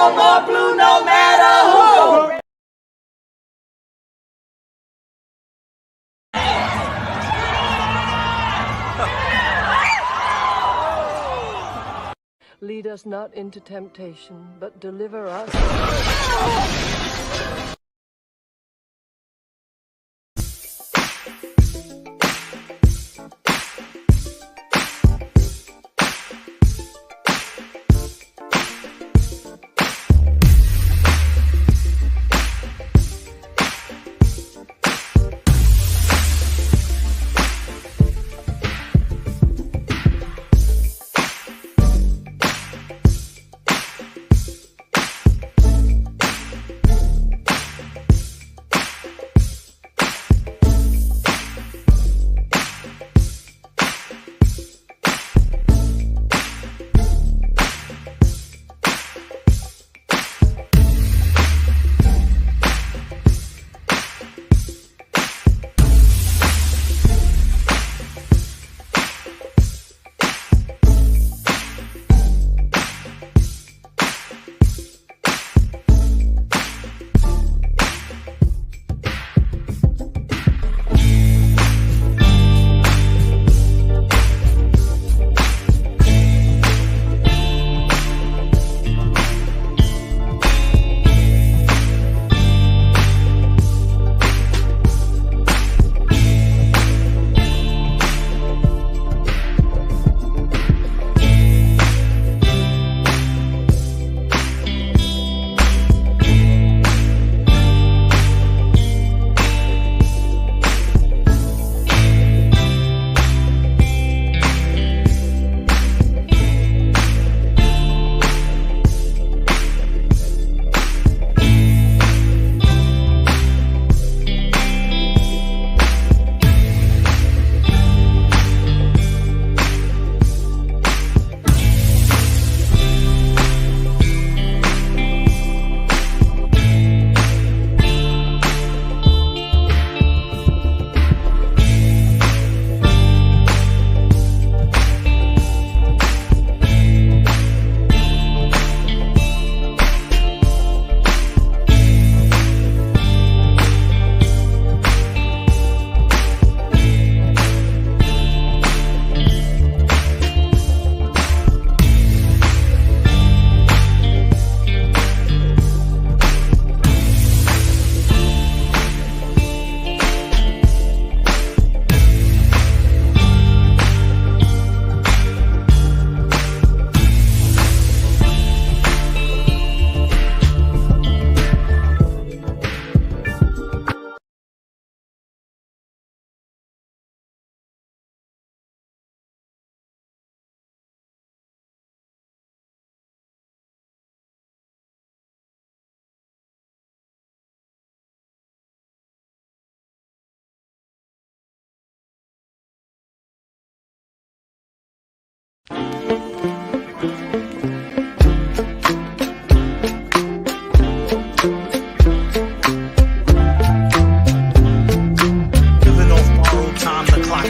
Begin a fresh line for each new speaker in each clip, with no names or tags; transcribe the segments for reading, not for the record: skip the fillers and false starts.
no more blue, no matter who.
Lead us not into temptation, but deliver us.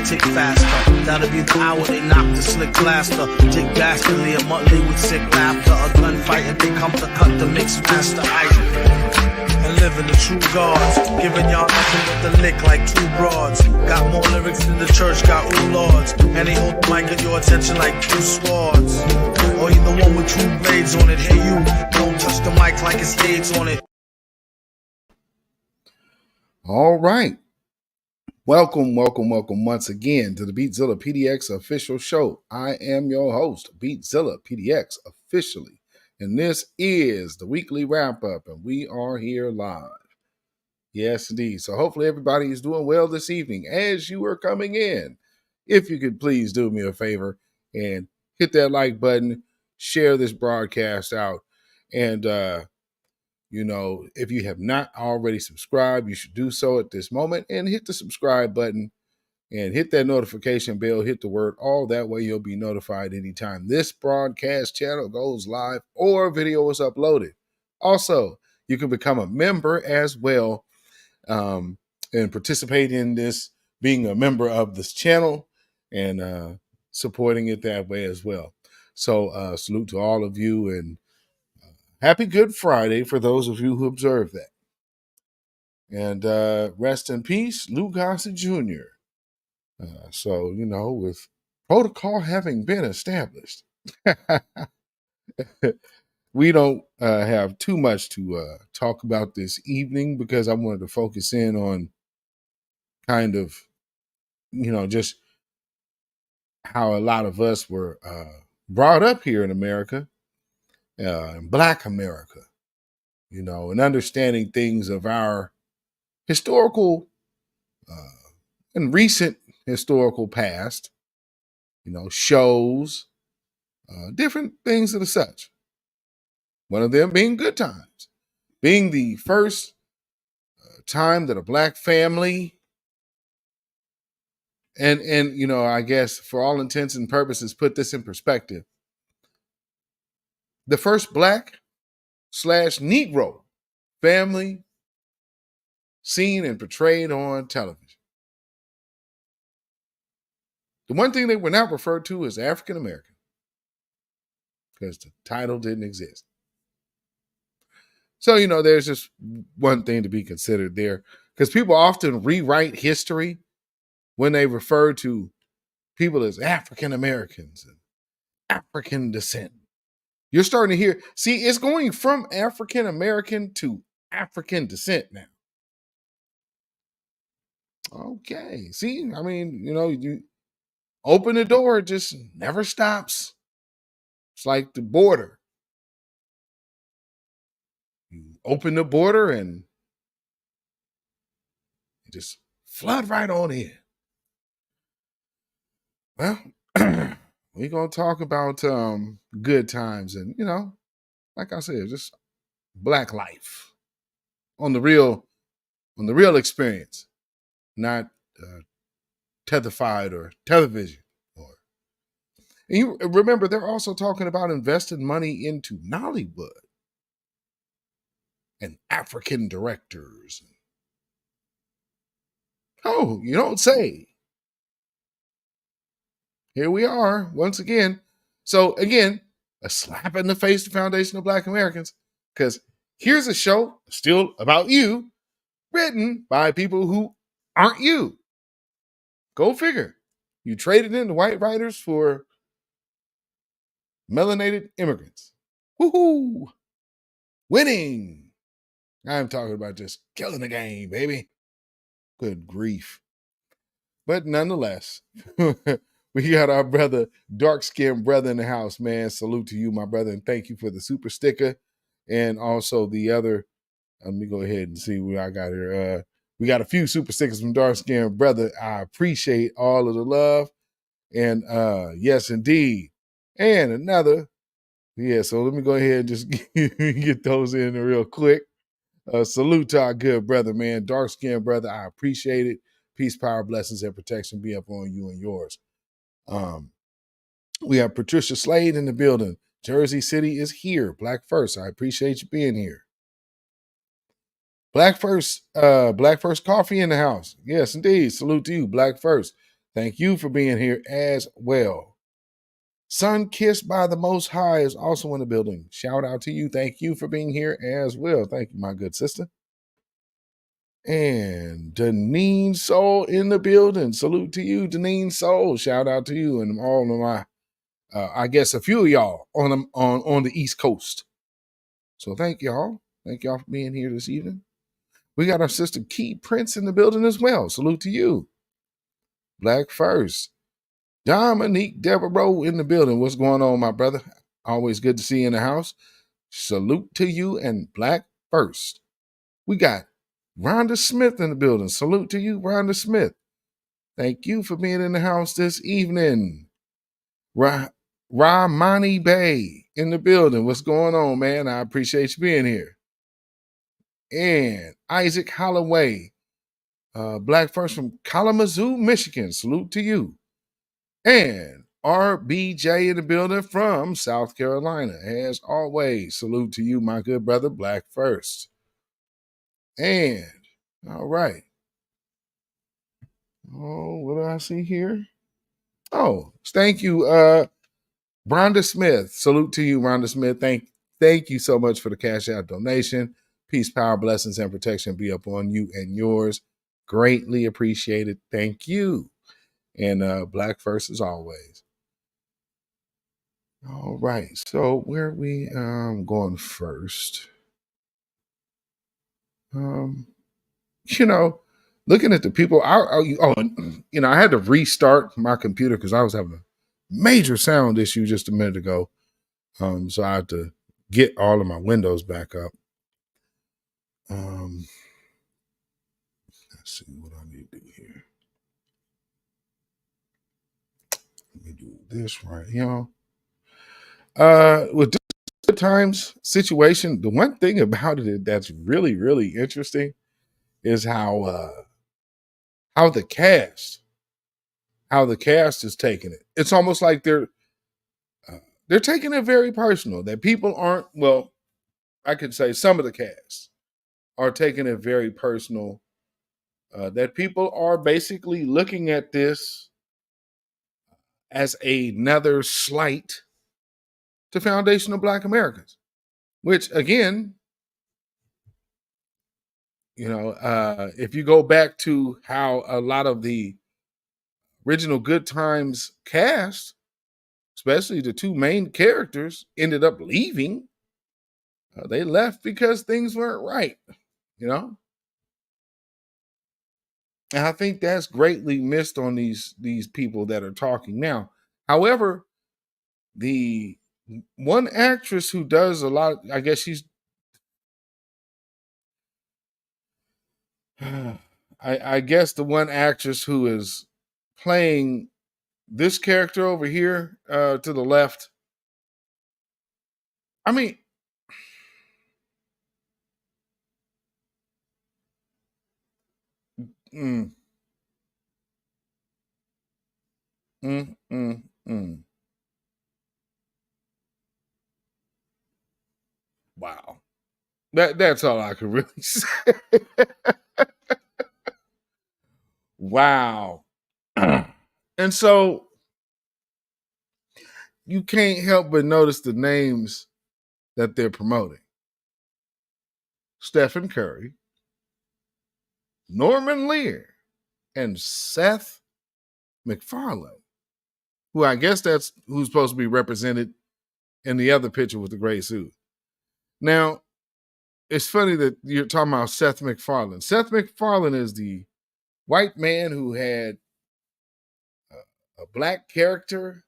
Tick faster. That'll be the hour they knock the slick blaster. Dick dastardly, a Muttley with sick laughter. A gunfight and they come to cut the mix master. And living the true gods. Giving y'all nothing but the lick like two broads. Got more lyrics than the church got ooh lords. And they hold the mic at your attention like two swords. Or you the one with two blades on it. Hey you, don't touch the mic like it's AIDS on it.
All right. Welcome once again to the beatzillapdx official show. I am your host, beatzillapdx officially, and this is the weekly wrap-up, and we are here live. Yes, indeed. So hopefully everybody is doing well this evening as you are coming in. If you could please do me a favor and hit that like button, share this broadcast out, and if you have not already subscribed, you should do so at this moment and hit the subscribe button and hit that notification bell, hit the word all. That way you'll be notified anytime this broadcast channel goes live or video is uploaded. Also, you can become a member as well and participate in this, being a member of this channel and supporting it that way as well. So salute to all of you, and Happy Good Friday for those of you who observe that. And rest in peace, Lou Gossett Jr. So, with protocol having been established, we don't have too much to talk about this evening because I wanted to focus in on kind of, just how a lot of us were brought up here in America, in Black America, and understanding things of our historical and recent historical past, shows, different things of the such. One of them being Good Times, being the first time that a Black family, and I guess for all intents and purposes, put this in perspective, the first Black/Negro family seen and portrayed on television. The one thing they were not referred to as African American because the title didn't exist. So, there's just one thing to be considered there because people often rewrite history when they refer to people as African Americans and African descent. You're starting to hear, see, it's going from African American to African descent now. Okay. See, I mean, you open the door, it just never stops. It's like the border. You open the border and you just flood right on in. Well, we're going to talk about good times and, like I said, just Black life on the real experience, not tethefied or television. And you remember, they're also talking about investing money into Nollywood and African directors. Oh, you don't say. Here we are once again. So again, a slap in the face to Foundation of Black Americans, because here's a show still about you, written by people who aren't you. Go figure. You traded in the white writers for melanated immigrants. Woohoo! Winning. I'm talking about just killing the game, baby. Good grief. But nonetheless, we got our brother, dark-skinned brother in the house, man. Salute to you, my brother, and thank you for the super sticker. And also the other, let me go ahead and see what I got here. We got a few super stickers from dark-skinned brother. I appreciate all of the love. And yes, indeed. And another, so let me go ahead and just get those in real quick. Salute to our good brother, man. Dark-skinned brother, I appreciate it. Peace, power, blessings, and protection be upon you and yours. We have Patricia Slade in the building. Jersey City is here. Black First, I appreciate you being here. Black First Coffee in the house. Yes, indeed. Salute to you, Black First. Thank you for being here as well. Sun Kissed by the Most High is also in the building. Shout out to you. Thank you for being here as well. Thank you, my good sister. And Deneen Soul in the building. Salute to you, Deneen Soul. Shout out to you and all of my, I guess a few of y'all on the East Coast. So thank y'all. Thank y'all for being here this evening. We got our sister Key Prince in the building as well. Salute to you. Black First. Monique Devereaux in the building. What's going on, my brother? Always good to see you in the house. Salute to you and Black First. We got Rhonda Smith in the building. Salute to you, Rhonda Smith. Thank you for being in the house this evening. Ramani Bay in the building. What's going on, man? I appreciate you being here. And Isaac Holloway, Black First from Kalamazoo, Michigan. Salute to you. And RBJ in the building from South Carolina. As always, salute to you, my good brother, Black First. And, all right. Oh, what do I see here? Oh, thank you, Rhonda Smith. Salute to you, Rhonda Smith. Thank you so much for the CashApp donation. Peace, power, blessings, and protection be upon you and yours. Greatly appreciated. Thank you. And Black first as always. All right. So where are we going first? Looking at the people, I had to restart my computer because I was having a major sound issue just a minute ago. So I had to get all of my windows back up. Let's see what I need to do here. Let me do this right here. With this times situation, the one thing about it that's really, really interesting is how the cast is taking it. It's almost like they're taking it very personal. That people aren't, well, I could say some of the cast are taking it very personal. That people are basically looking at this as another slight to foundational Black Americans, which again, if you go back to how a lot of the original Good Times cast, especially the two main characters, ended up leaving. They left because things weren't right, And I think that's greatly missed on these people that are talking now. However, the one actress who does a lot, I guess she's, I guess the one actress who is playing this character over here to the left. I mean, Wow. That's all I could really say. Wow. And so you can't help but notice the names that they're promoting. Stephen Curry, Norman Lear, and Seth MacFarlane, who I guess that's who's supposed to be represented in the other picture with the gray suit. Now, it's funny that you're talking about Seth MacFarlane. Seth MacFarlane is the white man who had a Black character,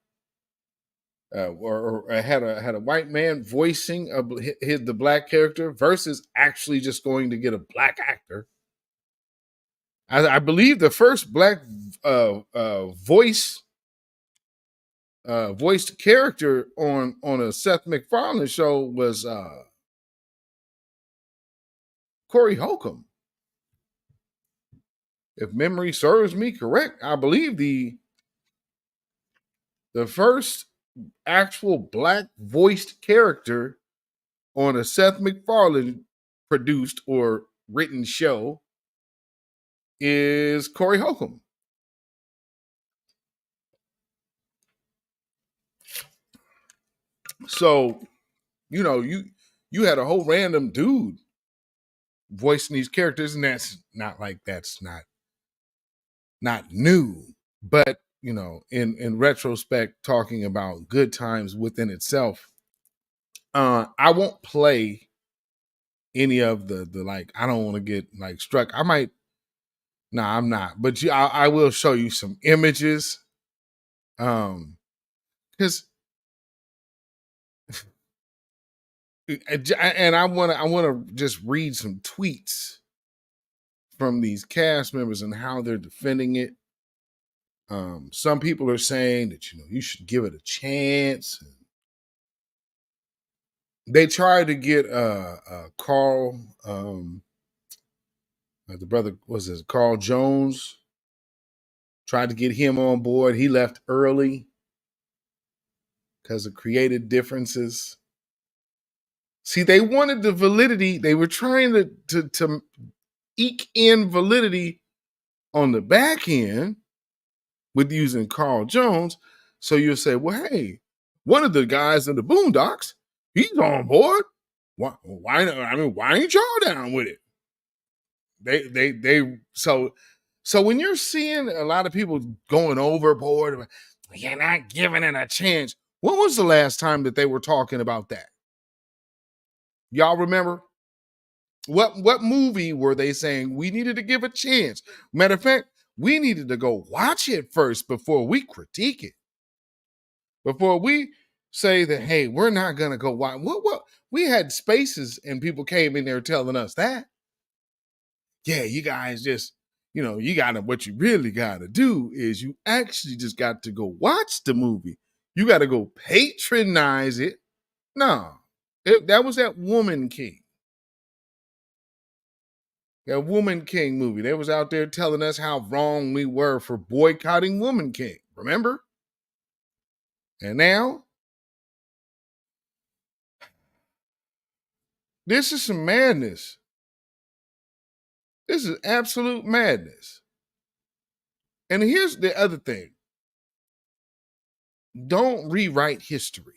or had a white man voicing the Black character versus actually just going to get a Black actor. I believe the first Black voiced character on a Seth MacFarlane show was Corey Holcomb. If memory serves me correct, I believe the first actual Black voiced character on a Seth MacFarlane produced or written show is Corey Holcomb. So, you had a whole random dude voicing these characters, and that's not new. But, in retrospect, talking about Good Times within itself, I won't play any of the like, I don't want to get like struck. I might, I'm not, but I will show you some images. Because and I want to just read some tweets from these cast members and how they're defending it. Some people are saying that you should give it a chance. They tried to get Carl, the brother, Carl Jones, tried to get him on board. He left early because of creative differences. See, they wanted the validity. They were trying to eke in validity on the back end with using Carl Jones. So you'll say, well, hey, one of the guys in the Boondocks He's on board. Why ain't y'all down with it? So when you're seeing a lot of people going overboard, you're not giving it a chance. When was the last time that they were talking about that? Y'all remember? What movie were they saying we needed to give a chance? Matter of fact, we needed to go watch it first before we critique it. Before we say that, hey, we're not gonna go watch. What we had spaces and people came in there telling us that. Yeah, you guys just, you gotta, what you really gotta do is you actually just got to go watch the movie. You gotta go patronize it. No, that was that Woman King. That Woman King movie. They was out there telling us how wrong we were for boycotting Woman King. Remember? And now, this is some madness. This is absolute madness. And here's the other thing. Don't rewrite history.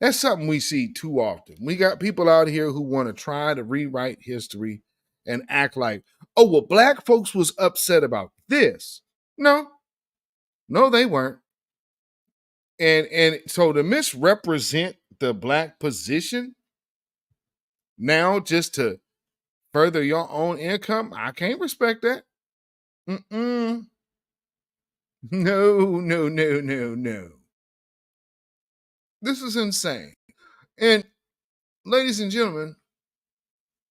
That's something we see too often. We got people out here who want to try to rewrite history and act like, oh, well, black folks was upset about this. No, they weren't. And so to misrepresent the black position now just to further your own income, I can't respect that. No. This is insane. And ladies and gentlemen,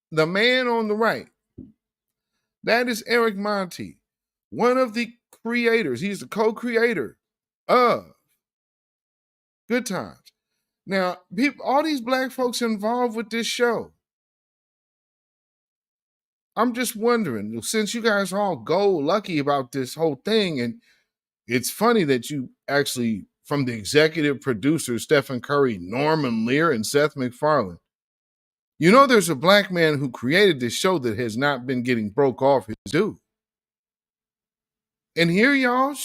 the man on the right, that is Eric Monty, one of the creators. He's the co-creator of Good Times. Now, all these black folks involved with this show, I'm just wondering, since you guys all go lucky about this whole thing, and it's funny that you actually, from the executive producers, Stephen Curry, Norman Lear, and Seth MacFarlane, there's a black man who created this show that has not been getting broke off his due. And here y'all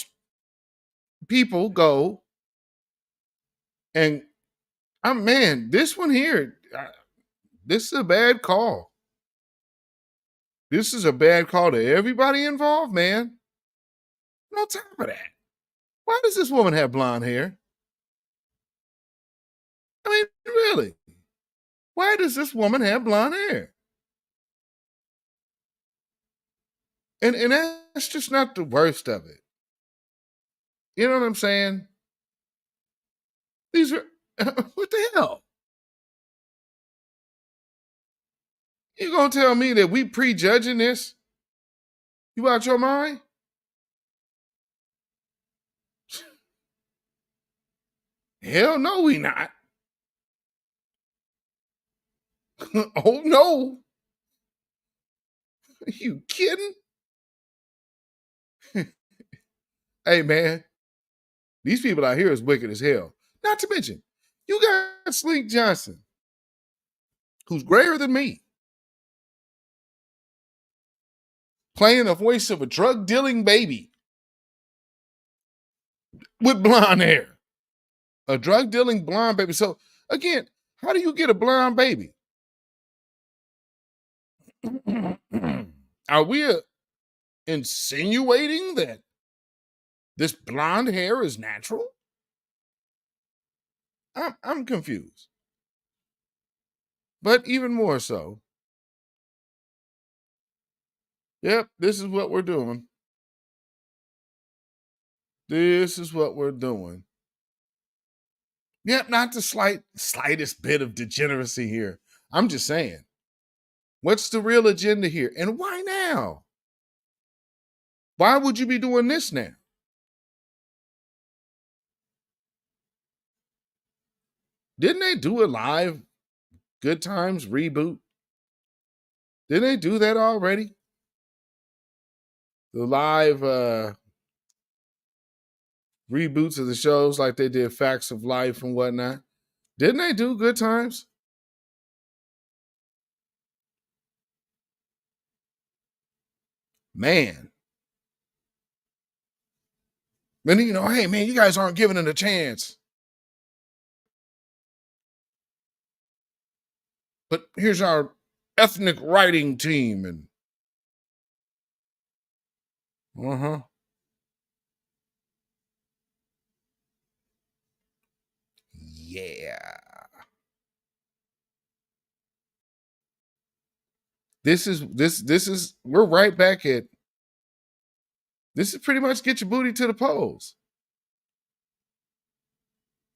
people go and, man, this one here, this is a bad call. This is a bad call to everybody involved, man. On top of that, why does this woman have blonde hair? I mean, really? Why does this woman have blonde hair? And that's just not the worst of it. You know what I'm saying? These are, what the hell? You gonna tell me that we prejudging this? You out your mind? Hell no, we not. Oh no. Are you kidding? Hey man, these people out here is wicked as hell. Not to mention, you got Slink Johnson, who's grayer than me, playing the voice of a drug-dealing baby with blonde hair. A drug-dealing blonde baby. So, again, how do you get a blonde baby? Are we insinuating that this blonde hair is natural? I'm confused. But even more so, yep, this is what we're doing. This is what we're doing. Yep, not the slightest bit of degeneracy here. I'm just saying, what's the real agenda here? And why now? Why would you be doing this now? Didn't they do a live Good Times reboot? Didn't they do that already? The live reboots of the shows like they did Facts of Life and whatnot. Didn't they do Good Times? Man. Then, hey, man, you guys aren't giving it a chance. but here's our ethnic writing team and yeah. This is we're right back at this is pretty much get your booty to the polls.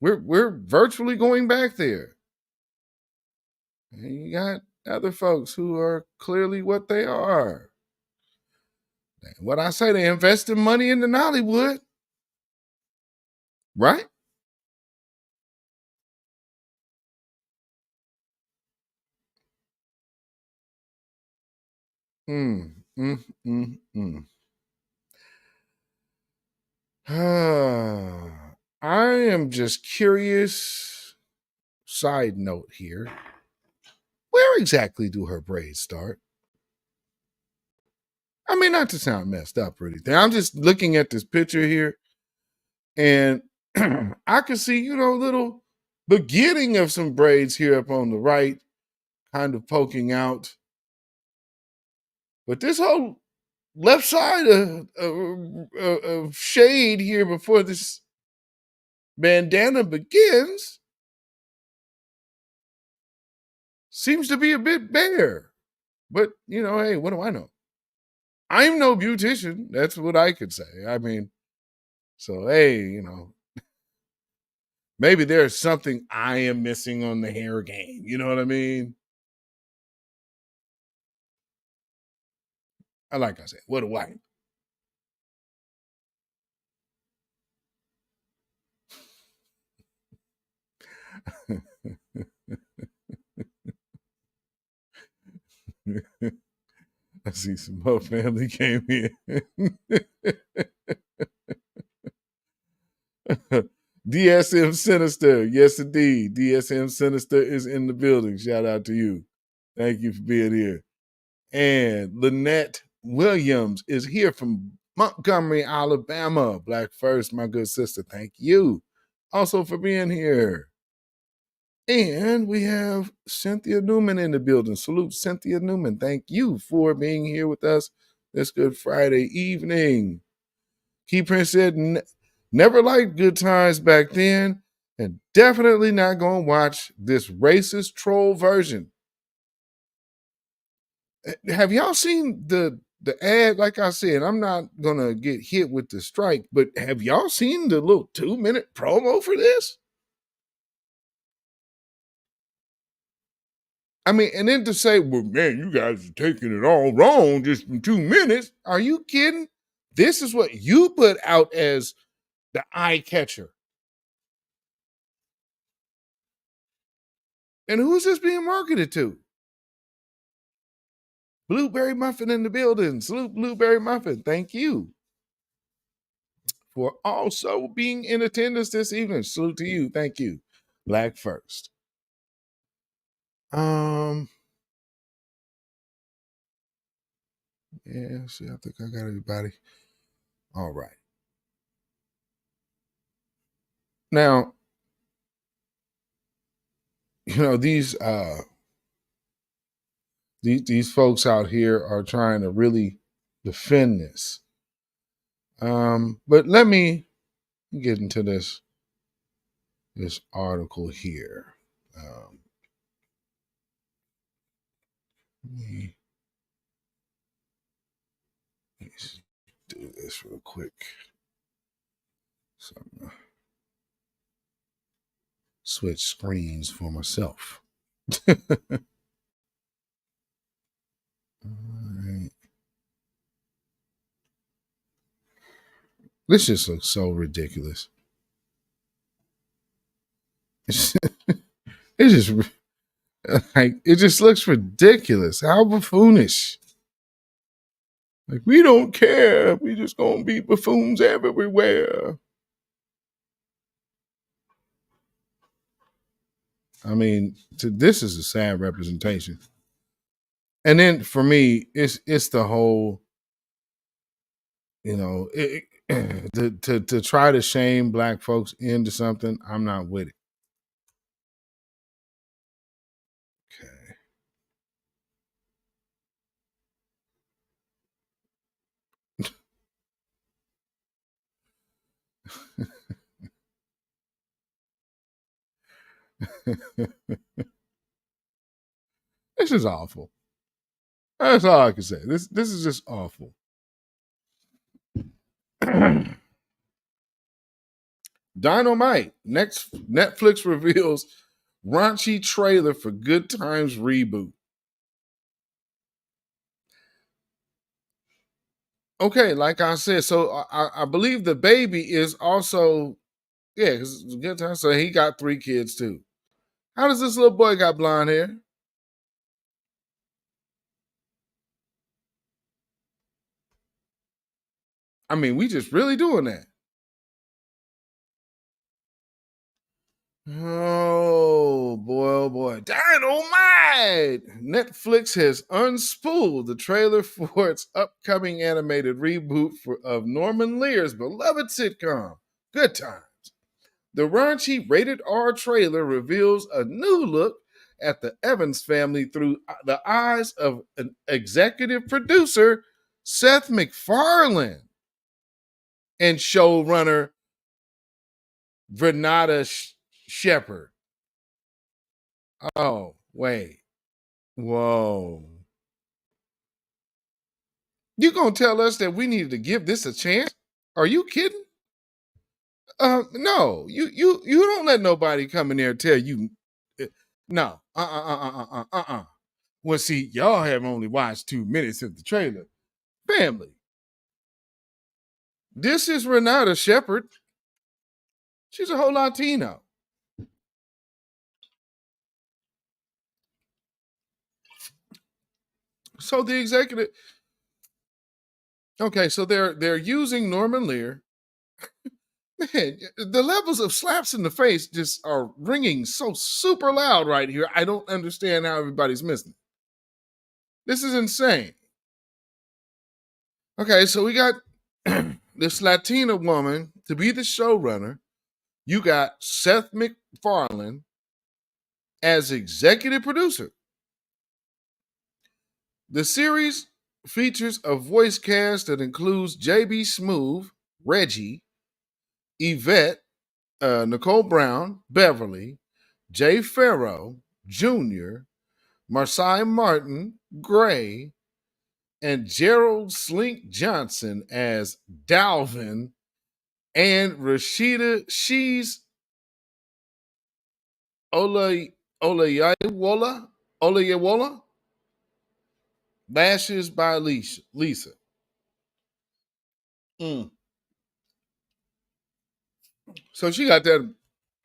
We're virtually going back there. And you got other folks who are clearly what they are. What I say, they invested money in Nollywood. Right? I am just curious. Side note here. Where exactly do her braids start? I mean, not to sound messed up or anything. I'm just looking at this picture here, and I can see, little beginning of some braids here up on the right, kind of poking out. But this whole left side of shade here before this bandana begins seems to be a bit bare. But, hey, what do I know? I'm no beautician. That's what I could say. I mean, so, hey, maybe there's something I am missing on the hair game. You know what I mean? Like I said, what do I know? I see some more family came in. DSM Sinister. Yes, indeed. DSM Sinister is in the building. Shout out to you. Thank you for being here. And Lynette Williams is here from Montgomery, Alabama. Black First, my good sister. Thank you also for being here. And we have Cynthia Newman in the building. Salute, Cynthia Newman. Thank you for being here with us this Good Friday evening. Key Prince said, never liked Good Times back then, and definitely not going to watch this racist troll version. Have y'all seen the ad? Like I said, I'm not going to get hit with the strike, but have y'all seen the little 2-minute promo for this? I mean, and then to say, well, man, you guys are taking it all wrong just in 2 minutes. Are you kidding? This is what you put out as the eye catcher. And who's this being marketed to? Blueberry Muffin in the building. Salute, Blueberry Muffin. Thank you for also being in attendance this evening. Salute to you. Thank you. Black First. Yeah, see, I think I got everybody. All right. Now, these folks out here are trying to really defend this. But let me get into this article here. Let me do this real quick. So I'm gonna switch screens for myself. All right. This just looks so ridiculous. It just looks ridiculous. How buffoonish. Like, we don't care. We just gonna be buffoons everywhere. I mean, this is a sad representation. And then for me, it's the whole, to try to shame Black folks into something. I'm not with it. Okay. This is awful. That's all I can say. This is just awful. Dynamite. Next, Netflix reveals raunchy trailer for Good Times reboot. Okay, like I said, so I believe the baby is also, yeah, because it's Good Times. So he got 3 kids too. How does this little boy got blonde hair? I mean, we just really doing that. Oh boy, oh boy. Dynamite! Netflix has unspooled the trailer for its upcoming animated reboot of Norman Lear's beloved sitcom, Good Times. The raunchy rated R trailer reveals a new look at the Evans family through the eyes of an executive producer, Seth MacFarlane, and showrunner Renata Shepard. Oh, wait. Whoa. You gonna tell us that we needed to give this a chance? Are you kidding? No. You don't let nobody come in there and tell you. No. Well, see, y'all have only watched 2 minutes of the trailer. Family. This is Renata Shepard. She's a whole Latino. So the executive. Okay, so they're using Norman Lear. Man, the levels of slaps in the face just are ringing so super loud right here. I don't understand how everybody's missing it. This is insane. Okay, so we got this Latina woman to be the showrunner. You got Seth MacFarlane as executive producer. The series features a voice cast that includes J.B. Smoove, Reggie, Yvette, Nicole Brown, Beverly, Jay Farrow Jr., Marcy Martin, Gray, and Gerald Slink Johnson as Dalvin, and Rashida She's Olayewola Lashes by Lisa. So she got that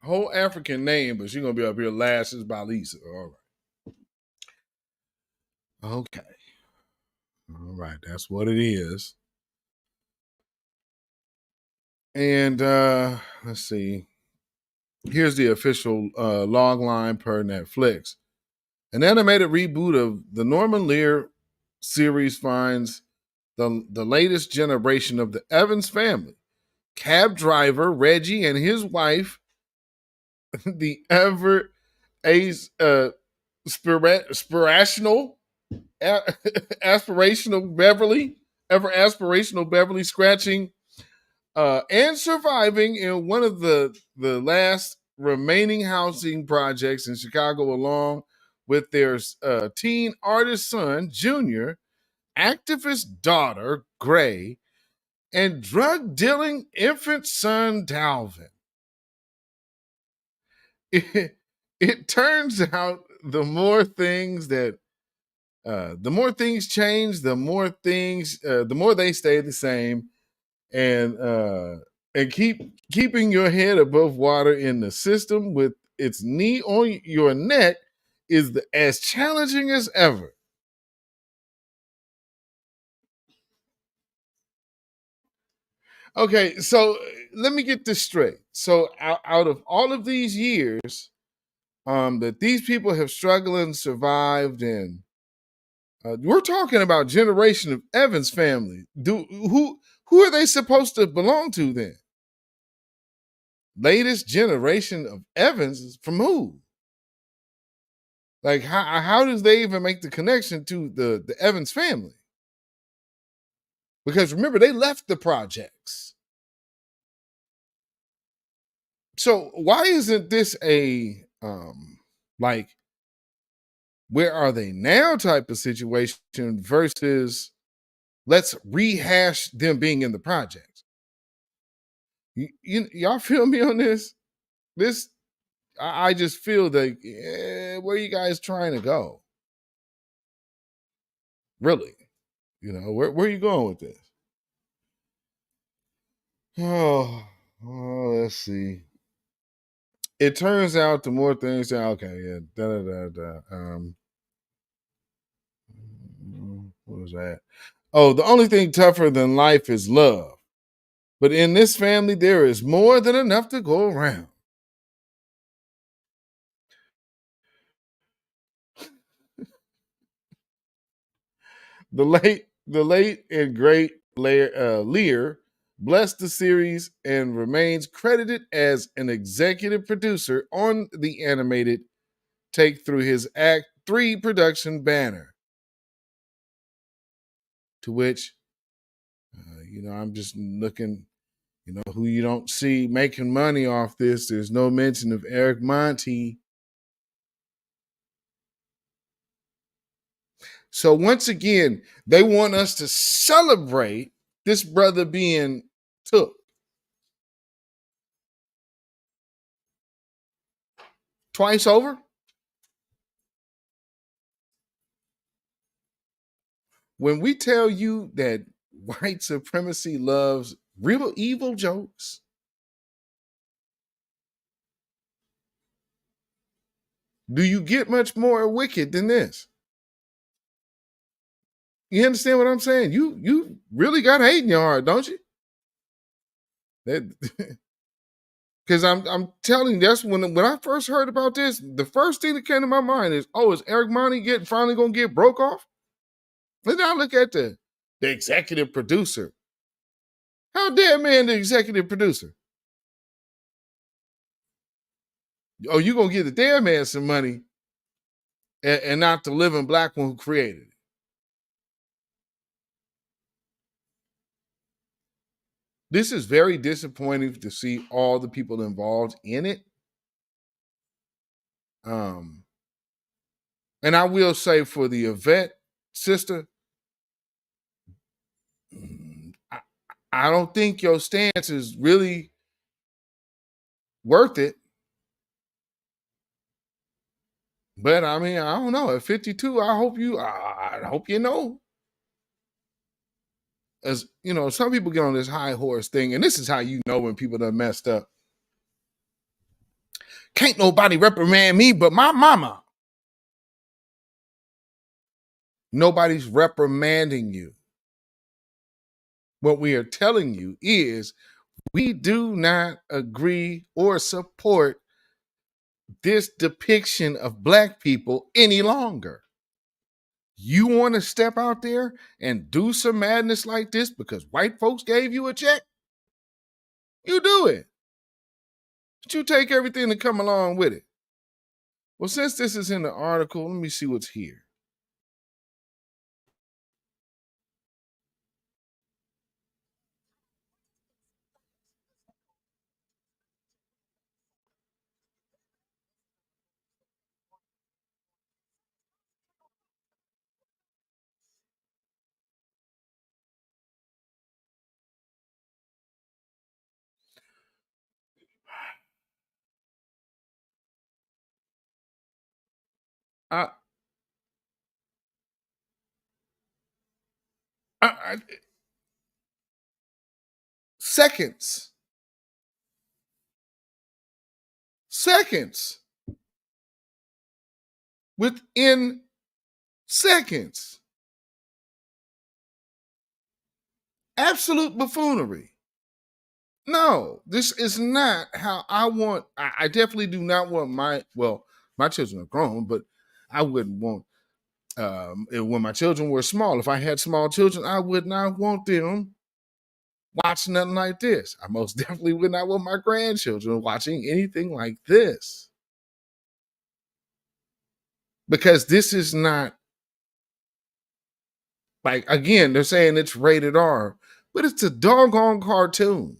whole African name, but she's gonna be up here Lashes by Lisa. All right. Okay. All right, that's what it is. And let's see. Here's the official log line per Netflix. An animated reboot of the Norman Lear series finds the latest generation of the Evans family. Cab driver Reggie and his wife, the ever aspirational Beverly, scratching and surviving in one of the last remaining housing projects in Chicago, along with their teen artist son, Junior, activist daughter, Gray, and drug dealing infant son, Dalvin. It turns out the more things change, the more they stay the same, and keeping your head above water in the system with its knee on your neck is as challenging as ever. Okay, so let me get this straight. So out of all of these years that these people have struggled and survived, and we're talking about generation of Evans family. Who are they supposed to belong to then? Latest generation of Evans from who? Like how does they even make the connection to the Evans family? Because remember, they left the projects. So why isn't this a like where are they now type of situation versus let's rehash them being in the projects? Y'all feel me on this? This I just feel that where you guys trying to go? Really? Where are you going with this? Oh, let's see. It turns out the more things, okay, yeah, what was that? Oh, the only thing tougher than life is love. But in this family, there is more than enough to go around. The late and great Lear blessed the series and remains credited as an executive producer on the animated take through his Act 3 production banner. To which, I'm just looking, who you don't see making money off this. There's no mention of Eric Monte. So once again, they want us to celebrate this brother being took. Twice over? When we tell you that white supremacy loves real evil jokes, do you get much more wicked than this? You understand what I'm saying? You really got hate in your heart, don't you? Because I'm telling you, that's when I first heard about this, the first thing that came to my mind is, is Eric Monte finally gonna get broke off? And then I look at the executive producer. How dare man the executive producer? Oh, you gonna give the damn man some money and not the living black one who created it. This is very disappointing to see all the people involved in it. And I will say for the Yvette sister, I don't think your stance is really worth it. But I mean, I don't know. At 52, I hope you know. As some people get on this high horse thing, and this is how you know when people done messed up. Can't nobody reprimand me but my mama. Nobody's reprimanding you. What we are telling you is we do not agree or support this depiction of black people any longer. You want to step out there and do some madness like this because white folks gave you a check? You do it. But you take everything to come along with it. Well, since this is in the article, let me see what's here. Seconds. Within seconds. Absolute buffoonery. No, this is not how I want. I definitely do not want my children are grown, but I wouldn't want when my children were small. If I had small children, I would not want them watching nothing like this. I most definitely would not want my grandchildren watching anything like this. Because this is not, like, again, they're saying it's rated R, but it's a doggone cartoon.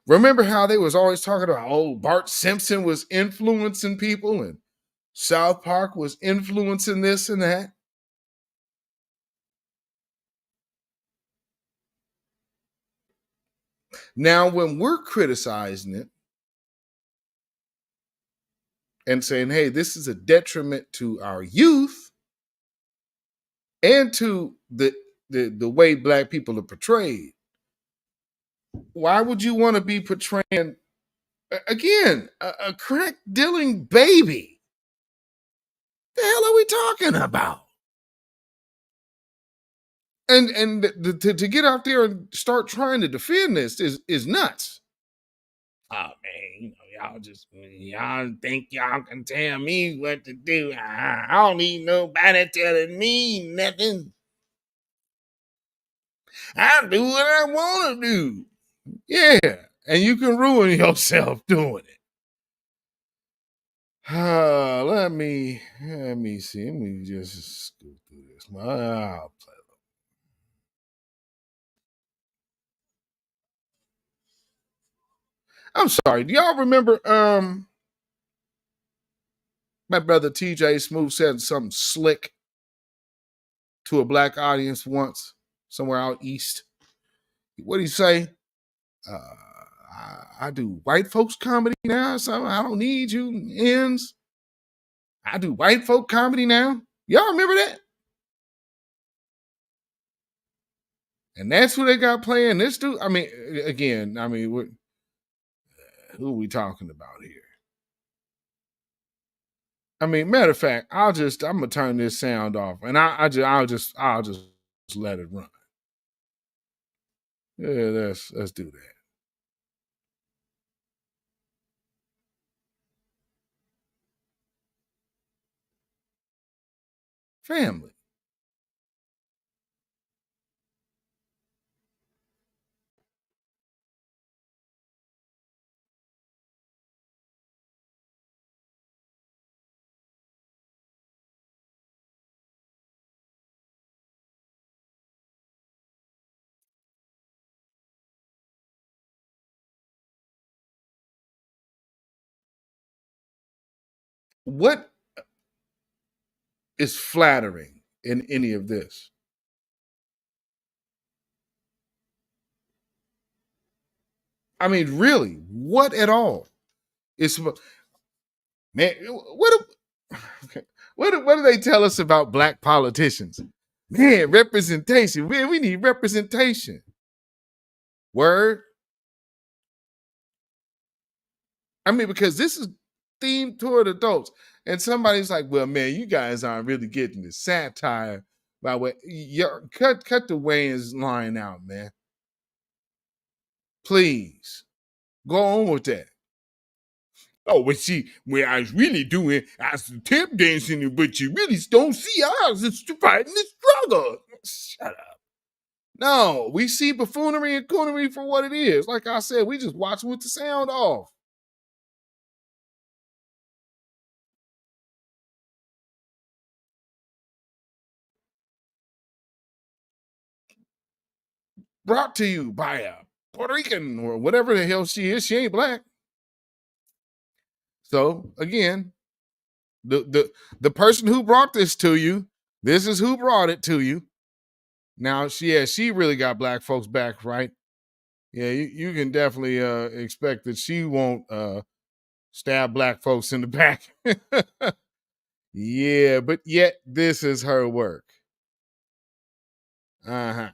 Remember how they was always talking about, oh, Bart Simpson was influencing people and South Park was influencing this and that? Now, when we're criticizing it and saying, hey, this is a detriment to our youth and to the way Black people are portrayed, why would you want to be portraying, again, a crack dealing baby? The hell are we talking about? And to get out there and start trying to defend this is nuts. Oh man, y'all think y'all can tell me what to do. I don't need nobody telling me nothing. I do what I want to do. Yeah, and you can ruin yourself doing it. Let me see. Let me just go through this. I'll play. I'm sorry. Do y'all remember my brother TJ Smooth said something slick to a Black audience once, somewhere out east? What'd he say? I do white folks comedy now, so I don't need you ends. I do white folk comedy now. Y'all remember that? And that's who they got playing this dude. I mean, again, who are we talking about here? I mean, matter of fact, I'm gonna turn this sound off, and I'll just let it run. Yeah, let's do that. Family. What is flattering in any of this? I mean, really, what at all? It's man. What do they tell us about Black politicians? Man, representation. Man, we need representation. Word. I mean, because this is themed toward adults, and somebody's like, "Well, man, you guys aren't really getting the satire." By the way, cut the Wayans line out, man. Please go on with that. Oh, but see, what I was really doing, I was tap dancing, but you really don't see us. It's fighting the struggle. Shut up. No, we see buffoonery and coonery for what it is. Like I said, we just watch with the sound off. Brought to you by a Puerto Rican or whatever the hell she is. She ain't Black. So again, the person who brought this to you, this is who brought it to you. Now, she really got Black folks back, right? Yeah, you can definitely expect that she won't stab Black folks in the back. Yeah, but yet this is her work. Uh-huh.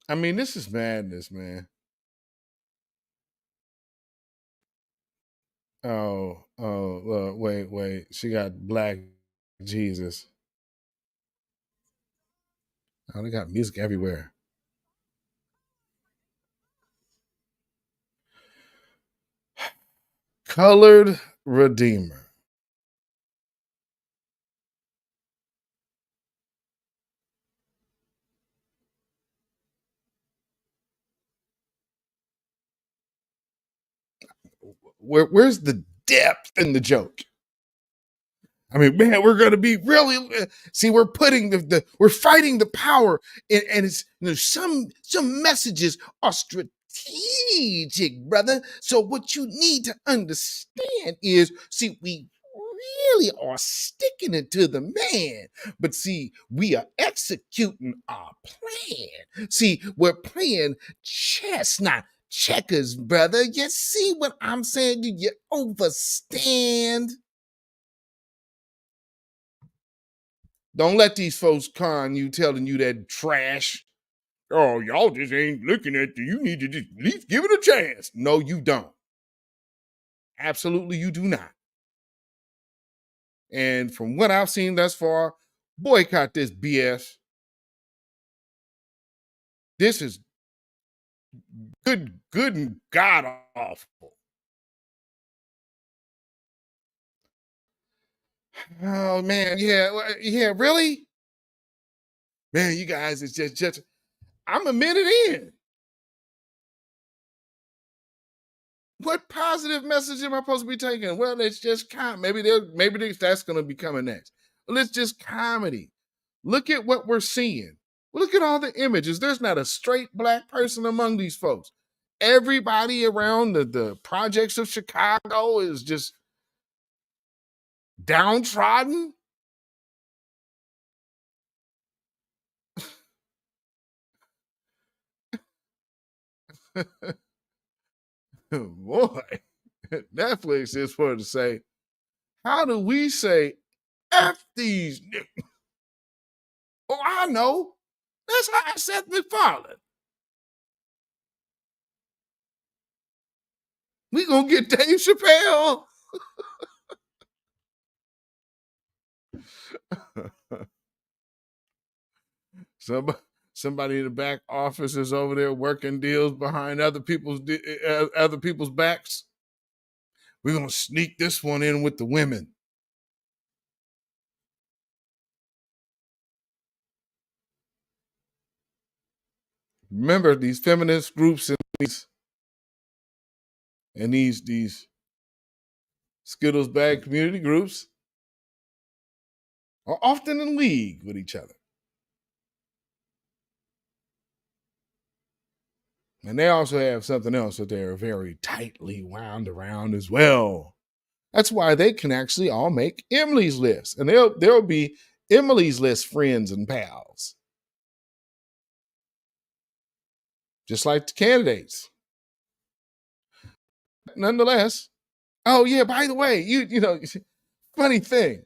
I mean, this is madness, man. Wait. She got Black Jesus. Oh, they got music everywhere. Colored Redeemer. Where's the depth in the joke? I mean, man, we're going to be really, see, we're putting we're fighting the power, and it's, some messages are strategic, brother. So what you need to understand is, see, we really are sticking it to the man, but see, we are executing our plan. See, we're playing chess, not checkers, brother. You see what I'm saying? Do you understand? Don't let these folks con you, telling you that trash. Oh, y'all just ain't looking at you need to just at least give it a chance. No, you don't. Absolutely, you do not. And from what I've seen thus far, boycott this BS. This is good and god awful. Oh man, yeah, really? Man, you guys, it's just I'm a minute in. What positive message am I supposed to be taking? Well, it's just maybe that's going to be coming next. Well, it's just comedy. Look at what we're seeing. Look at all the images. There's not a straight black person among these folks. Everybody around the projects of Chicago is just downtrodden. Boy, Netflix is for to say, how do we say F these niggas? Oh, I know. That's how I Seth MacFarlane. We gonna get Dave Chappelle. Somebody in the back office is over there working deals behind other people's backs. We're gonna sneak this one in with the women. Remember, these feminist groups and these Skittles bag community groups are often in league with each other. And they also have something else that they're very tightly wound around as well. That's why they can actually all make Emily's List. And there'll be Emily's List friends and pals. Just like the candidates. Nonetheless, oh yeah, by the way, you know, funny thing.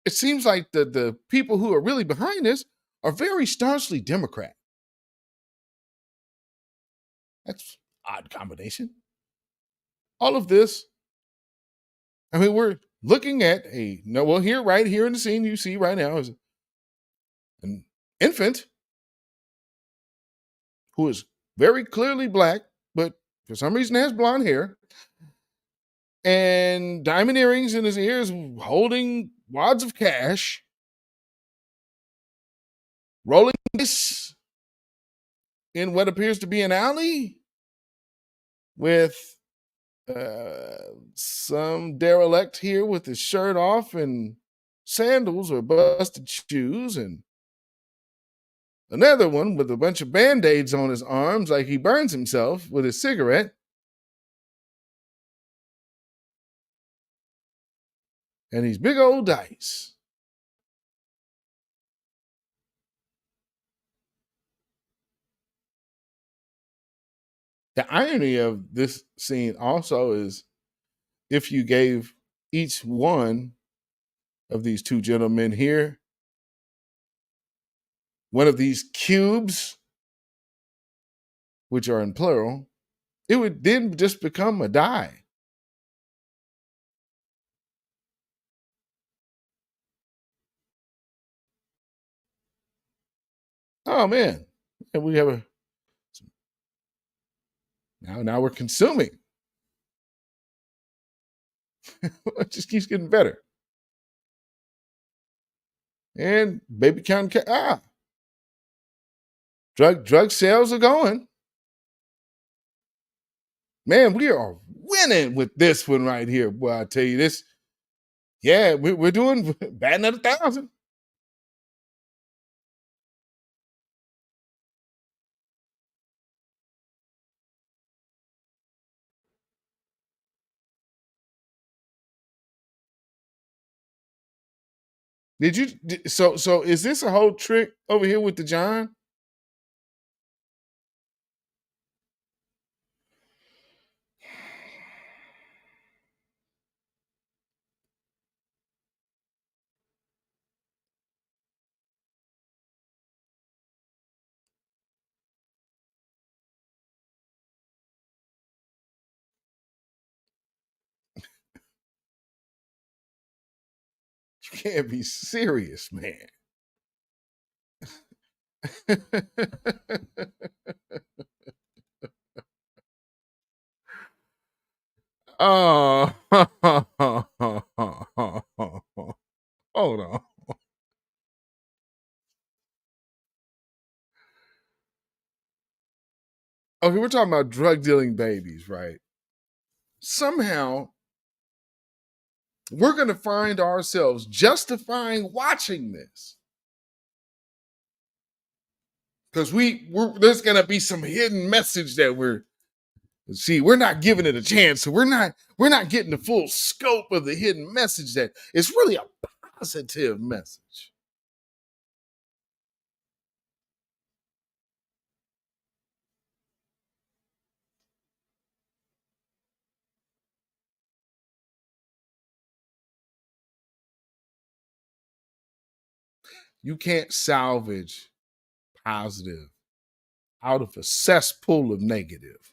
It seems like the people who are really behind this are very staunchly Democrat. That's an odd combination. All of this, I mean, we're looking at right here in the scene you see right now is an infant who is very clearly black, but for some reason has blonde hair and diamond earrings in his ears, holding wads of cash, rolling this in what appears to be an alley with some derelict here with his shirt off and sandals or busted shoes, and another one with a bunch of Band-Aids on his arms like he burns himself with his cigarette. And these big old dice. The irony of this scene also is if you gave each one of these two gentlemen here one of these cubes, which are in plural, it would then just become a die. Oh man, and we have now we're consuming. It just keeps getting better. And baby count drug sales are going. Man, we are winning with this one right here. Boy, I tell you this. Yeah, we're doing batting at 1,000. Did you? So is this a whole trick over here with the John? You can't be serious, man. Oh, hold on. Okay, we're talking about drug dealing babies, right? Somehow we're going to find ourselves justifying watching this because there's going to be some hidden message that we're not giving it a chance, so we're not getting the full scope of the hidden message that it's really a positive message. You can't salvage positive out of a cesspool of negative.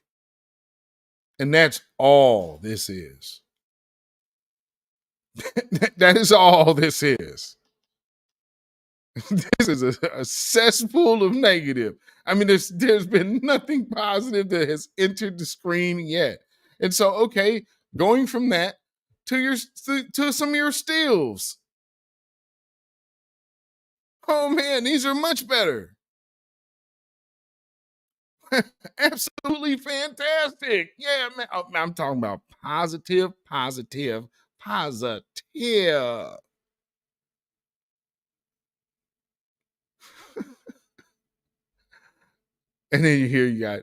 And that's all this is. That is all this is. This is a cesspool of negative. I mean, there's been nothing positive that has entered the screen yet. And so, okay, going from that to some of your stills. Oh man, these are much better. Absolutely fantastic. Yeah, man. I'm talking about positive. And then here's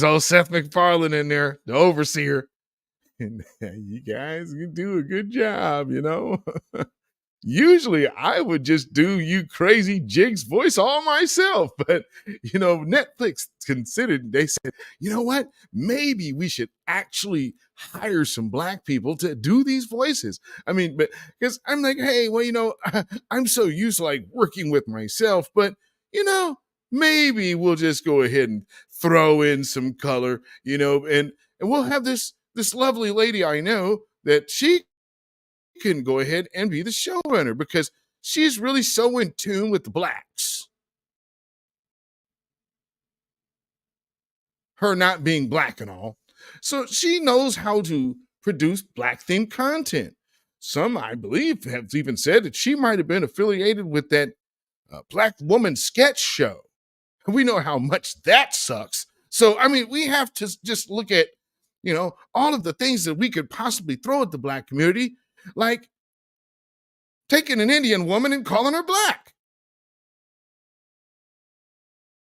old Seth MacFarlane in there, the overseer. And you guys can do a good job, you know. Usually I would just do you crazy Jigs voice all myself. But, you know, Netflix considered, they said, you know what? Maybe we should actually hire some Black people to do these voices. I mean, but because I'm like, hey, well, you know, I'm so used to like working with myself, but, you know, maybe we'll just go ahead and throw in some color, you know, and we'll have this lovely lady I know that she can go ahead and be the showrunner because she's really so in tune with the Blacks. Her not being Black and all. So she knows how to produce Black themed content. Some, I believe, have even said that she might have been affiliated with that Black woman sketch show. We know how much that sucks. So, I mean, we have to just look at, you know, all of the things that we could possibly throw at the Black community, like taking an Indian woman and calling her Black.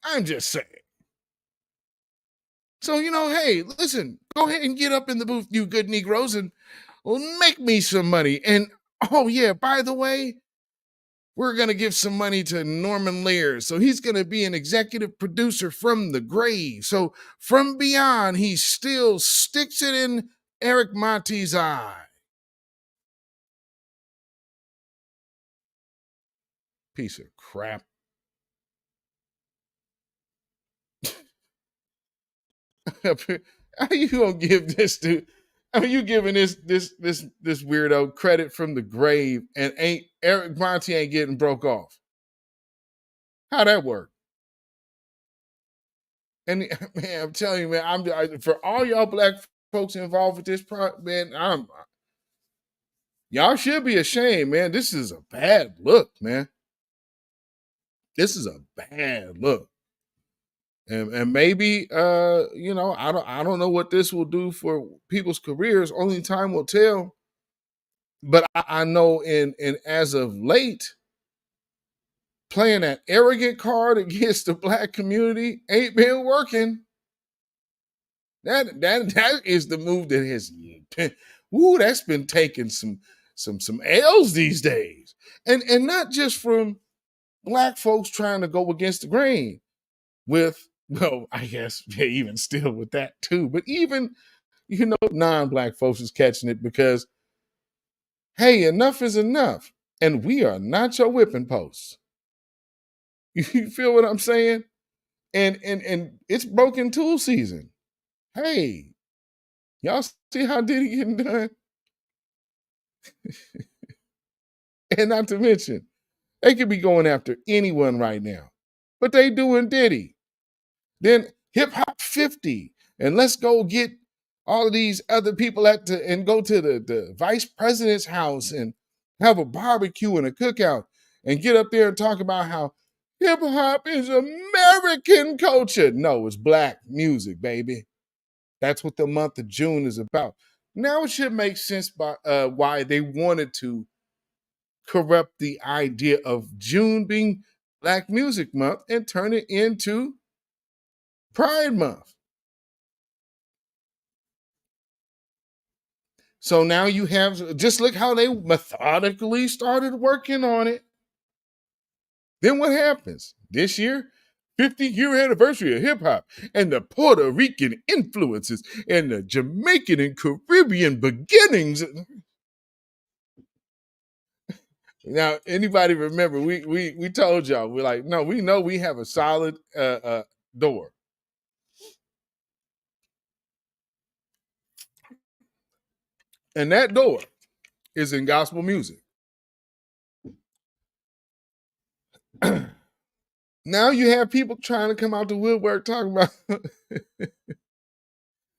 I'm just saying. So, you know, hey, listen, go ahead and get up in the booth, you good Negroes, and make me some money. And, oh, yeah, by the way, we're going to give some money to Norman Lear. So he's going to be an executive producer from the grave. So from beyond, he still sticks it in Eric Monti's eye. Piece of crap. How you gonna give this to? How you giving this weirdo credit from the grave and ain't Eric Monti ain't getting broke off? How that work? And man, I'm telling you, man, for all y'all Black folks involved with this man, y'all should be ashamed, man. This is a bad look, man. This is a bad look. And maybe you know, I don't know what this will do for people's careers. Only time will tell. But I know in as of late, playing that arrogant card against the black community ain't been working. That is the move that has that's been taking some L's these days. And not just from black folks trying to go against the grain with, well, I guess even still with that too, but even, non-black folks is catching it because, hey, enough is enough. And we are not your whipping posts. You feel what I'm saying? And it's broken tool season. Hey, y'all see how Diddy getting done? And not to mention, they could be going after anyone right now, but they doing Diddy. Then Hip Hop 50, and let's go get all of these other people and go to the vice president's house and have a barbecue and a cookout and get up there and talk about how hip hop is American culture. No, it's black music, baby. That's what the month of June is about. Now it should make sense why they wanted to corrupt the idea of June being Black Music Month and turn it into Pride Month. So now you have, just look how they methodically started working on it. Then what happens? This year, 50-year anniversary of hip hop and the Puerto Rican influences and the Jamaican and Caribbean beginnings. Now, anybody remember, we told y'all, we're like, no, we know we have a solid door. And that door is in gospel music. Now you have people trying to come out the woodwork talking about,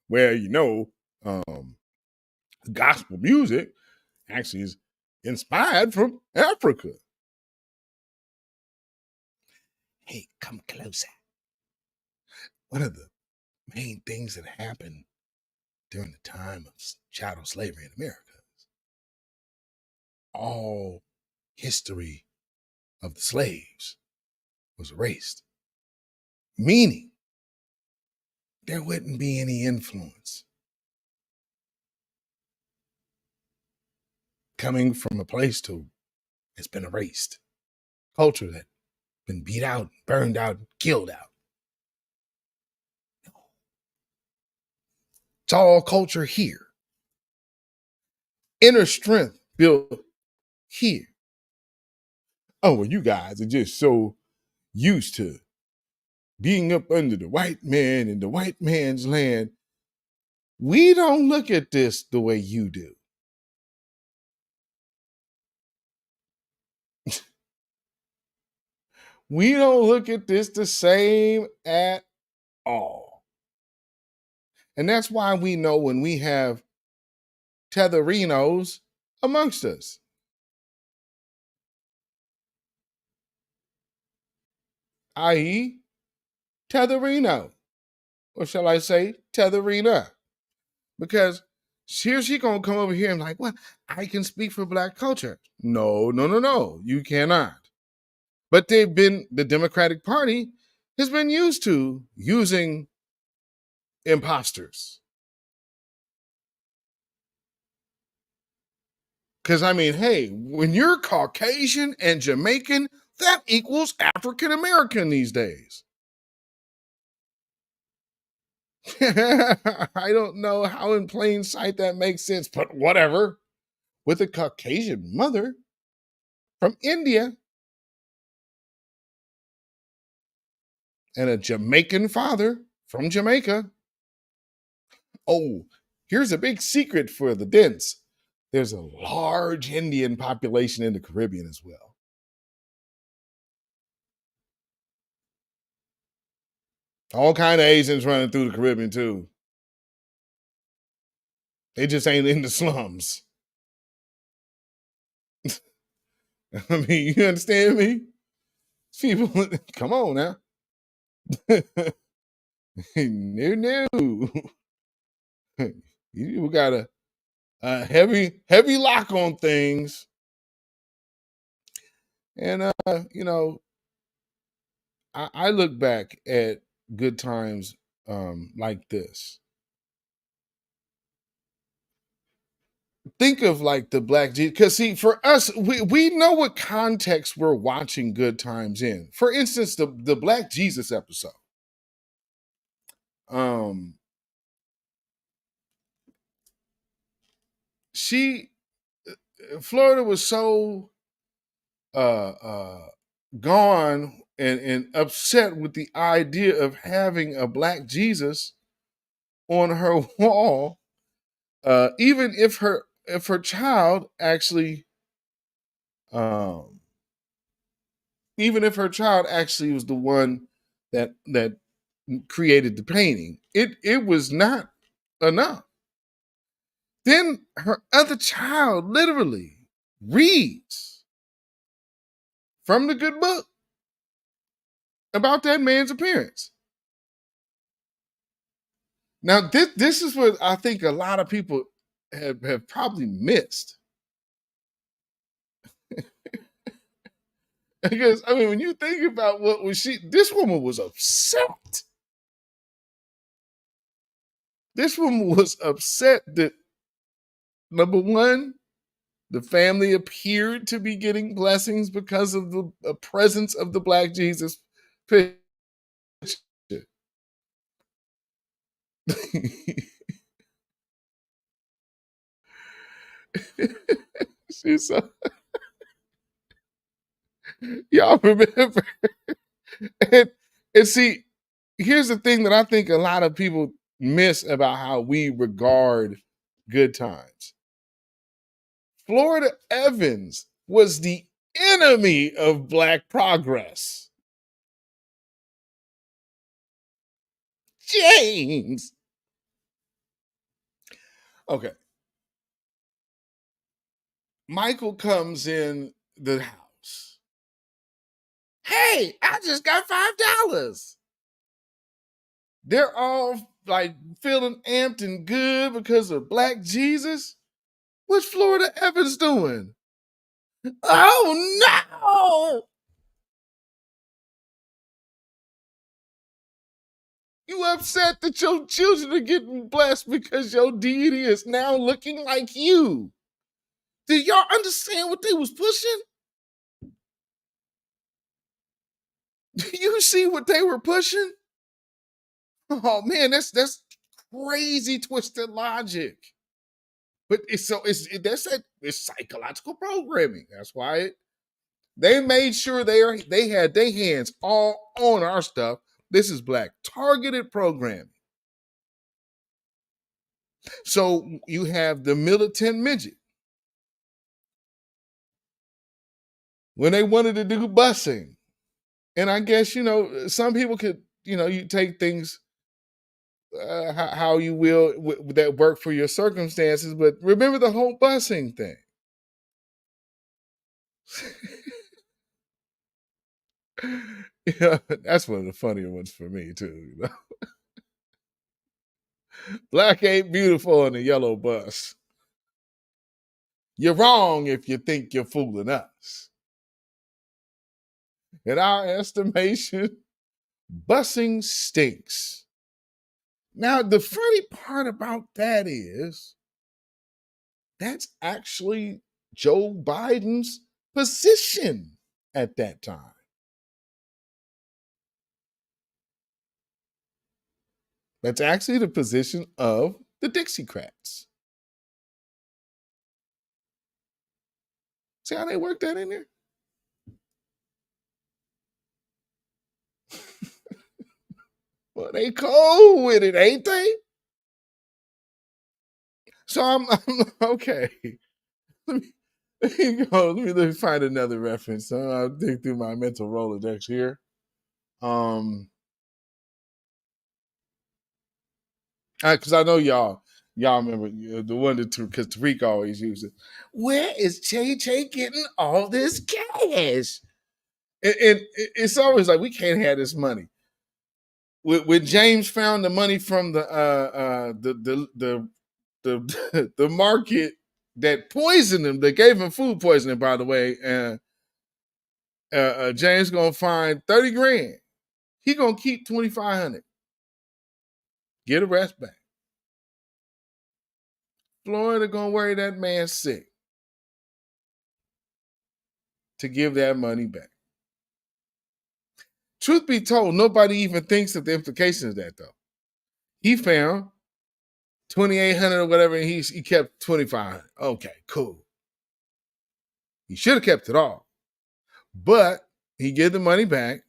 well, gospel music actually is inspired from Africa. Hey, come closer. One of the main things that happened during the time of chattel slavery in America is all history of the slaves was erased, meaning there wouldn't be any influence coming from a place that's been erased, culture that's been beat out, burned out, killed out. It's all culture here. Inner strength built here. Oh, well, you guys are just so used to being up under the white man in the white man's land. We don't look at this the way you do. We don't look at this the same at all. And that's why we know when we have tetherinos amongst us. I.e., tetherino. Or shall I say, tetherina? Because here she gonna come over here and like, well, I can speak for black culture. No, you cannot. But the Democratic Party has been used to using imposters. Because, I mean, hey, when you're Caucasian and Jamaican, that equals African American these days. I don't know how in plain sight that makes sense, but whatever. With a Caucasian mother from India and a Jamaican father from Jamaica. Oh, here's a big secret for the dense. There's a large Indian population in the Caribbean as well. All kind of Asians running through the Caribbean too. They just ain't in the slums. I mean, you understand me? People, come on now. No. You gotta Heavy lock on things. And you know, I look back at good times like this. Think of like the Black Jesus, because see, for us, we know what context we're watching Good Times in. For instance, the Black Jesus episode. She Florida was so gone and upset with the idea of having a Black Jesus on her wall, even if her child actually, even if her child actually was the one that created the painting, it was not enough. Then her other child literally reads from the good book about that man's appearance. Now, this is what I think a lot of people have probably missed. Because, I mean, when you think about what was this woman was upset. This woman was upset that, number one, the family appeared to be getting blessings because of the presence of the Black Jesus picture. She's so, y'all remember? And see, here's the thing that I think a lot of people miss about how we regard Good Times. Florida Evans was the enemy of Black progress. James. Okay. Michael comes in the house. Hey, I just got $5. They're all like feeling amped and good because of Black Jesus. What's Florida Evans doing? Oh no! You upset that your children are getting blessed because your deity is now looking like you. Did y'all understand what they was pushing? Do you see what they were pushing? Oh man, that's crazy twisted logic. But it's psychological programming. That's why they made sure they had their hands all on our stuff. This is Black targeted programming. So you have the militant midget. When they wanted to do busing, and I guess, some people could, you take things how you will that work for your circumstances, but remember the whole busing thing. Yeah, that's one of the funnier ones for me too. Black ain't beautiful on the yellow bus. You're wrong if you think you're fooling us. In our estimation, busing stinks. Now, the funny part about that is that's actually Joe Biden's position at that time. That's actually the position of the Dixiecrats. See how they work that in there? Well, they cold with it, ain't they? So I'm okay. Let me find another reference. I'll dig through my mental Rolodex here. Because I know y'all remember the one that because Tariq always uses. Where is Che getting all this cash? And it's always like we can't have this money. When James found the money from the the market that poisoned him, that gave him food poisoning, by the way, and James gonna find 30 grand. He gonna keep 2,500. Get a rest back. Florida gonna worry that man sick to give that money back. Truth be told, nobody even thinks of the implications of that, though. He found 2,800 or whatever, and he kept 2,500. Okay, cool. He should have kept it all, but he gave the money back.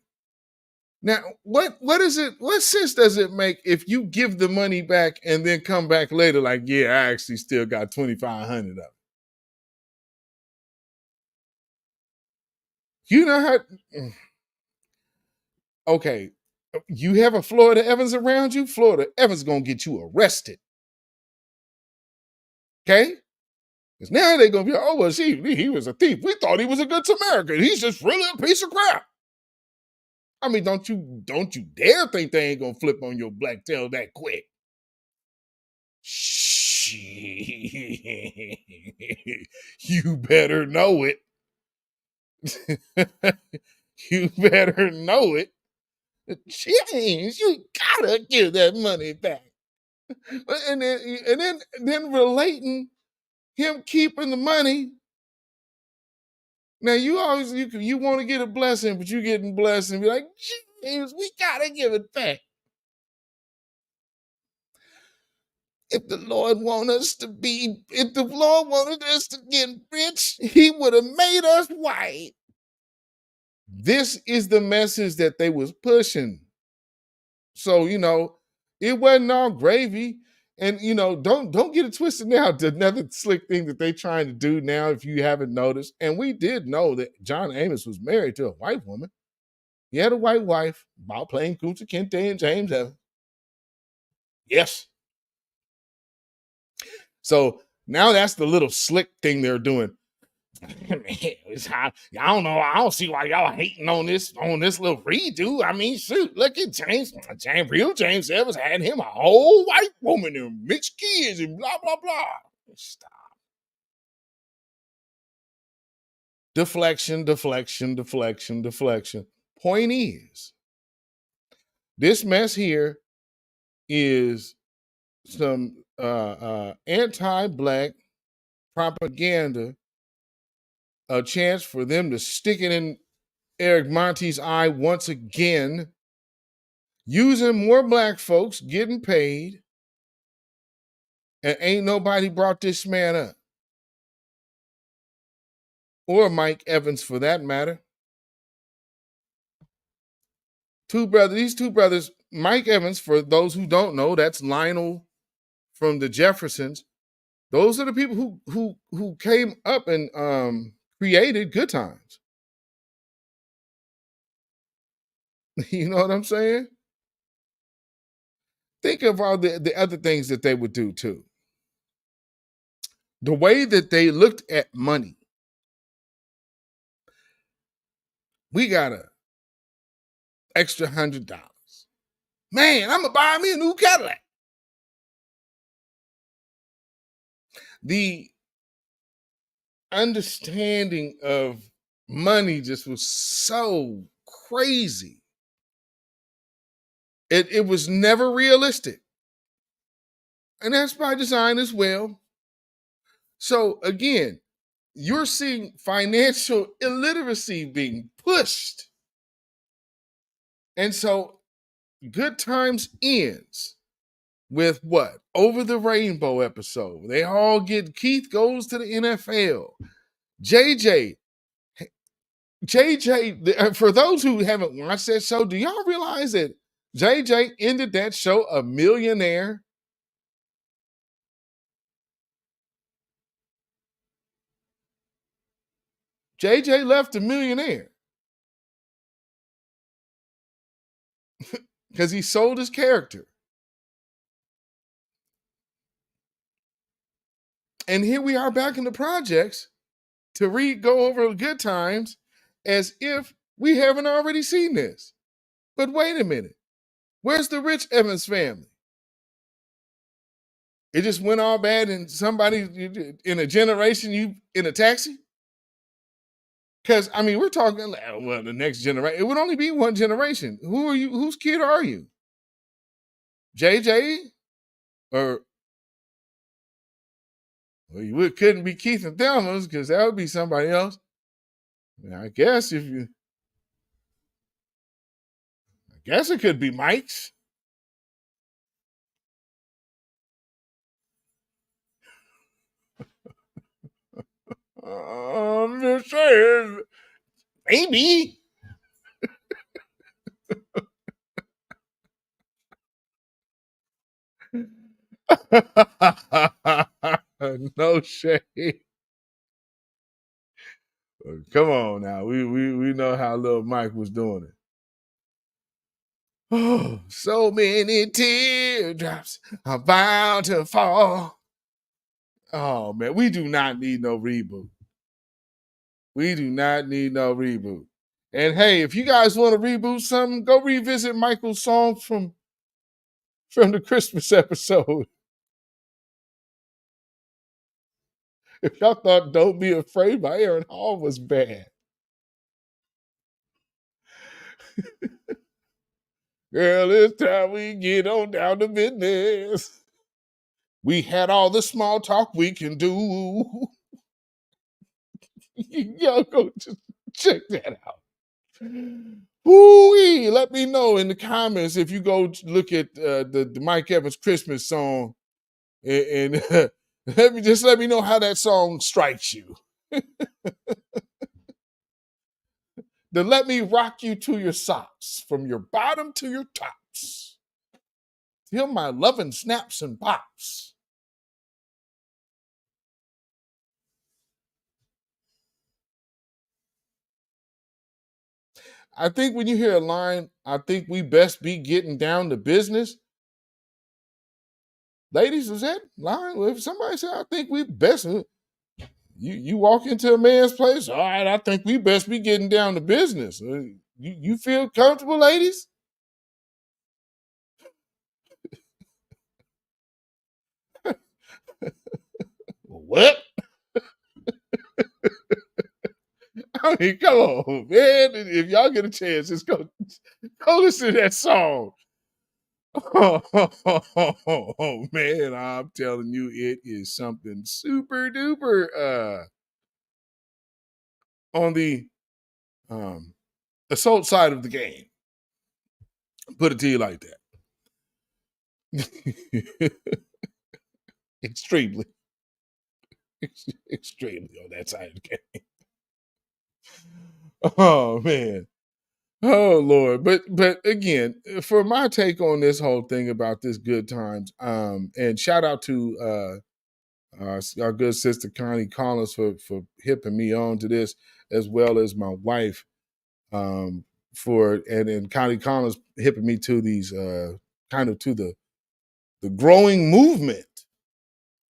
Now, what is it? What sense does it make if you give the money back and then come back later like, yeah, I actually still got 2,500 of it? You know how? Okay, you have a Florida Evans around you. Florida Evans gonna get you arrested. Okay? Because now they're gonna be, oh well, he was a thief. We thought he was a good Samaritan. He's just really a piece of crap. I mean, don't you dare think they ain't gonna flip on your black tail that quick. Shh. You better know it. You better know it. James, you gotta give that money back. And then relating him keeping the money. Now you always you want to get a blessing, but you getting blessed and be like, James, we gotta give it back. If the Lord wanted us to get rich, he would have made us white. This is the message that they was pushing. So, it wasn't all gravy. And, don't get it twisted now. Another slick thing that they trying to do now, if you haven't noticed, and we did know that John Amos was married to a white woman. He had a white wife, about playing Kunta Kinte and James Evans. Yes. So now that's the little slick thing they're doing. I don't know. I don't see why y'all hating on this little redo. I mean, shoot, look at real James Evans had him a whole white woman and mixed kids and blah, blah, blah. Stop. Deflection. Point is, this mess here is some anti-black propaganda, a chance for them to stick it in Eric Monte's eye once again, using more black folks getting paid, and ain't nobody brought this man up. Or Mike Evans, for that matter. These two brothers, Mike Evans, for those who don't know, that's Lionel from the Jeffersons. Those are the people who came up and created Good Times. You know what I'm saying? Think of all the other things that they would do too. The way that they looked at money. We got a extra $100. Man, I'm gonna buy me a new Cadillac. The understanding of money just was so crazy. It was never realistic. And that's by design as well. So again, you're seeing financial illiteracy being pushed. And so Good Times ends with what? Over the Rainbow episode. They all get, Keith goes to the NFL. JJ, for those who haven't watched that show, do y'all realize that JJ ended that show a millionaire? JJ left a millionaire because he sold his character. And here we are back in the projects to go over Good Times as if we haven't already seen this. But wait a minute. Where's the Rich Evans family? It just went all bad, and somebody in a generation, you in a taxi. Because I mean, we're talking well, the next generation. It would only be one generation. Who are you? Whose kid are you? JJ, or well, you couldn't be Keith and Thelma's because that would be somebody else. I guess I guess it could be Mike's. I'm just saying, maybe. No shade. Come on now, we know how little Mike was doing it. Oh, so many teardrops are bound to fall. Oh man, we do not need no reboot. We do not need no reboot. And hey, if you guys want to reboot something, go revisit Michael's songs from the Christmas episode. If y'all thought "Don't Be Afraid" by Aaron Hall was bad. Girl, it's time we get on down to business. We had all the small talk we can do. Y'all go just check that out. Ooh-wee. Let me know in the comments if you go look at the Mike Evans Christmas song, and let me know how that song strikes you. The "Let Me Rock You to Your Socks, from your bottom to your tops, till my lovin' snaps and pops." I think when you hear a line, "I think we best be getting down to business," ladies, is that line? If somebody say, "I think we best," you walk into a man's place, "All right, I think we best be getting down to business." You feel comfortable, ladies? What? I mean, come on, man. If y'all get a chance, just go listen to that song. Oh, man, I'm telling you, it is something super duper on the assault side of the game. Put it to you like that. Extremely on that side of the game. Oh man. Oh Lord. But again, for my take on this whole thing about this good times, and shout out to our good sister Connie Collins for hipping me on to this, as well as my wife, and Connie Collins hipping me to these kind of to the growing movement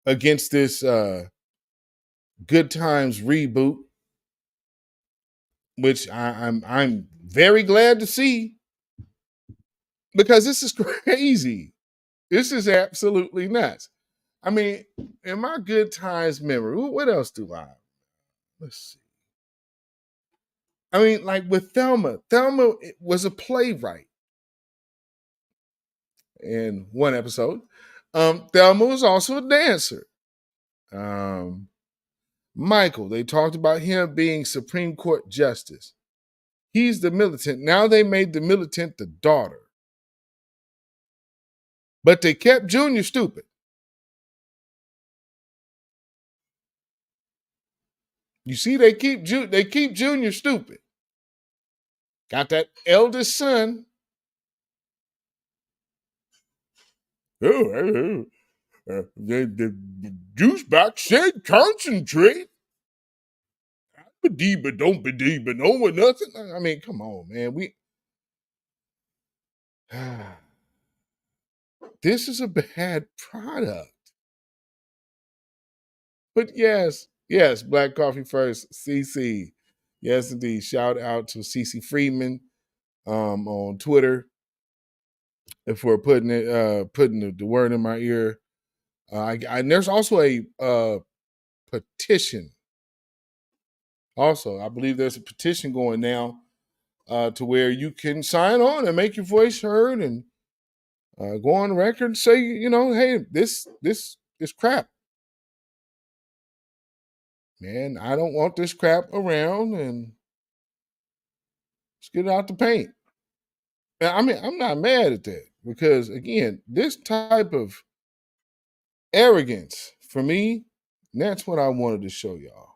against this good times reboot, which I'm very glad to see, because this is crazy. This is absolutely nuts. I mean, in my good times memory, what else do I? Let's see. I mean, like with Thelma was a playwright in one episode. Thelma was also a dancer. Michael, they talked about him being Supreme Court Justice. He's the militant. Now they made the militant the daughter. But they kept Junior stupid. You see, they keep Junior stupid. Got that eldest son. The juice box said concentrate. But don't be but no one nothing. I mean, come on, man. This is a bad product. But yes, Black Coffee First, CC. Yes, indeed. Shout out to CC Freeman on Twitter for putting the word in my ear And there's also a petition. Also, I believe there's a petition going now to where you can sign on and make your voice heard and go on record and say, hey, this is crap. Man, I don't want this crap around, and let's get it out the paint. I mean, I'm not mad at that because, again, this type of arrogance for me, that's what I wanted to show y'all.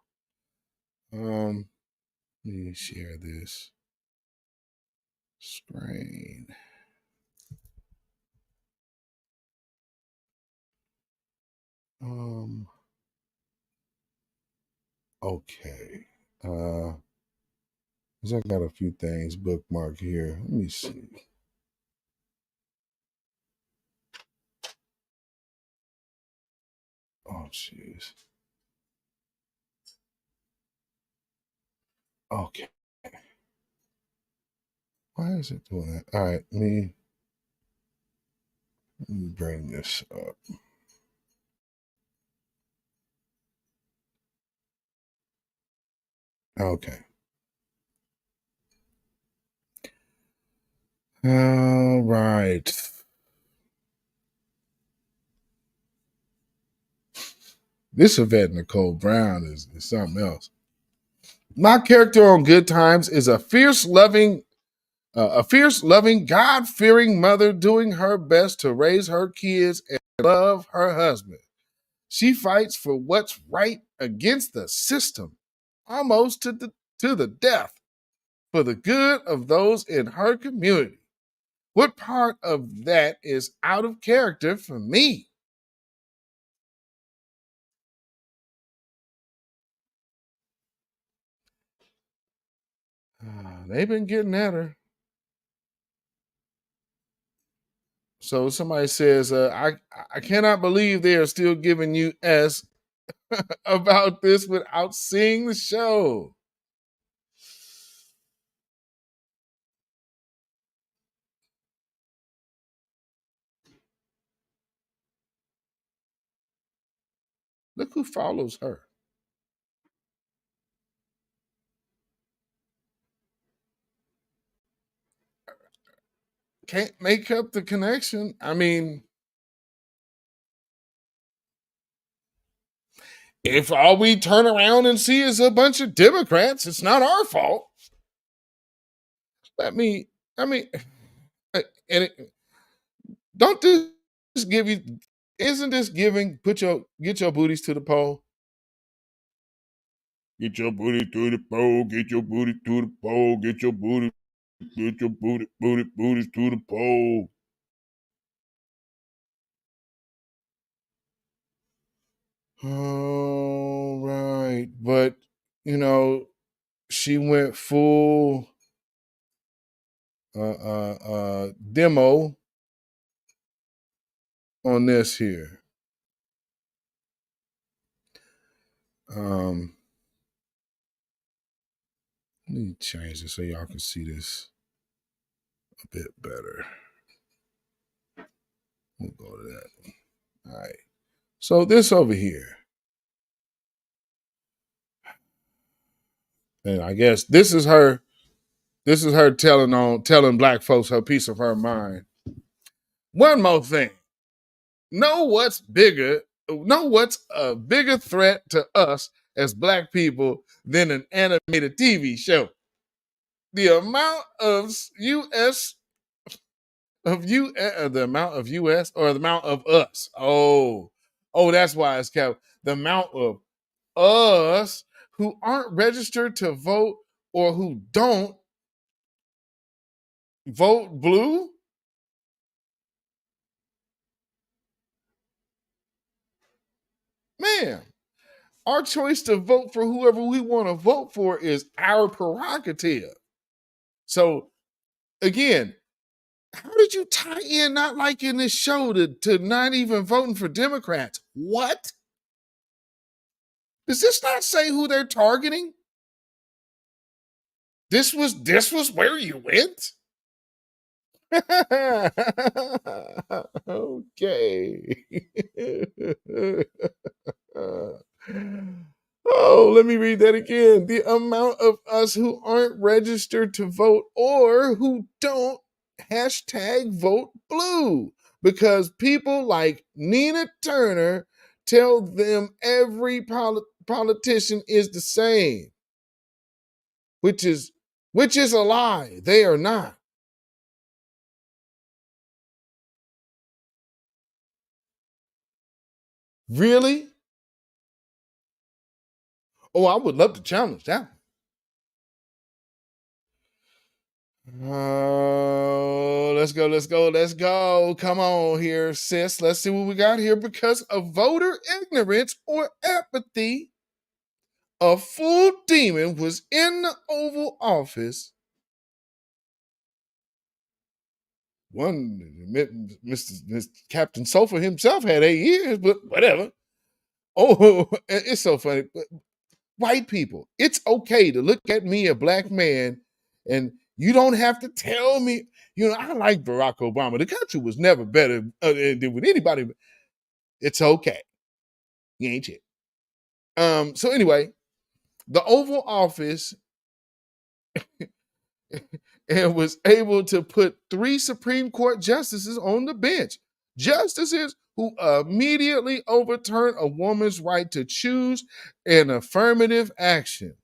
Let me share this screen. Okay. I got a few things bookmarked here. Let me see. Oh, jeez. Okay. Why is it doing that? All right, let me bring this up. Okay. All right. This Yvette Nicole Brown is something else. My character on Good Times is a fierce, loving, God-fearing mother doing her best to raise her kids and love her husband. She fights for what's right against the system, almost to the death, for the good of those in her community. What part of that is out of character for me? They've been getting at her. So somebody says, I cannot believe they are still giving you S about this without seeing the show. Look who follows her. Can't make up the connection. I mean, if all we turn around and see is a bunch of Democrats, it's not our fault. I mean, and don't this give you? Isn't this giving? Get your booties to the pole. Get your booty to the pole. Get your booty to the pole. Get your booties to the pole. All right, but she went full demo on this here. Let me change this so y'all can see this a bit better. We'll go to that one. All right. So this over here. And I guess this is her telling black folks her piece of her mind. One more thing. Know what's a bigger threat to us as black people than an animated TV show? The amount of US or the amount of us. Oh, that's why it's kept. The amount of us who aren't registered to vote or who don't vote blue. Man, our choice to vote for whoever we want to vote for is our prerogative. So, again, how did you tie in not liking this show to not even voting for Democrats? What? Does this not say who they're targeting? This was where you went? Okay. me read that again. The amount of us who aren't registered to vote or who don't #vote blue because people like Nina Turner tell them every politician is the same, which is a lie. They are not. Really? Oh, I would love to challenge that. Oh, let's go. Come on here, sis. Let's see what we got here. Because of voter ignorance or apathy, a full demon was in the Oval Office. One, Mr. Captain Sofa himself had 8 years, but whatever. Oh, it's so funny. White people, it's okay to look at me, a black man, and you don't have to tell me. I like Barack Obama. The country was never better than with anybody. It's okay. You ain't shit. So anyway, the Oval Office and was able to put 3 Supreme Court justices on the bench. Justices who immediately overturned a woman's right to choose an affirmative action.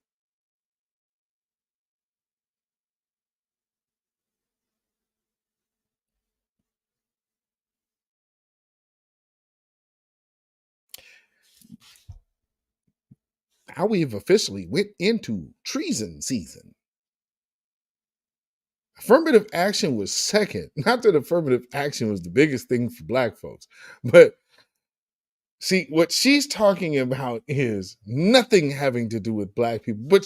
How we've officially went into treason season. Affirmative action was second. Not that affirmative action was the biggest thing for black folks, but see, what she's talking about is nothing having to do with black people. But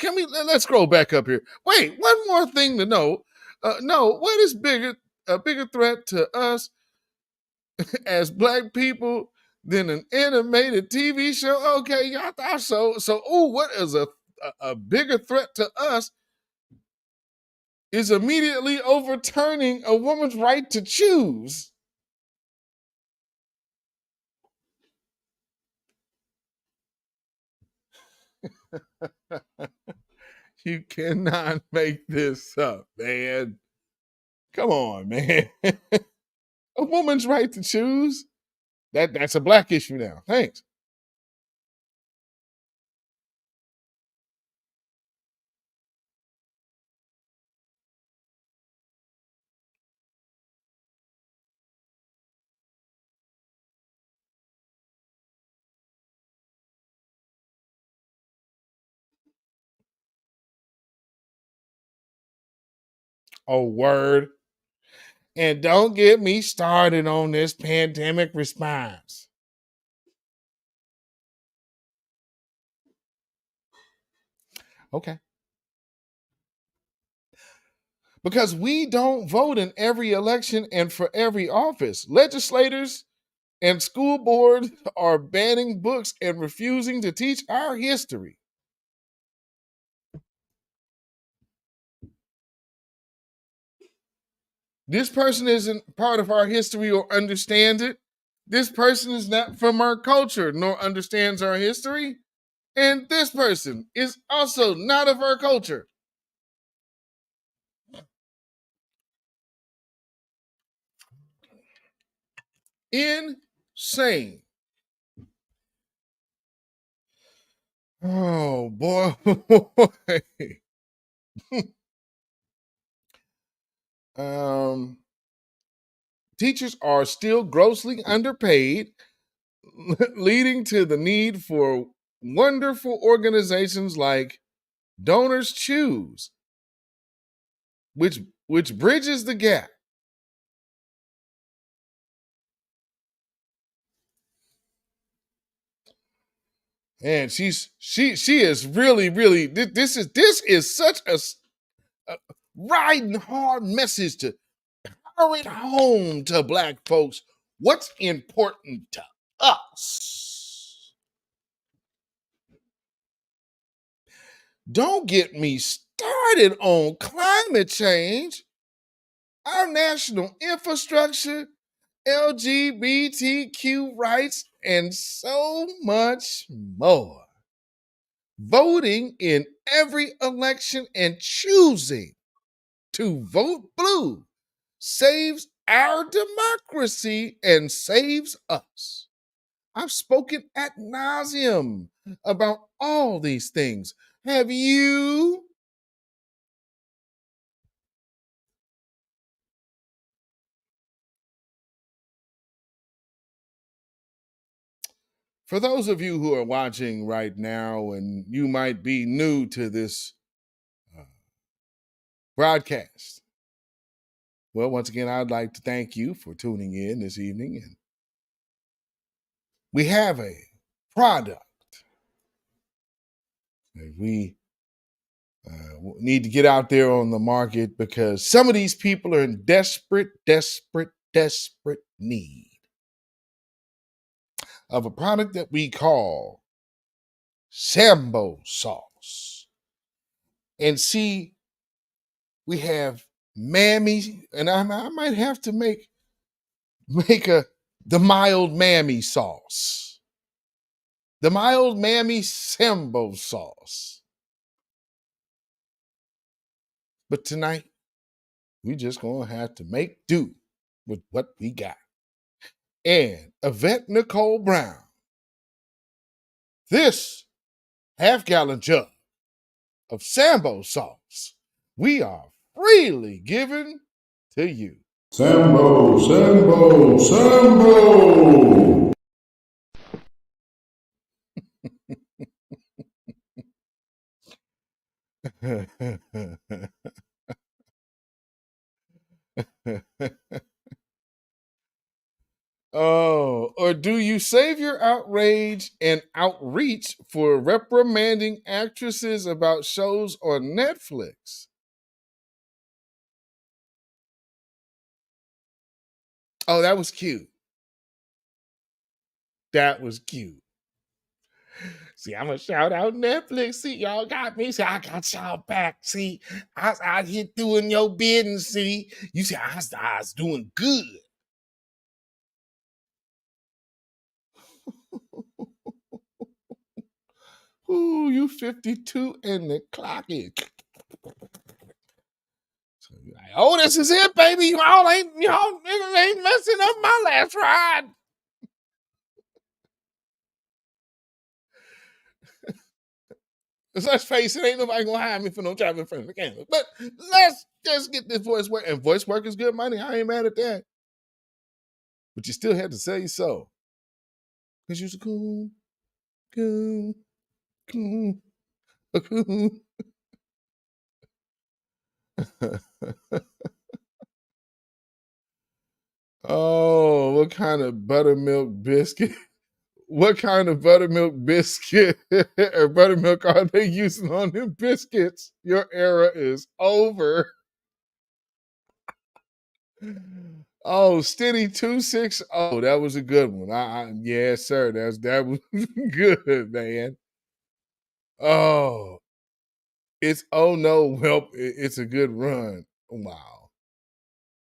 let's scroll back up here. Wait, one more thing to know. No, what is a bigger threat to us as black people than an animated TV show? Okay, y'all thought so. So, what is a bigger threat to us is immediately overturning a woman's right to choose. You cannot make this up, man. Come on, man. A woman's right to choose? That's a black issue now. Thanks. Oh, word. And don't get me started on this pandemic response. Okay. Because we don't vote in every election and for every office. Legislators and school boards are banning books and refusing to teach our history. This person isn't part of our history or understands it. This person is not from our culture nor understands our history. And this person is also not of our culture. Insane. Oh, boy. Teachers are still grossly underpaid, leading to the need for wonderful organizations like Donors Choose, which bridges the gap. And she is really this is such a riding hard message to power it home to black folks. What's important to us? Don't get me started on climate change, our national infrastructure, LGBTQ rights, and so much more. voting in every election and choosing to vote blue saves our democracy and saves us. I've spoken ad nauseum about all these things. Have you? For those of you who are watching right now and you might be new to this broadcast, well, once again, I'd like to thank you for tuning in this evening. And we have a product that we need to get out there on the market because some of these people are in desperate need of a product that we call Sambo sauce. And see, we have Mammy, and I might have to make the mild Mammy sauce. The mild Mammy Sambo sauce. But tonight, we just gonna have to make do with what we got. And Yvette Nicole Brown, this half-gallon jug of Sambo sauce, we are freely giving to you.
Sambo, Sambo, Sambo!
Oh, or do you save your outrage and outreach for reprimanding actresses about shows on Netflix? Oh, that was cute. That was cute. See, I'm gonna shout out Netflix. See, y'all got me. See, I got y'all back. See, I was out here doing your bidding. See, you see, I was doing good. Ooh, you 52 and the clock is. So you're like, oh, this is it, baby. Y'all ain't messing up my last ride. Let's face it, ain't nobody gonna hire me for no job in front of the camera. But let's just get this voice work. And voice work is good money. I ain't mad at that. But you still had to say so. Because you're so cool. Oh, what kind of buttermilk biscuit? What kind of buttermilk biscuit or buttermilk are they using on them biscuits? Your era is over. Oh, Steady 260. Oh, that was a good one. Yes, sir. That was good, man. Oh, it's oh no, well, it's a good run. Wow.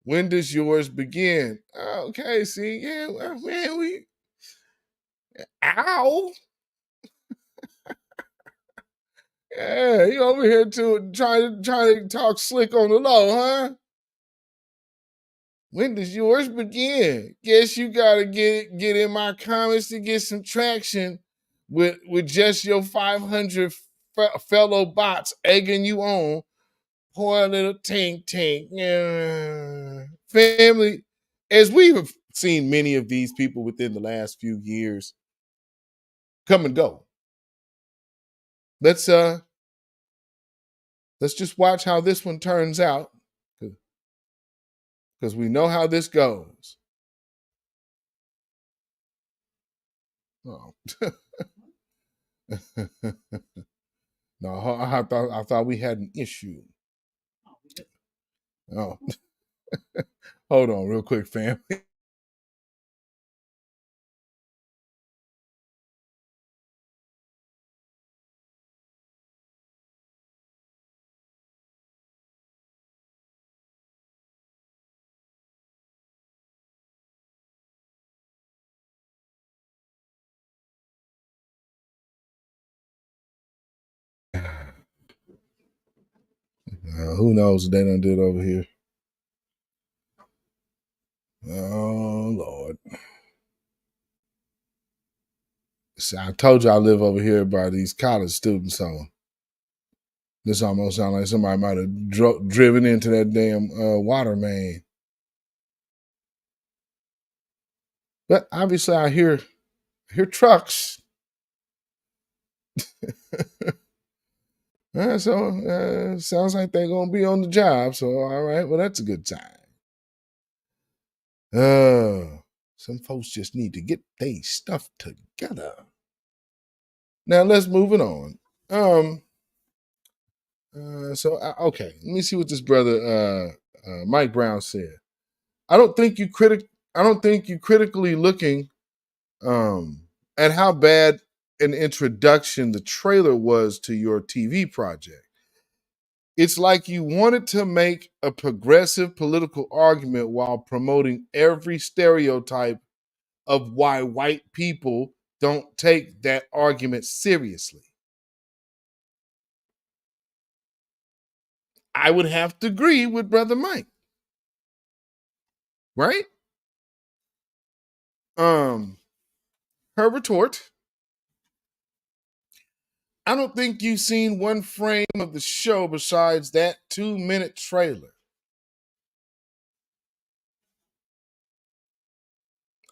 When does yours begin? Okay, see, yeah, well, man, ow. Yeah, you over here trying to talk slick on the low, huh? When does yours begin? Guess you gotta get in my comments to get some traction with just your 500 fellow bots egging you on. Poor little tink. Yeah. Family, as we've seen many of these people within the last few years come and go. Let's just watch how this one turns out, because we know how this goes. Oh. No, I thought we had an issue. Oh, hold on, real quick, fam. Who knows what they done did over here? Oh, Lord. See, I told you I live over here by these college students, so this almost sounds like somebody might have driven into that damn water main. But obviously I hear trucks. So sounds like they're going to be on the job. So, all right, well, that's a good sign. Some folks just need to get their stuff together. Now, let's move it on. Okay, let me see what this brother Mike Brown said. I don't think you critically looking at how bad an introduction the trailer was to your TV project. It's like you wanted to make a progressive political argument while promoting every stereotype of why white people don't take that argument seriously. I would have to agree with Brother Mike. Right? Her retort. I don't think you've seen one frame of the show besides that 2-minute trailer.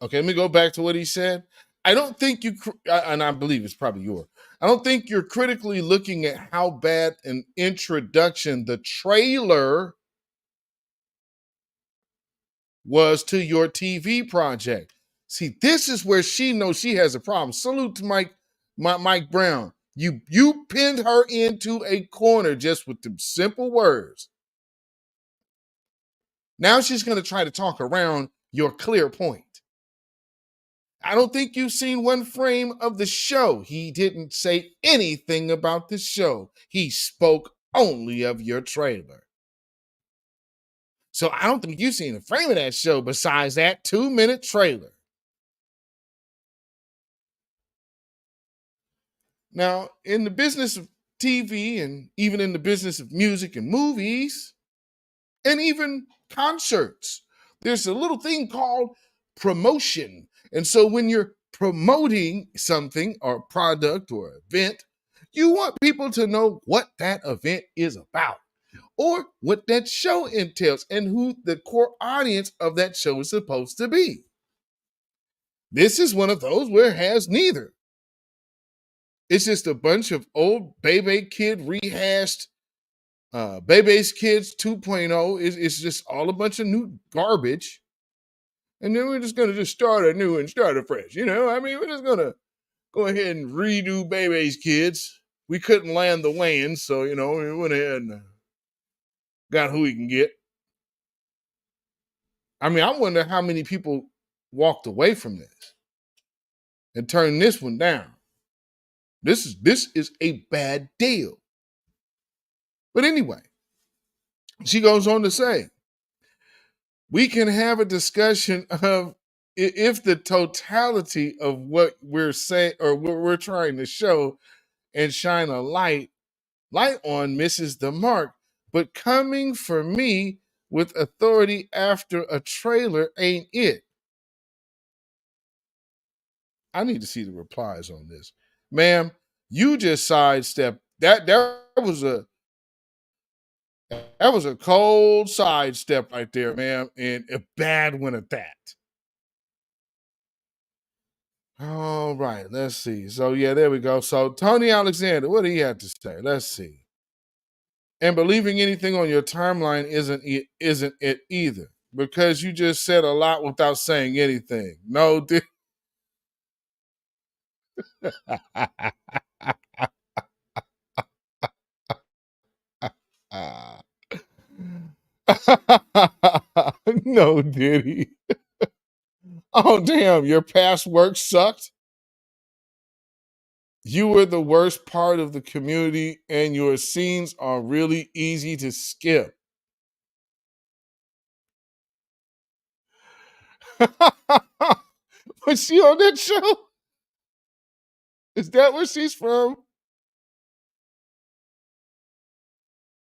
Okay, let me go back to what he said. I don't think you, and I believe it's probably yours. I don't think you're critically looking at how bad an introduction the trailer was to your TV project. See, this is where she knows she has a problem. Salute to Mike Brown. You pinned her into a corner just with them simple words. Now she's going to try to talk around your clear point. I don't think you've seen one frame of the show. He didn't say anything about the show. He spoke only of your trailer. So I don't think you've seen a frame of that show besides that 2-minute trailer. Now, in the business of TV and even in the business of music and movies and even concerts, there's a little thing called promotion. And so when you're promoting something or product or event, you want people to know what that event is about or what that show entails and who the core audience of that show is supposed to be. This is one of those where it has neither. It's just a bunch of old Baby Kid rehashed Baby's Kids 2.0. It's just all a bunch of new garbage. And then we're just going to just start anew and start afresh. You know, I mean, we're just going to go ahead and redo Baby's Kids. We couldn't land the Wayans, so, you know, we went ahead and got who we can get. I mean, I wonder how many people walked away from this and turned this one down. This is a bad deal. But anyway, she goes on to say, we can have a discussion of if the totality of what we're saying or what we're trying to show and shine a light on misses the mark. But coming for me with authority after a trailer ain't it. I need to see the replies on this. Ma'am, you just sidestepped. That was a cold sidestep right there, ma'am, and a bad one at that. All right, let's see. So, yeah, there we go. So, Tony Alexander, what do you have to say? Let's see. And believing anything on your timeline isn't it either, because you just said a lot without saying anything. No, no, did he? Oh, damn, your past work sucked? You were the worst part of the community, and your scenes are really easy to skip. Was she on that show? Is that where she's from?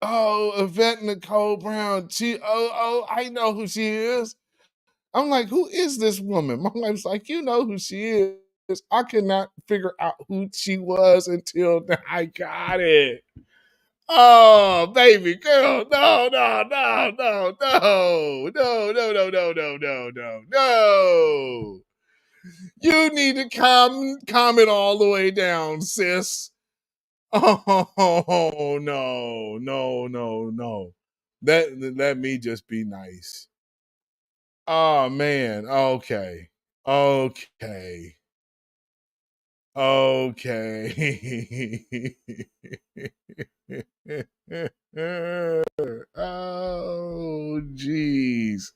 Oh, Yvette Nicole Brown. I know who she is. I'm like, who is this woman? My wife's like, you know who she is. I could not figure out who she was until I got it. Oh, baby girl. No. No. You need to calm it all the way down, sis. Oh, no. Let me just be nice. Oh, man. Okay. Oh, geez.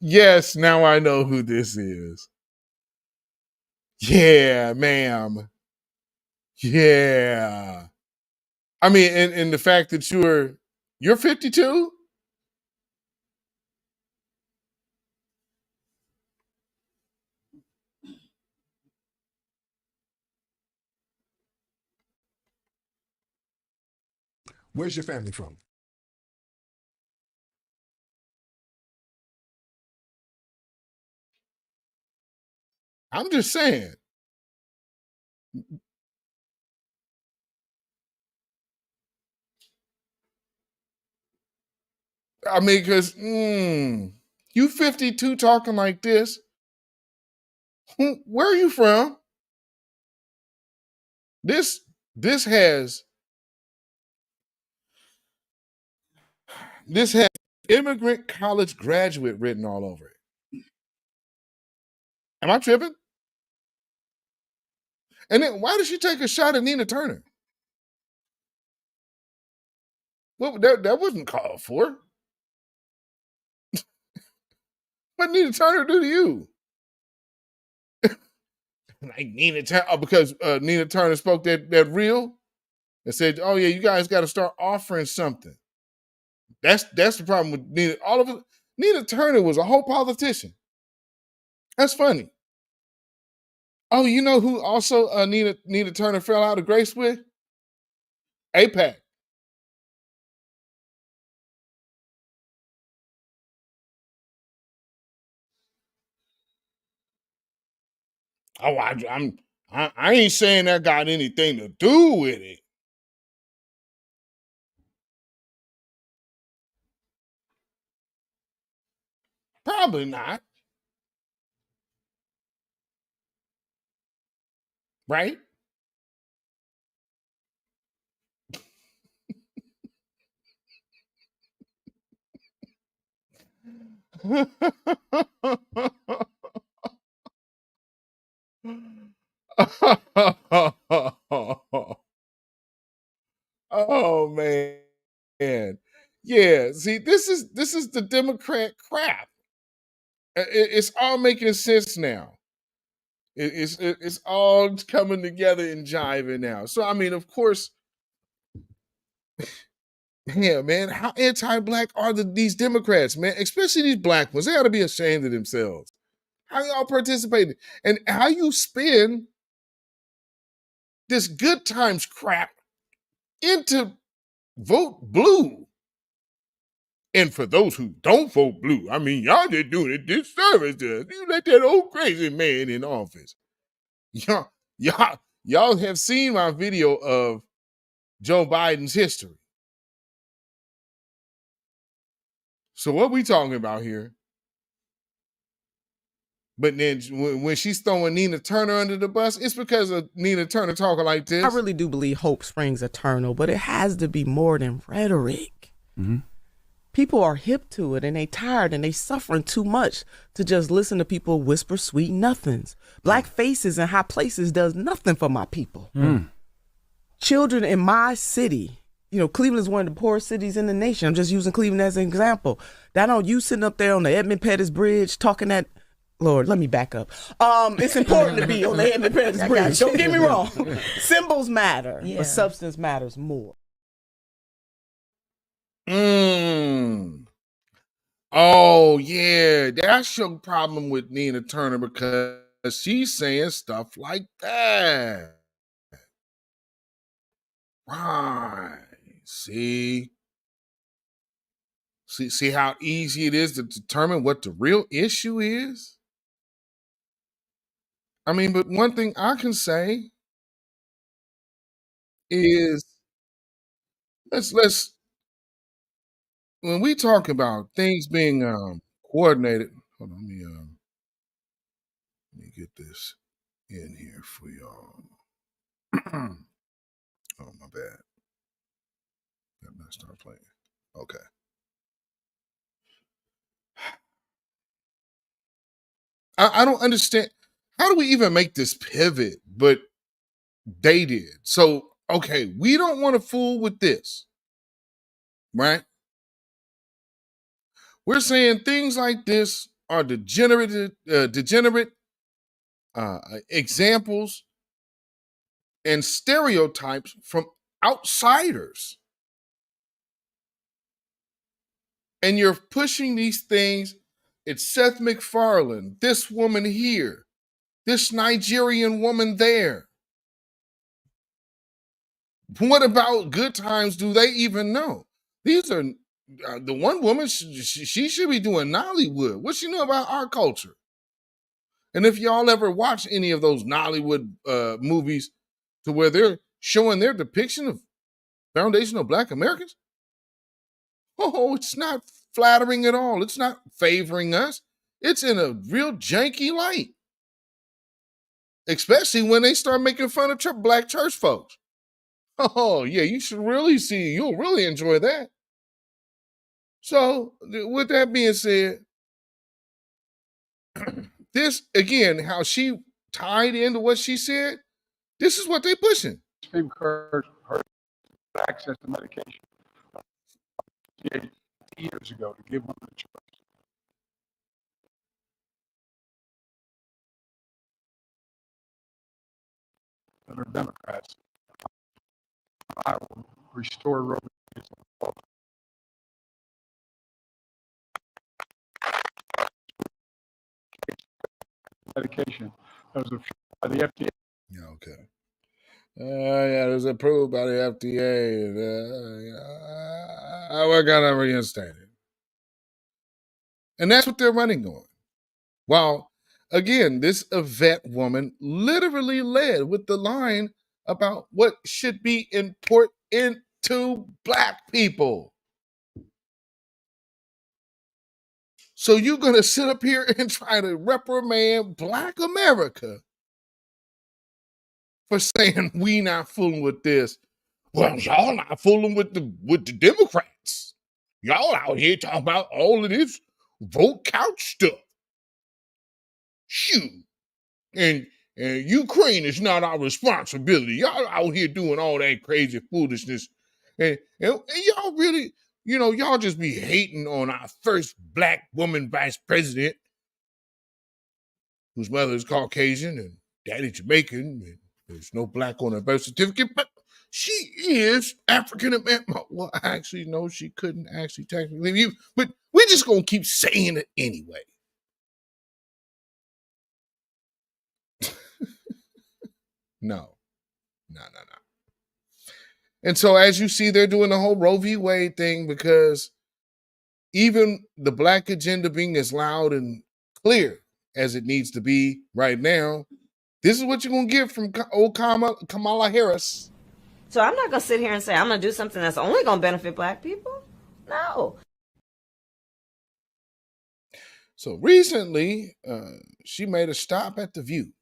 Yes, now I know who this is. Yeah, ma'am. Yeah. I mean, and the fact that you're 52?
Where's your family from?
I'm just saying. I mean, because you 52 talking like this. Where are you from? This has immigrant college graduate written all over it. Am I tripping? And then why did she take a shot at Nina Turner? Well, that wasn't called for. What did Nina Turner do to you? Like Nina Turner, because Nina Turner spoke that real and said, "Oh yeah, you guys got to start offering something." That's the problem with Nina. All of it. Nina Turner was a whole politician. That's funny. Oh, you know who also Nina Turner fell out of grace with? APAC. Oh, I ain't saying that got anything to do with it. Probably not. Right? Oh man. Yeah, see, this is the Democrat crap. It's all making sense now. It's all coming together and jiving now. So I mean, of course, yeah, man, how anti-black are these Democrats, man? Especially these black ones. They ought to be ashamed of themselves. How y'all participating? And how you spin this good times crap into vote blue. And for those who don't vote blue, I mean, y'all just doing a disservice to us. You let that old crazy man in office. Y'all have seen my video of Joe Biden's history. So what we talking about here? But then when she's throwing Nina Turner under the bus, it's because of Nina Turner talking like this.
I really do believe hope springs eternal, but it has to be more than rhetoric.
Mm-hmm.
People are hip to it and they tired and they suffering too much to just listen to people whisper sweet nothings. Black faces in high places does nothing for my people. Children in my city, you know, Cleveland is one of the poorest cities in the nation. I'm just using Cleveland as an example. That on you sitting up there on the Edmund Pettus Bridge talking that, Lord, let me back up. It's important to be on the Edmund Pettus Bridge. Don't get me wrong. Symbols matter, but substance matters more.
Oh, yeah. That's your problem with Nina Turner because she's saying stuff like that. Right. See? See how easy it is to determine what the real issue is? I mean, but one thing I can say is let's when we talk about things being coordinated, hold on, let me get this in here for y'all. Oh, my bad. Got to start playing. Okay. I don't understand. How do we even make this pivot? But they did. So, okay, we don't want to fool with this, right? We're saying things like this are degenerate examples and stereotypes from outsiders. And you're pushing these things. It's Seth MacFarlane, this woman here, this Nigerian woman there. What about Good Times do they even know? These are the one woman, she should be doing Nollywood. What she know about our culture? And if y'all ever watch any of those Nollywood movies to where they're showing their depiction of foundational Black Americans, oh, it's not flattering at all. It's not favoring us. It's in a real janky light. Especially when they start making fun of Black church folks. Oh, yeah, you should really see. You'll really enjoy that. So, with that being said, this, again, how she tied into what she said, this is what they pushing.
Her access to medication years ago to give women a choice. That are Democrats. I will restore Roe v. Wade. Medication that was approved by the FDA.
Yeah, okay. Yeah, it was approved by the FDA. I gotta reinstate it. And that's what they're running on. While, again, this Yvette woman literally led with the line about what should be important to Black people. So you're going to sit up here and try to reprimand Black America for saying we not fooling with this. Well, y'all not fooling with the Democrats. Y'all out here talking about all of this vote couch stuff. Shoot. And Ukraine is not our responsibility. Y'all out here doing all that crazy foolishness. And y'all really, y'all just be hating on our first Black woman vice president, whose mother is Caucasian and daddy Jamaican, and there's no Black on her birth certificate, but she is African American. Well, actually, no, she couldn't actually technically be, but we're just going to keep saying it anyway. No. And so as you see, they're doing the whole Roe v. Wade thing because even the Black agenda being as loud and clear as it needs to be right now, this is what you're going to get from old Kamala Harris.
So I'm not going to sit here and say I'm going to do something that's only going to benefit Black people. No.
So recently, she made a stop at The View.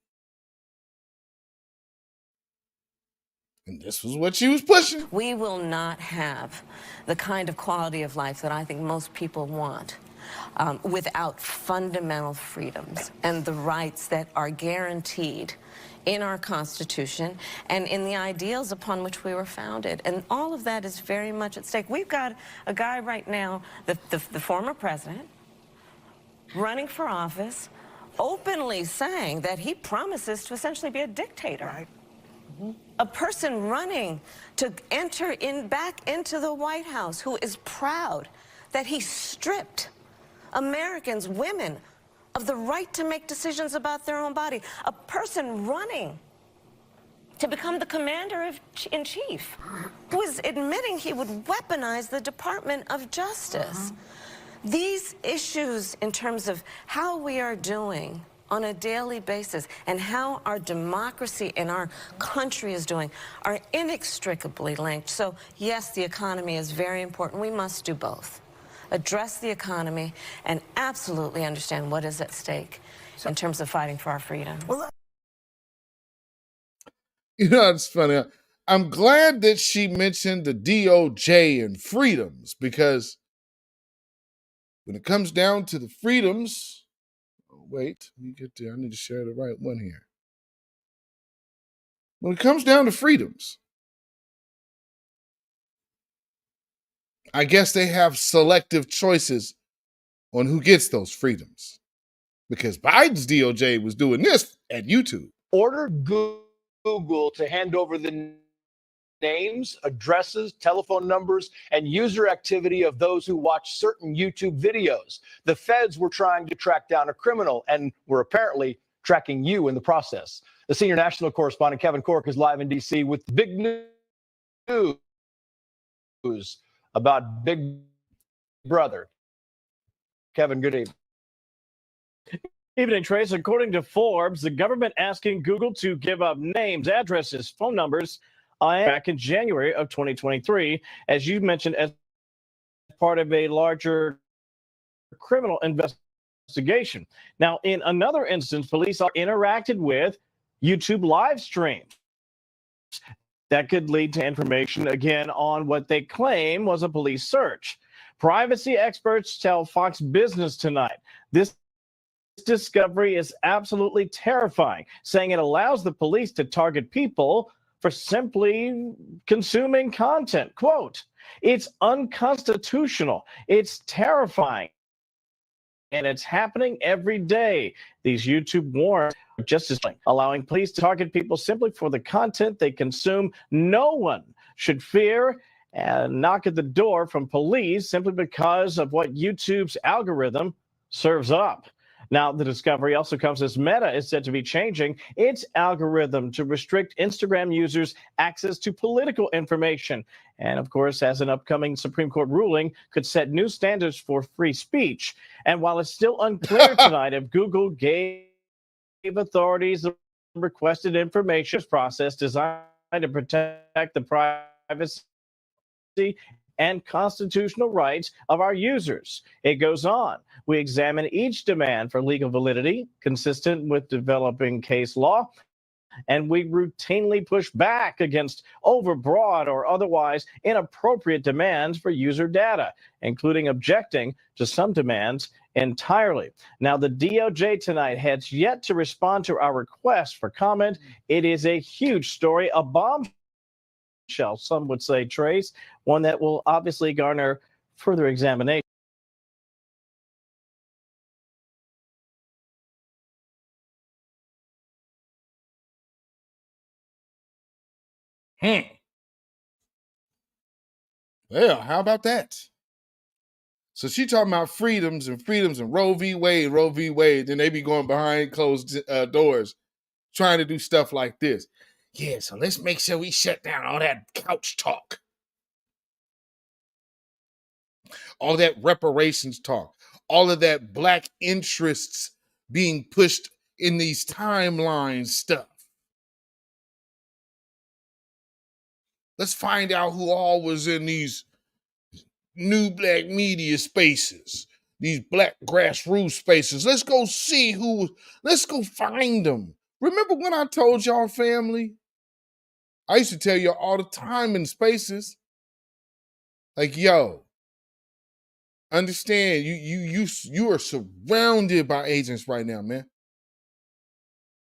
And this was what she was pushing.
We will not have the kind of quality of life that I think most people want without fundamental freedoms and the rights that are guaranteed in our Constitution and in the ideals upon which we were founded. And all of that is very much at stake. We've got a guy right now, the former president, running for office, openly saying that he promises to essentially be a dictator. Right. A person running to enter back into the White House who is proud that he stripped Americans, women, of the right to make decisions about their own body. A person running to become the commander-in-chief, who is admitting he would weaponize the Department of Justice. These issues in terms of how we are doing on a daily basis and how our democracy and our country is doing are inextricably linked. So yes, the economy is very important. We must do both. Address the economy and absolutely understand what is at stake in terms of fighting for our freedom.
You know, it's funny. I'm glad that she mentioned the DOJ and freedoms, because when it comes down to the freedoms, wait, let me get there. I need to share the right one here. When it comes down to freedoms, I guess they have selective choices on who gets those freedoms, because Biden's DOJ was doing this at YouTube.
Order Google to hand over the names, addresses, telephone numbers, and user activity of those who watch certain YouTube videos. The feds were trying to track down a criminal and were apparently tracking you in the process. The senior national correspondent Kevin Cork is live in D.C. with big news about Big Brother. Kevin, good evening.
Evening, Trace. According to Forbes, the government asking Google to give up names, addresses, phone numbers back in January of 2023, as you mentioned, as part of a larger criminal investigation. Now, in another instance, police are interacted with YouTube live streams that could lead to information, again, on what they claim was a police search. Privacy experts tell Fox Business tonight this discovery is absolutely terrifying, saying it allows the police to target people for simply consuming content. Quote, it's unconstitutional. It's terrifying. And it's happening every day. These YouTube warrants are just as allowing police to target people simply for the content they consume. No one should fear and knock at the door from police simply because of what YouTube's algorithm serves up. Now, the discovery also comes as Meta is said to be changing its algorithm to restrict Instagram users' access to political information. And, of course, as an upcoming Supreme Court ruling could set new standards for free speech. And while it's still unclear tonight if Google gave authorities the requested information process designed to protect the privacy and constitutional rights of our users. It goes on. We examine each demand for legal validity consistent with developing case law, and we routinely push back against overbroad or otherwise inappropriate demands for user data, including objecting to some demands entirely. Now, the DOJ tonight has yet to respond to our request for comment. It is a huge story, a bombshell, some would say, Trace, one that will obviously garner further examination.
Well, how about that? So she talking about freedoms and Roe v. Wade. Then they be going behind closed doors trying to do stuff like this. Yeah, so let's make sure we shut down all that couch talk. All that reparations talk. All of that black interests being pushed in these timelines stuff. Let's find out who all was in these new black media spaces, these black grassroots spaces. Let's go see let's go find them. Remember when I told y'all, family? I used to tell y'all all the time in spaces, like, yo, understand, you are surrounded by agents right now, man.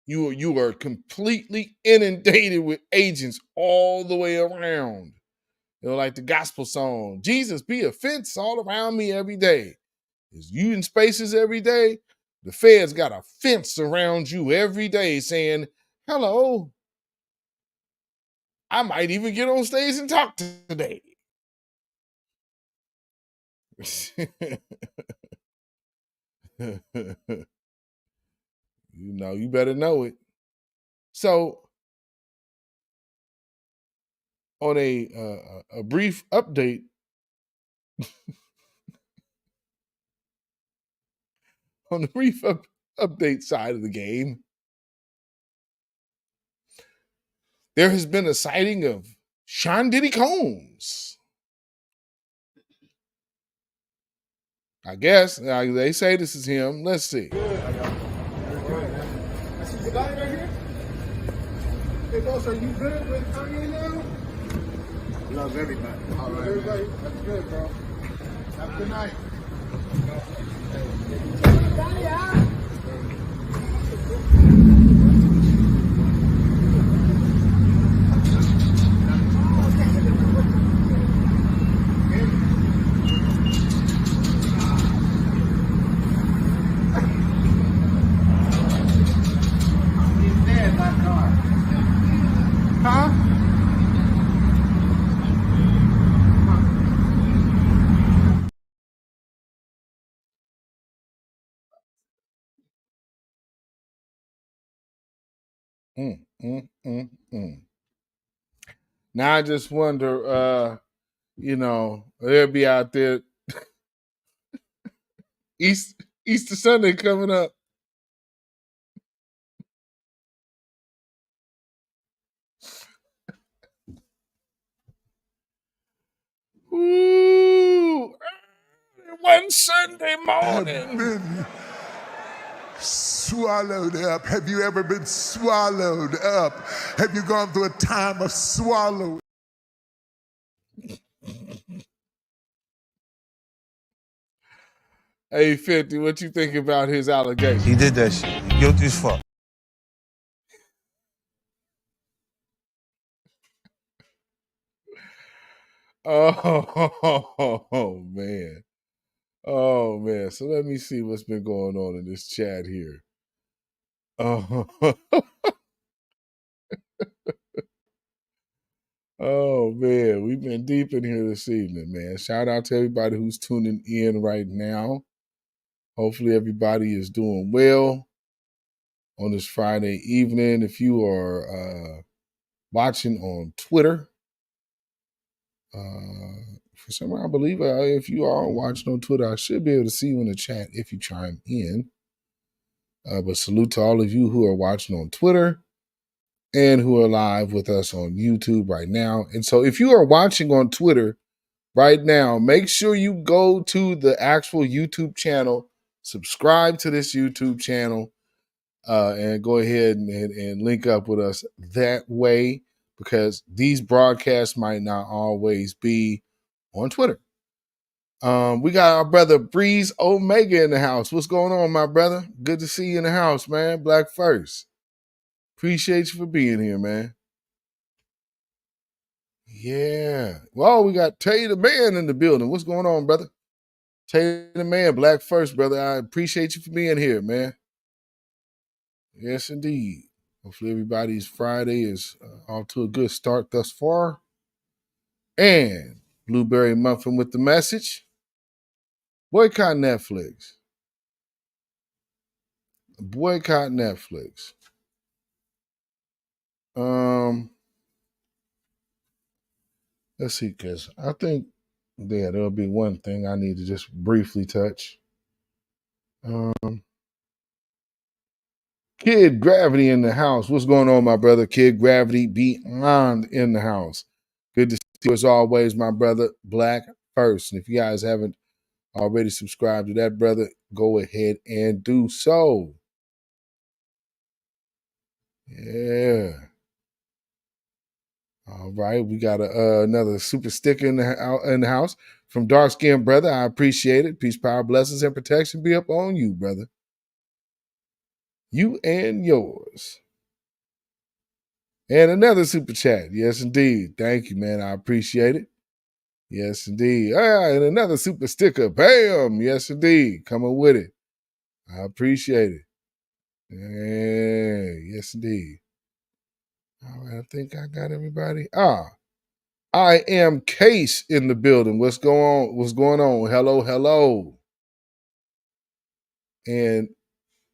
You are completely inundated with agents all the way around. You know, like the gospel song, Jesus be a fence all around me every day. Is you in spaces every day? The feds got a fence around you every day saying, hello. I might even get on stage and talk today. You know, you better know it. So on a brief update on the brief update side of the game, there has been a sighting of Sean Diddy Combs. I guess they say this is him. Let's see.
Hey, boss, are you good with Kanye now? Love everybody. All right, everybody. That's good, bro. Have a good night.
Now I just wonder, they'll be out there. Easter Sunday coming up. Ooh, one Sunday morning.
Been swallowed up. Have you ever been swallowed up? Have you gone through a time of swallowing?
Hey, 50, what you think about his allegation?
He did that shit. He guilty as fuck.
Oh, man. Oh, man. So let me see what's been going on in this chat here. Oh, oh, man. We've been deep in here this evening, man. Shout out to everybody who's tuning in right now. Hopefully everybody is doing well on this Friday evening. If you are watching on Twitter, for some reason, I believe if you are watching on Twitter, I should be able to see you in the chat if you chime in. But salute to all of you who are watching on Twitter and who are live with us on YouTube right now. And so if you are watching on Twitter right now, make sure you go to the actual YouTube channel, subscribe to this YouTube channel, and go ahead and link up with us that way, because these broadcasts might not always be on Twitter. We got our brother Breeze Omega in the house. What's going on, my brother? Good to see you in the house, man. Black First. Appreciate you for being here, man. Yeah. Well, we got Tay the Man in the building. What's going on, brother? Tay the Man, Black First, brother. I appreciate you for being here, man. Yes, indeed. Hopefully everybody's Friday is off to a good start thus far. And Blueberry Muffin with the message. Boycott Netflix. Boycott Netflix. Let's see, because I think there'll be one thing I need to just briefly touch. Kid Gravity in the house. What's going on, my brother? Kid Gravity Beyond in the house. Good to see you as always, my brother. Black First. And if you guys haven't already subscribed to that, brother, go ahead and do so. Yeah. All right. We got another super sticker in the house from Dark Skin Brother. I appreciate it. Peace, power, blessings, and protection be up on you, brother. You and yours. And another super chat. Yes, indeed. Thank you, man. I appreciate it. Yes, indeed. And another super sticker. Bam. Yes, indeed. Coming with it. I appreciate it. Yeah. Yes, indeed. All right. I think I got everybody. I am Case in the building. What's going on? What's going on? Hello, hello. And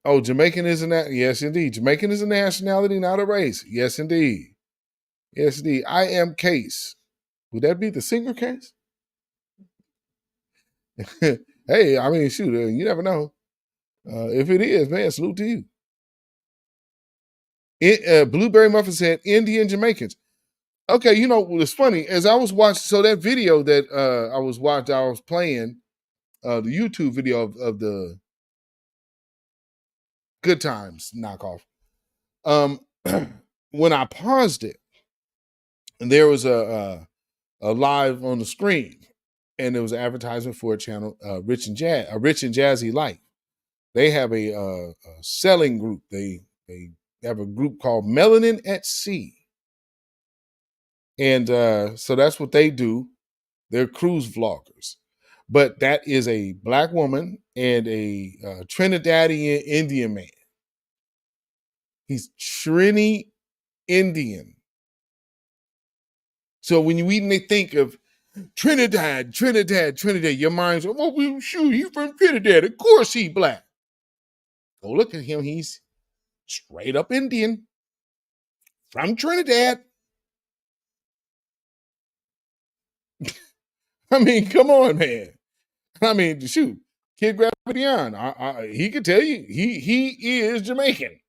Jamaican is yes, indeed. Jamaican is a nationality, not a race. Yes, indeed. Yes, indeed. I am Case. Would that be the Singer case? Hey, I mean, shoot, you never know. If it is, man, salute to you. Blueberry Muffin said Indian Jamaicans. Okay, you know, it's funny. As I was watching, so that video that I was playing, the YouTube video of the Good Times knockoff. When I paused it, there was a live on the screen, and there was an advertisement for a channel, Rich and Jazzy Life. They have a selling group. They have a group called Melanin at Sea, and so that's what they do. They're cruise vloggers, but that is a black woman and a Trinidadian Indian man. He's Trini Indian. So when you think of Trinidad, your mind's, oh, shoot, he's from Trinidad. Of course he black. Go look at him. He's straight up Indian from Trinidad. I mean, come on, man. I mean, shoot, Kid Gravity on. He could tell you he is Jamaican.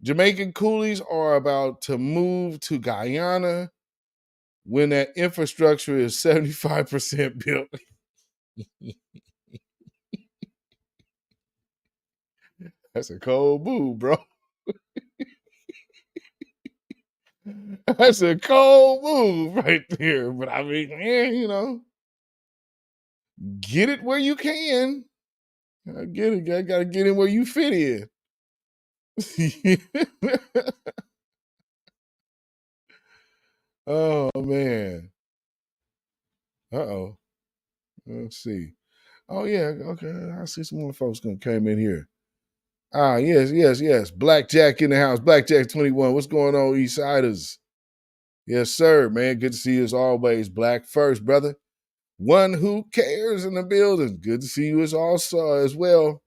Jamaican coolies are about to move to Guyana when that infrastructure is 75% built. That's a cold move, bro. That's a cold move right there. But I mean, you know, get it where you can. I get it. I gotta get in where you fit in. Oh man. Uh-oh. Let's see. Oh yeah, okay. I see some more folks gonna come in here. Yes. Blackjack in the house. Blackjack 21. What's going on, Eastsiders? Yes, sir, man. Good to see you as always. Black first, brother. One who cares in the building. Good to see you as well.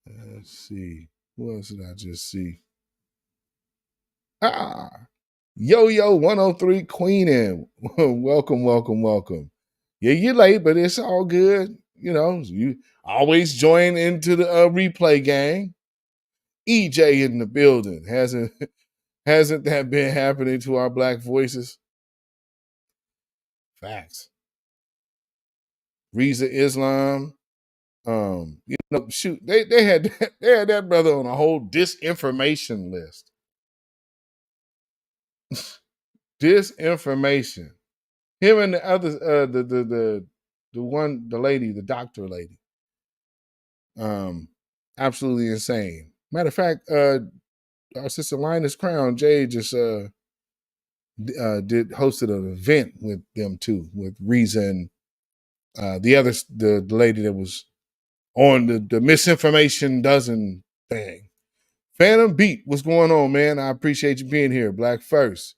Let's see. What else did I just see? Yo 103 Queen in. Welcome. Yeah, you're late, but it's all good. You know, you always join into the replay gang. EJ in the building. Hasn't that been happening to our black voices? Facts. Reza Islam. You know, shoot, they had that brother on a whole disinformation list. Disinformation. Him and the other, the lady, the doctor lady. Absolutely insane. Matter of fact, our sister Linus Crown, Jay just hosted an event with them too, with Reason, the lady that was on the misinformation dozen thing. Phantom Beat, what's going on, man? I appreciate you being here. Black first.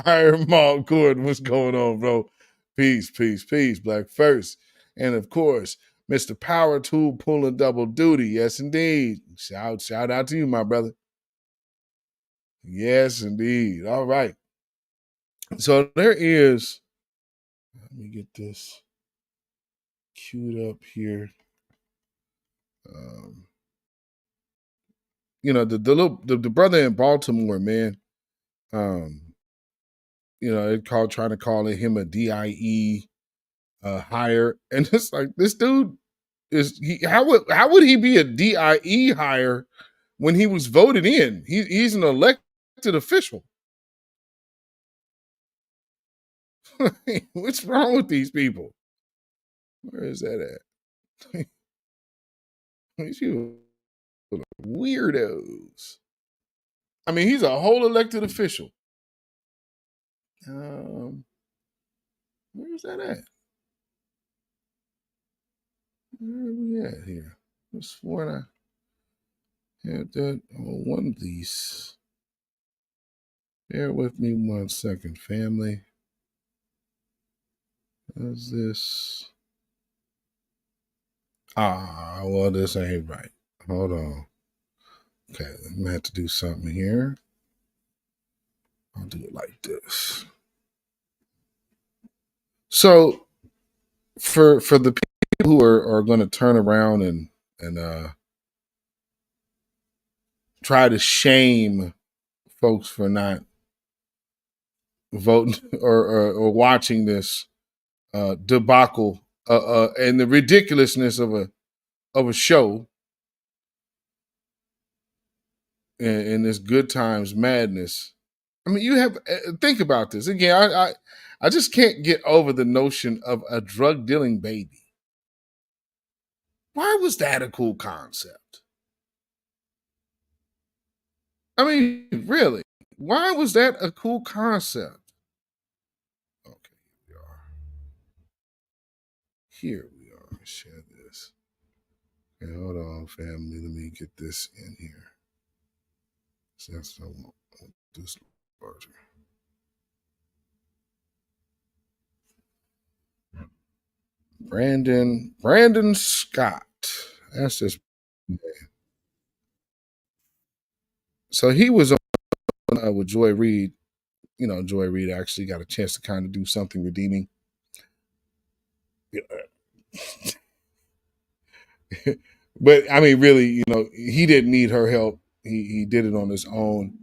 Iron Mall Gordon, what's going on, bro? Peace. Black first. And of course, Mr. Power Tool pulling double duty. Yes, indeed. Shout out to you, my brother. Yes, indeed. All right. So there is, let me get this queued up here. You know, the brother in Baltimore, man. You know, they're trying to call him a DIE hire, and it's like this dude how would he be a DIE hire when he was voted in? He's an elected official. What's wrong with these people? Where is that at? These people are weirdos. I mean, he's a whole elected official. Where's that at? Where are we at here? I sworn I had that on one of these. Bear with me 1 second, family. Is this? Well, this ain't right. Hold on. Okay, I'm gonna have to do something here. I'll do it like this. So, for the people who are going to turn around and try to shame folks for not voting or watching this debacle and the ridiculousness of a show and this good times madness. I mean, you have think about this again. I just can't get over the notion of a drug dealing baby. Why was that a cool concept? I mean, really, why was that a cool concept? Okay, here we are. Share this. Okay, hold on, family. Let me get this in here. So that's what I want this larger. Brandon Scott. That's this name. So he was on with Joy Reid. You know, Joy Reid actually got a chance to kind of do something redeeming. But I mean, really, you know, he didn't need her help. He did it on his own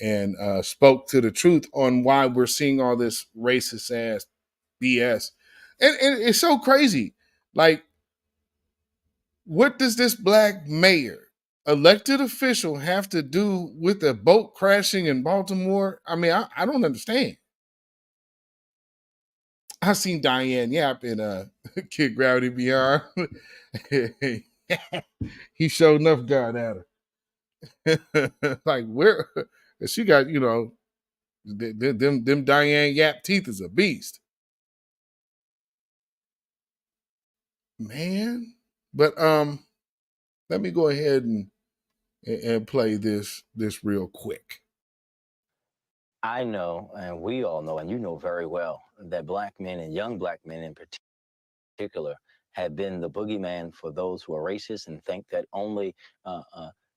and spoke to the truth on why we're seeing all this racist ass BS. And it's so crazy. Like, what does this black mayor, elected official, have to do with a boat crashing in Baltimore? I mean, I don't understand. I seen Diane Yap in Kid Gravity Beyond. He showed enough God at her. Like, where she got, you know, them Diane Yap teeth is a beast. Man. But let me go ahead and play this real quick.
I know, and we all know, and you know very well, that black men and young black men in particular have been the boogeyman for those who are racist and think that only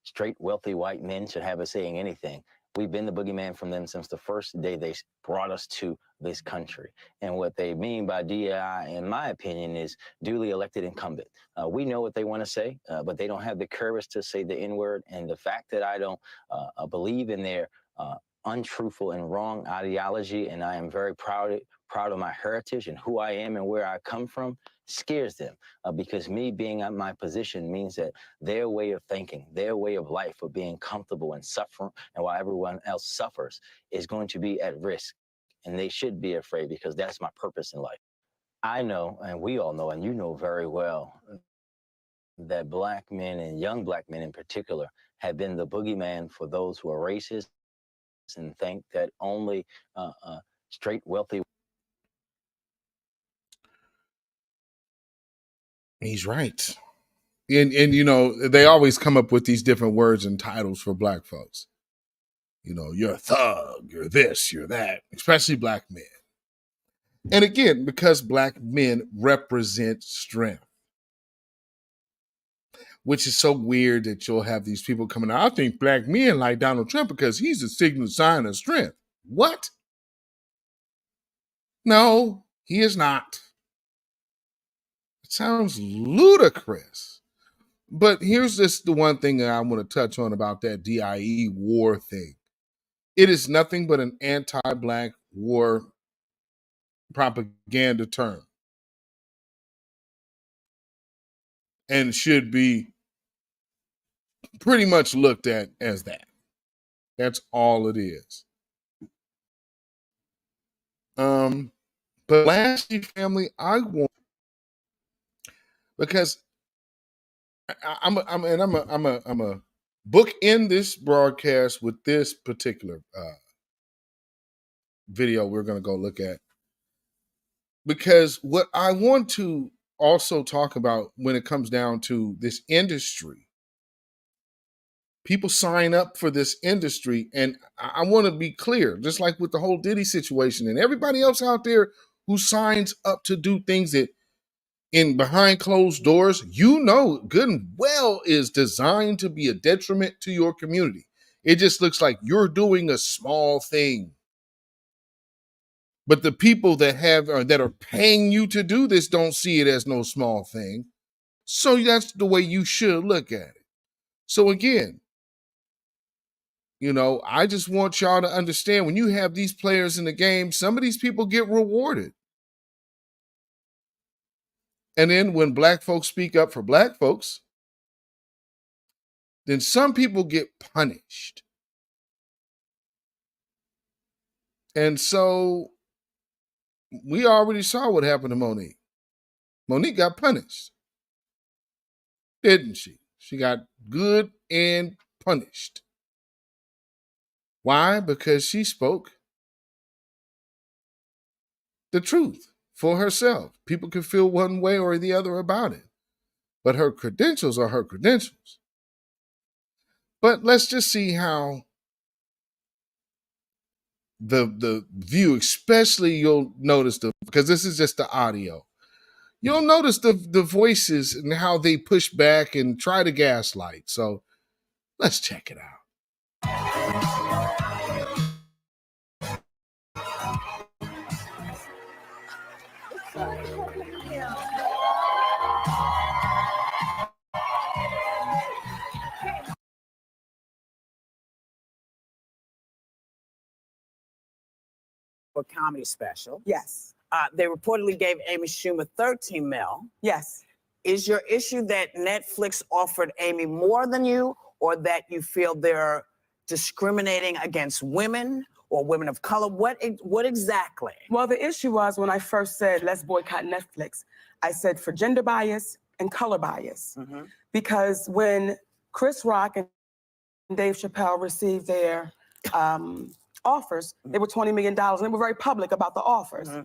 straight, wealthy white men should have a say in anything. We've been the boogeyman from them since the first day they brought us to this country. And what they mean by DEI, in my opinion, is duly elected incumbent. We know what they want to say, but they don't have the courage to say the N-word. And the fact that I don't believe in their untruthful and wrong ideology, and I am very proud of my heritage and who I am and where I come from, scares them, because me being at my position means that their way of thinking, their way of life of being comfortable and suffering, and while everyone else suffers, is going to be at risk. And they should be afraid, because that's my purpose in life. I know, and we all know, and you know very well, that black men and young black men in particular have been the boogeyman for those who are racist and think that only straight, wealthy.
He's right. And you know, they always come up with these different words and titles for black folks. You know, you're a thug, you're this, you're that, especially black men. And again, because black men represent strength, which is so weird that you'll have these people coming out. I think black men like Donald Trump because he's a signal sign of strength. What? No, he is not. It sounds ludicrous. But here's just the one thing that I want to touch on about that DIE war thing. It is nothing but an anti-black war propaganda term. And should be pretty much looked at as that. That's all it is. But lastly, family, I want, because I'm a book in this broadcast with this particular video we're going to go look at, because what I want to also talk about when it comes down to this industry People sign up for this industry, and I want to be clear, just like with the whole Diddy situation and everybody else out there who signs up to do things that in behind closed doors, good and well is designed to be a detriment to your community. It just looks like you're doing a small thing. But the people that are paying you to do this don't see it as no small thing. So that's the way you should look at it. So again, I just want y'all to understand, when you have these players in the game, some of these people get rewarded. And then when black folks speak up for black folks, then some people get punished. And so we already saw what happened to Monique. Monique got punished, didn't she? She got good and punished. Why? Because she spoke the truth for herself. People can feel one way or the other about it, but her credentials are her credentials. But let's just see how the view, especially you'll notice because this is just the audio. You'll notice the voices and how they push back and try to gaslight. So let's check it out.
A comedy special. Yes. They reportedly gave Amy Schumer 13 mil. Yes. Is your issue that Netflix offered Amy more than you, or that you feel they're discriminating against women or women of color? What exactly?
Well, the issue was when I first said, let's boycott Netflix, I said for gender bias and color bias. Mm-hmm. Because when Chris Rock and Dave Chappelle received their offers, they were $20 million, and they were very public about the offers. Mm-hmm.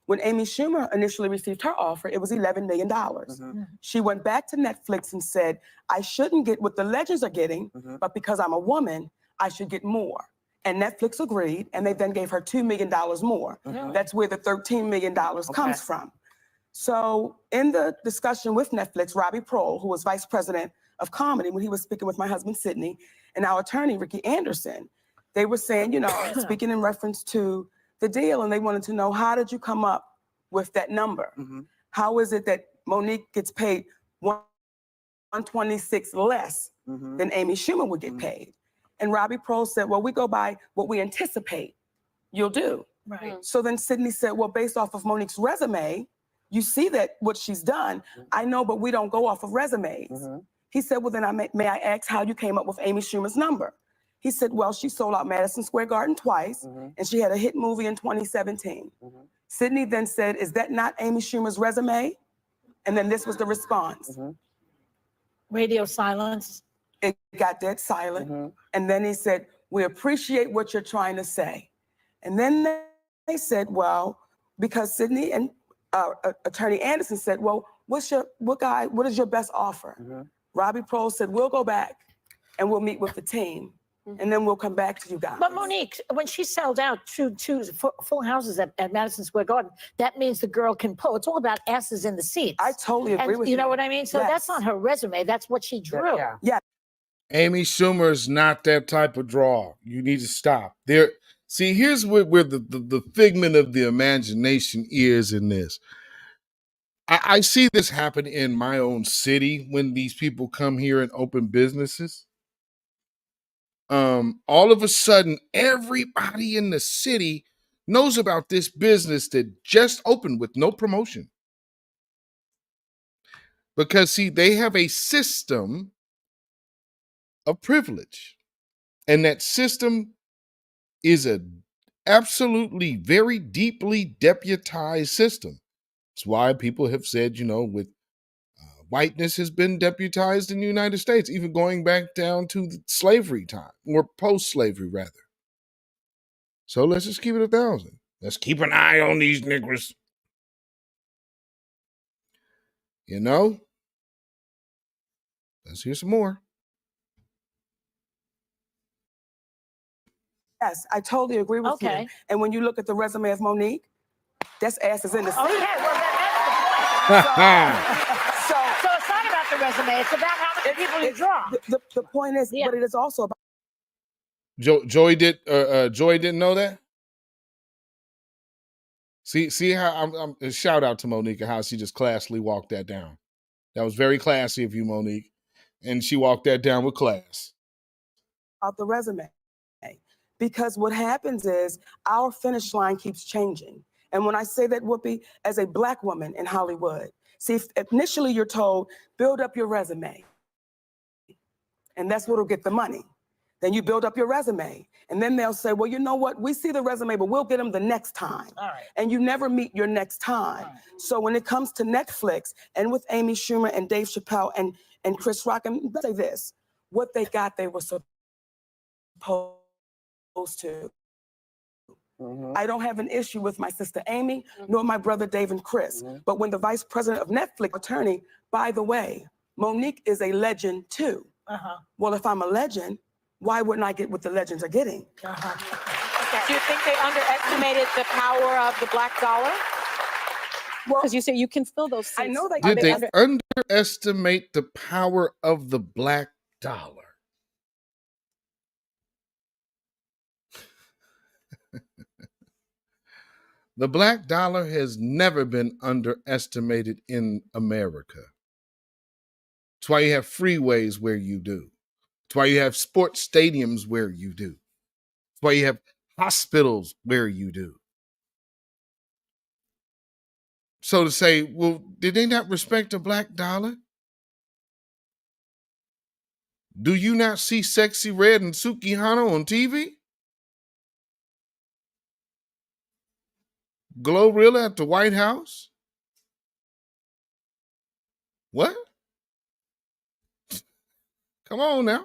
When Amy Schumer initially received her offer, it was $11 million. Mm-hmm. She went back to Netflix and said, I shouldn't get what the legends are getting, but because I'm a woman, I should get more. And Netflix agreed, and they then gave her $2 million more. Mm-hmm. That's where the $13 million comes from. So in the discussion with Netflix, Robbie Prohl, who was vice president of comedy, when he was speaking with my husband, Sydney, and our attorney, Ricky Anderson, they were saying, speaking in reference to the deal, and they wanted to know, how did you come up with that number? Mm-hmm. How is it that Monique gets paid $126 less than Amy Schumer would get paid? And Robbie Prohl said, well, we go by what we anticipate you'll do. Right. So then Sydney said, well, based off of Monique's resume, you see that what she's done. I know, but we don't go off of resumes. Mm-hmm. He said, well, then may I ask how you came up with Amy Schumer's number? He said, well, she sold out Madison Square Garden twice, and she had a hit movie in 2017. Sydney then said, is that not Amy Schumer's resume? And then this was the response.
Radio silence.
It got dead silent. And then he said, we appreciate what you're trying to say. And then they said, well, because Sydney and Attorney Anderson said, well, what is your best offer? Robbie Prohl said, we'll go back and we'll meet with the team. And then we'll come back to you guys.
But Monique, when she sold out two full houses at Madison Square Garden, that means the girl can pull. It's all about asses in the seats.
I totally agree with you.
You know what I mean? So that's not her resume. That's what she drew.
Yeah.
Amy Schumer's not that type of draw. You need to stop. See, here's where the figment of the imagination is in this. I see this happen in my own city when these people come here and open businesses. All of a sudden, everybody in the city knows about this business that just opened with no promotion. Because, see, they have a system of privilege. And that system is a absolutely very deeply deputized system. That's why people have said, with whiteness has been deputized in the United States, even going back down to the slavery time, or post-slavery, rather. So let's just keep it 1,000. Let's keep an eye on these niggers. Let's hear some more.
Yes, I totally agree with you. And when you look at the resume of Monique, that's asses in the seat.
Okay, well, that's the point. So it's not about the resume. It's about how many people you draw.
The point is, but it is also about.
Joy didn't know that. See how I'm shout out to Monique and how she just classily walked that down. That was very classy of you, Monique, and she walked that down with class.
Out the resume, because what happens is our finish line keeps changing. And when I say that, Whoopi, as a Black woman in Hollywood, see, if initially you're told, build up your resume, and that's what'll get the money. Then you build up your resume, and then they'll say, well, you know what? We see the resume, but we'll get them the next time.
All right.
And you never meet your next time.
Right.
So when it comes to Netflix, and with Amy Schumer and Dave Chappelle and Chris Rock, and let's say this, what they got, they were supposed to. I don't have an issue with my sister Amy, nor my brother Dave and Chris. But when the vice president of Netflix attorney, by the way, Monique is a legend too. Well, if I'm a legend, why wouldn't I get what the legends are getting?
Do you think they underestimated the power of the black dollar?
Well,
because you say you can fill those seats.
I know they
Did they underestimate the power of the black dollar? The black dollar has never been underestimated in America. That's why you have freeways where you do. That's why you have sports stadiums where you do. That's why you have hospitals where you do. So to say, well, did they not respect the black dollar? Do you not see Sexy Red and Suki Hana on TV? Glorilla at the White House? What? Come on now.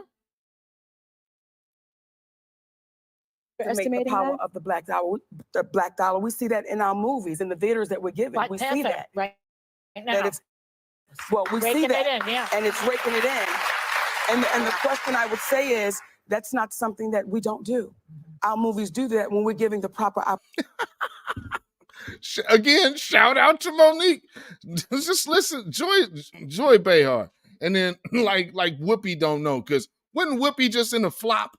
The power of the black dollar. The black dollar. We see that in our movies, in the theaters that we're given.
Black
we
Panther,
see that.
Right now.
That it's, well, we
Raking
see that.
it in, yeah.
And it's raking it in. And the question I would say is, that's not something that we don't do. Our movies do that when we're giving the proper
Again, shout out to Monique. Just listen, Joy Behar. And then like Whoopi don't know, because wasn't Whoopi just in a flop?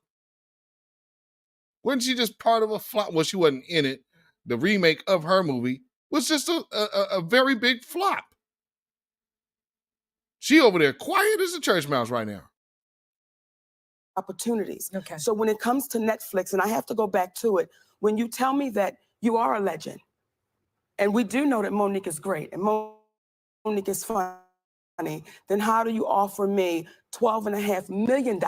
Wasn't she just part of a flop? Well, she wasn't in it. The remake of her movie was just a very big flop. She over there quiet as a church mouse right now.
opportunities. Okay. So when it comes to Netflix, and I have to go back to it, when you tell me that you are a legend, and we do know that Monique is great, and Monique is funny, then how do you offer me $12.5 million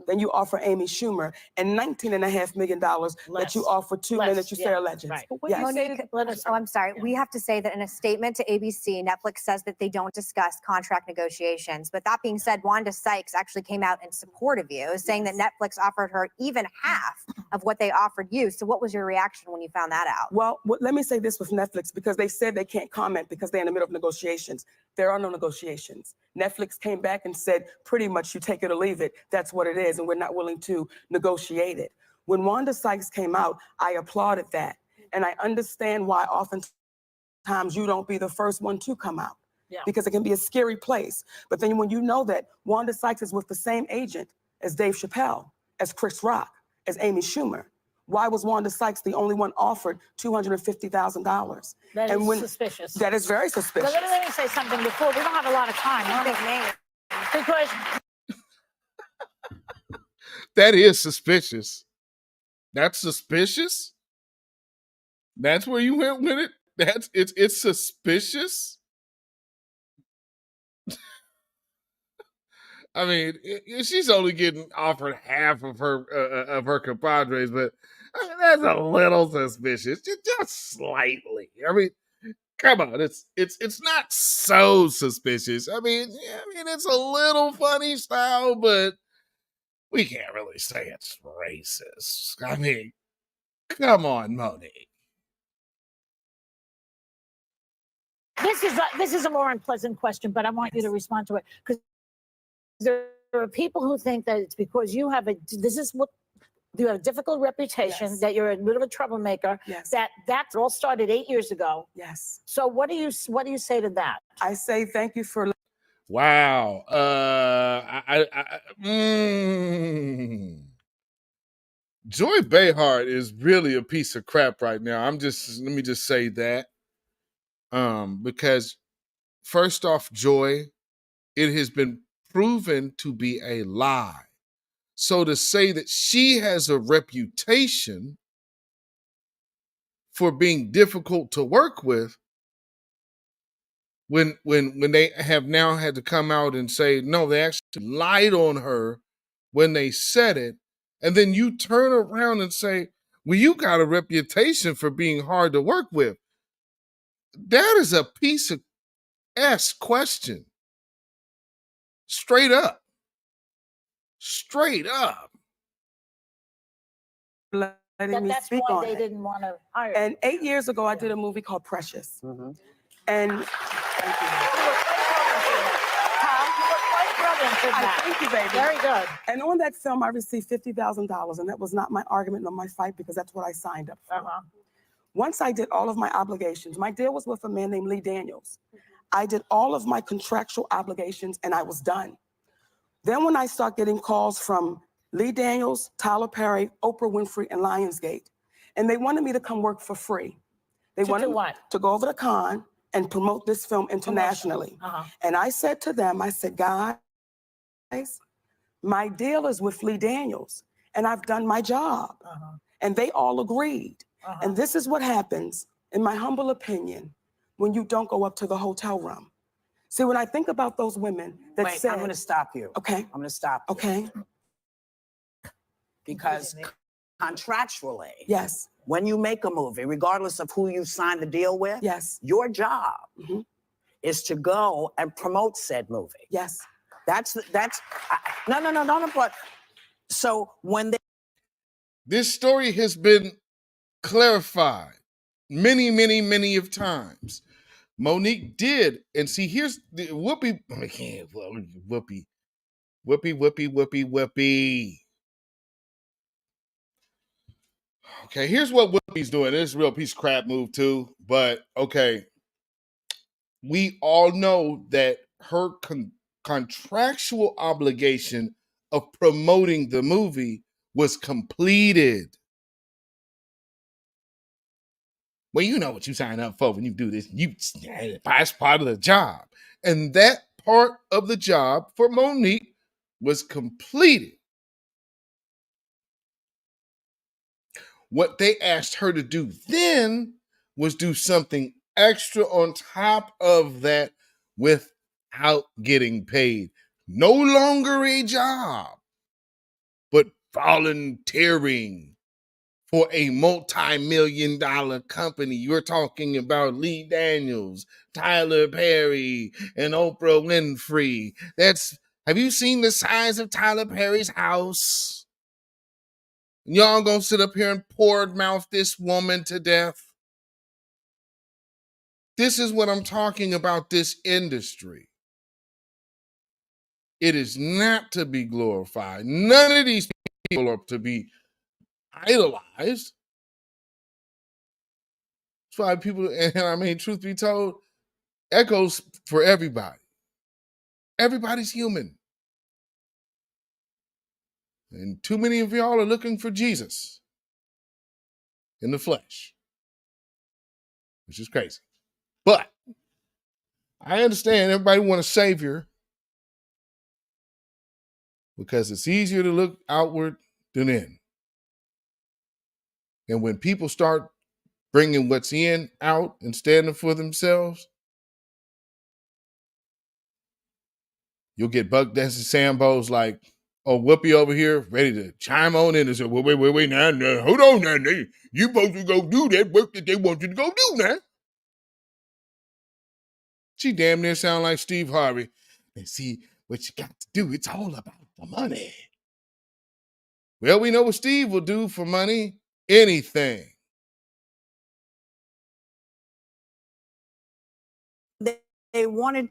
than you offer Amy Schumer, and $19.5 million that you offer two men that you say are legends?
Right.
Yes.
Monique, I'm sorry. We have to say that in a statement to ABC, Netflix says that they don't discuss contract negotiations. But that being said, Wanda Sykes actually came out in support of you, saying that Netflix offered her even half of what they offered you. So what was your reaction when you found that out?
Well, let me say this with Netflix, because they said they can't comment because they're in the middle of negotiations. There are no negotiations. Netflix came back and said, pretty much, you take it or leave it. That's what it is, and we're not willing to negotiate it. When Wanda Sykes came out, I applauded that. And I understand why oftentimes you don't be the first one to come out. Yeah. Because it can be a scary place. But then when you know that Wanda Sykes is with the same agent as Dave Chappelle, as Chris Rock, as Amy Schumer, why was Wanda Sykes the only one offered $250,000?
That is suspicious.
That is very suspicious.
But let me say something before. We don't have a lot of time. Because
that is suspicious. That's suspicious? That's where you went with it? It's suspicious? I mean, she's only getting offered half of her compadres, but I mean, that's a little suspicious, just slightly. I mean, come on, it's not so suspicious. I mean, it's a little funny style, but we can't really say it's racist. I mean, come on, Monique.
This is a more unpleasant question, but I want you to respond to it, because there are people who think that it's because you have this is what you have a difficult reputation, that you're a bit of a troublemaker. That all started 8 years ago.
Yes.
So what do you say to that?
I say thank you for.
Wow. Joy Behar is really a piece of crap right now. Let me just say that. Because first off, Joy, it has been proven to be a lie. So to say that she has a reputation for being difficult to work with, when they have now had to come out and say, no, they actually lied on her when they said it, and then you turn around and say, well, you got a reputation for being hard to work with. That is a piece of ass question. Straight up. Straight up.
Letting me
That's
speak
why
on
they
it.
didn't want to hire.
And 8 years ago, I did a movie called Precious. And thank you, baby.
Very good.
And on that film, I received $50,000, and that was not my argument nor my fight because that's what I signed up for. Once I did all of my obligations, my deal was with a man named Lee Daniels. I did all of my contractual obligations, and I was done. Then when I start getting calls from Lee Daniels, Tyler Perry, Oprah Winfrey, and Lionsgate, and they wanted me to come work for free. They wanted
do what?
to go over to Cannes and promote this film internationally. And I said to them, I said, guys, my deal is with Lee Daniels, and I've done my job. And they all agreed. And this is what happens, in my humble opinion, when you don't go up to the hotel room. See, when I think about those women that
Wait,
said—
I'm going to stop you.
Okay.
I'm going to stop you.
Okay.
Because contractually,
Yes.
when you make a movie, regardless of who you signed the deal with,
yes,
your job is to go and promote said movie.
Yes.
No, but so when they—
This story has been clarified many of times. Monique did, and see, here's the Whoopi. I can't Whoopi. Okay, here's what Whoopi's doing. This is a real piece of crap move too, but okay. We all know that her contractual obligation of promoting the movie was completed. Well, you know what you sign up for when you do this. That's part of the job. And that part of the job for Monique was completed. What they asked her to do then was do something extra on top of that without getting paid. No longer a job, but volunteering for a multi-million-dollar company. You're talking about Lee Daniels, Tyler Perry, and Oprah Winfrey. Have you seen the size of Tyler Perry's house? Y'all gonna sit up here and mouth this woman to death? This is what I'm talking about, this industry. It is not to be glorified. None of these people are to be idolized. That's why people, and I mean, truth be told, echoes for everybody. Everybody's human. And too many of y'all are looking for Jesus in the flesh, which is crazy. But I understand everybody want a savior because it's easier to look outward than in. And when people start bringing what's in out and standing for themselves, you'll get Buck Dancing Sambos like, oh, Whoopi over here ready to chime on in and say, well, wait, now, hold on now. You supposed to go do that work that they want you to go do now. She damn near sound like Steve Harvey. And see, what you got to do, it's all about the money. Well, we know what Steve will do for money. Anything.
They wanted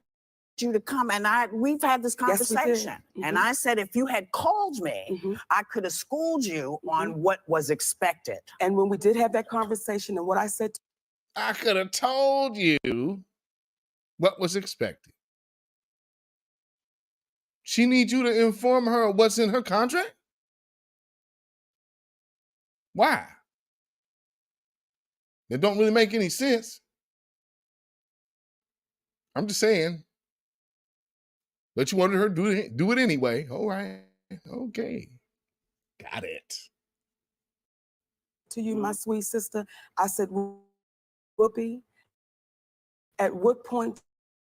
you to come, and we've had this
Yes, we did.
conversation. And I said, if you had called me, I could have schooled you on what was expected.
And when we did have that conversation, and what I said,
I could have told you what was expected. She needs you to inform her of what's in her contract? Why? It don't really make any sense. I'm just saying. But you wanted her to do it anyway. All right. Okay. Got it.
to you, my sweet sister, I said, Whoopi, at what point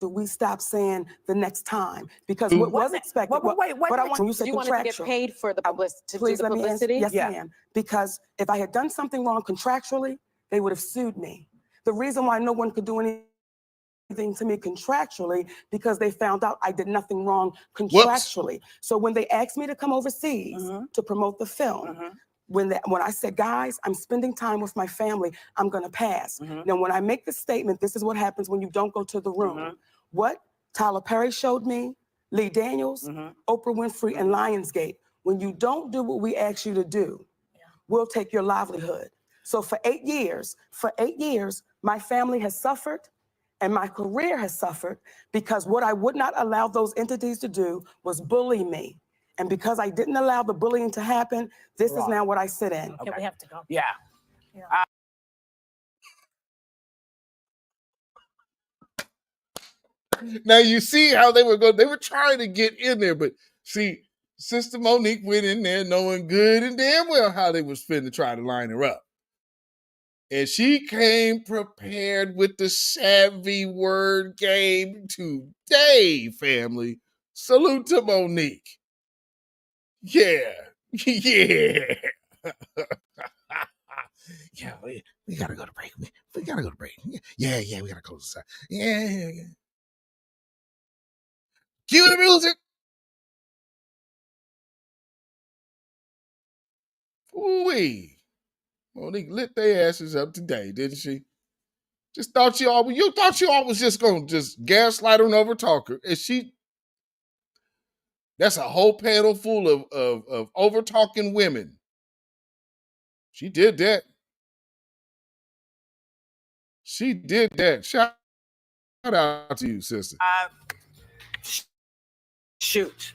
do we stop saying the next time? Because what was expected.
Wait.
What I want you said
You wanted to get
contractual.
paid for the publicity.
Please let me answer. Yes,
Yeah.
ma'am. Because if I had done something wrong contractually, they would have sued me. The reason why no one could do anything to me contractually, because they found out I did nothing wrong contractually. So when they asked me to come overseas to promote the film, when I said, guys, I'm spending time with my family, I'm gonna pass. Now, when I make the statement, this is what happens when you don't go to the room. What Tyler Perry showed me, Lee Daniels, Oprah Winfrey, and Lionsgate, when you don't do what we ask you to do, we'll take your livelihood. So for 8 years, my family has suffered and my career has suffered because what I would not allow those entities to do was bully me. And because I didn't allow the bullying to happen, this is now what I sit in.
Okay, we have to go.
Yeah.
Now you see how they were trying to get in there, but see, Sister Monique went in there knowing good and damn well how they was finna try to line her up. And she came prepared with the savvy word game today, family. Salute to Monique. Yeah. Yeah. Yeah, we gotta go to break. We gotta go to break. Yeah, we gotta close this out. Yeah. Cue the music. Ooh-wee. Monique lit their asses up today, didn't she? You thought you all was just gonna just gaslight her and overtalk her. And that's a whole panel full of overtalking women. She did that. She did that. Shout out to you, sister.
Shoot.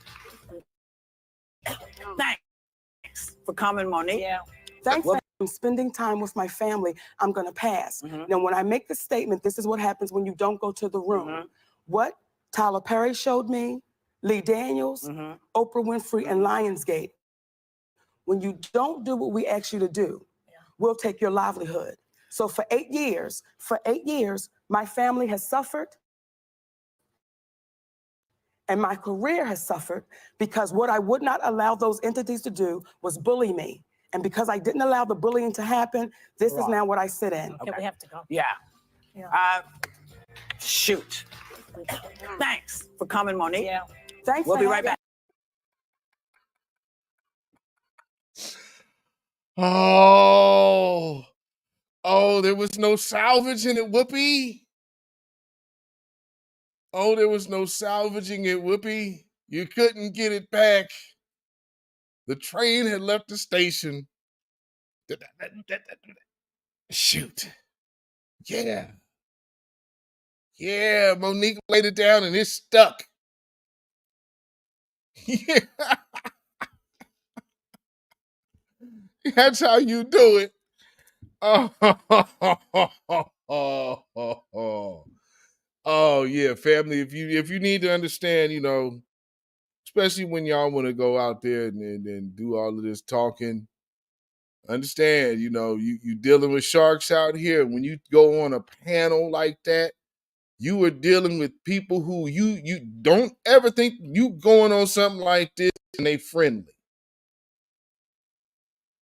Thanks for coming, Monique.
Yeah. Thanks for spending time with my family, I'm gonna pass. Now, when I make the statement, this is what happens when you don't go to the room. What Tyler Perry showed me, Lee Daniels, Oprah Winfrey, and Lionsgate, when you don't do what we ask you to do, we'll take your livelihood. So for 8 years, my family has suffered and my career has suffered because what I would not allow those entities to do was bully me. And because I didn't allow the bullying to happen, this is now what I sit in.
Okay, we have to go.
Yeah. Shoot. Thanks for coming, Monique.
Yeah.
Thanks.
We'll be right back.
Oh, there was no salvaging it, Whoopi. Oh, there was no salvaging it, Whoopi. You couldn't get it back. The train had left the station. Shoot. Yeah. Yeah, Monique laid it down and it's stuck. Yeah. That's how you do it. Oh yeah, family. If you need to understand, especially when y'all want to go out there and do all of this talking, understand, you dealing with sharks out here. When you go on a panel like that, you are dealing with people who you don't ever think you going on something like this and they friendly.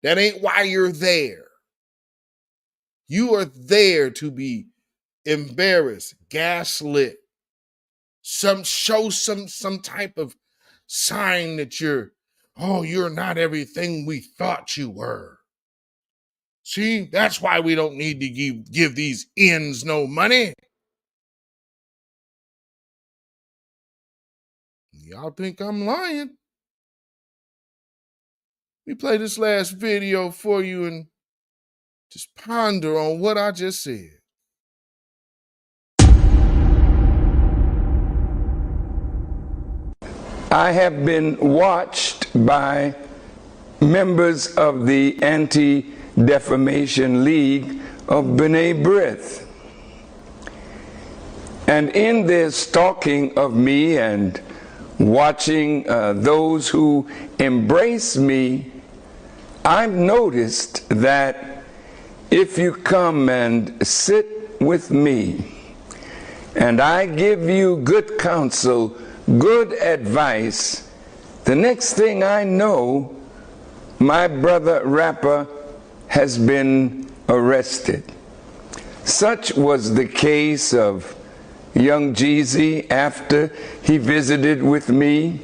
That ain't why you're there. You are there to be embarrassed, gaslit, show some type of sign that you're not everything we thought you were. See, that's why we don't need to give these ends no money. Y'all think I'm lying? Let me play this last video for you and just ponder on what I just said.
I have been watched by members of the Anti-Defamation League of B'nai B'rith. And in their stalking of me and watching those who embrace me, I've noticed that if you come and sit with me and I give you good counsel, good advice, the next thing I know, my brother rapper has been arrested. Such was the case of Young Jeezy after he visited with me,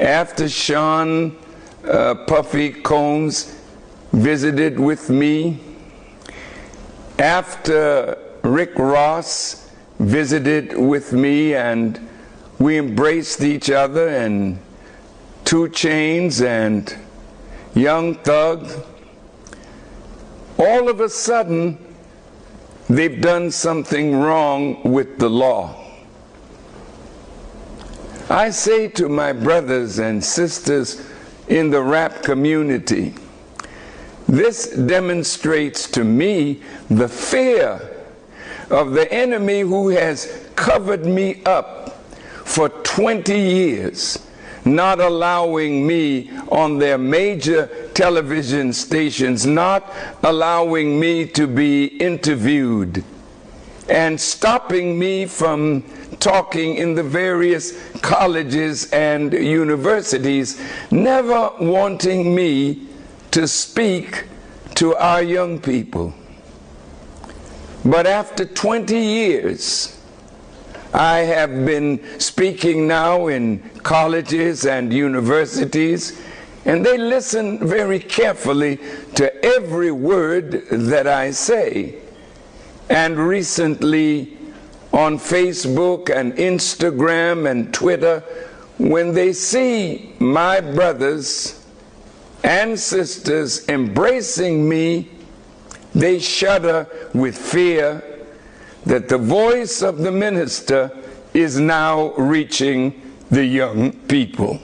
after Sean Puffy Combs visited with me, after Rick Ross visited with me and we embraced each other, and 2 Chainz and Young Thug. All of a sudden, they've done something wrong with the law. I say to my brothers and sisters in the rap community, this demonstrates to me the fear of the enemy who has covered me up for 20 years, not allowing me on their major television stations, not allowing me to be interviewed, and stopping me from talking in the various colleges and universities, never wanting me to speak to our young people. But after 20 years, I have been speaking now in colleges and universities, and they listen very carefully to every word that I say. And recently on Facebook and Instagram and Twitter, when they see my brothers and sisters embracing me, they shudder with fear that the voice of the minister is now reaching the young people.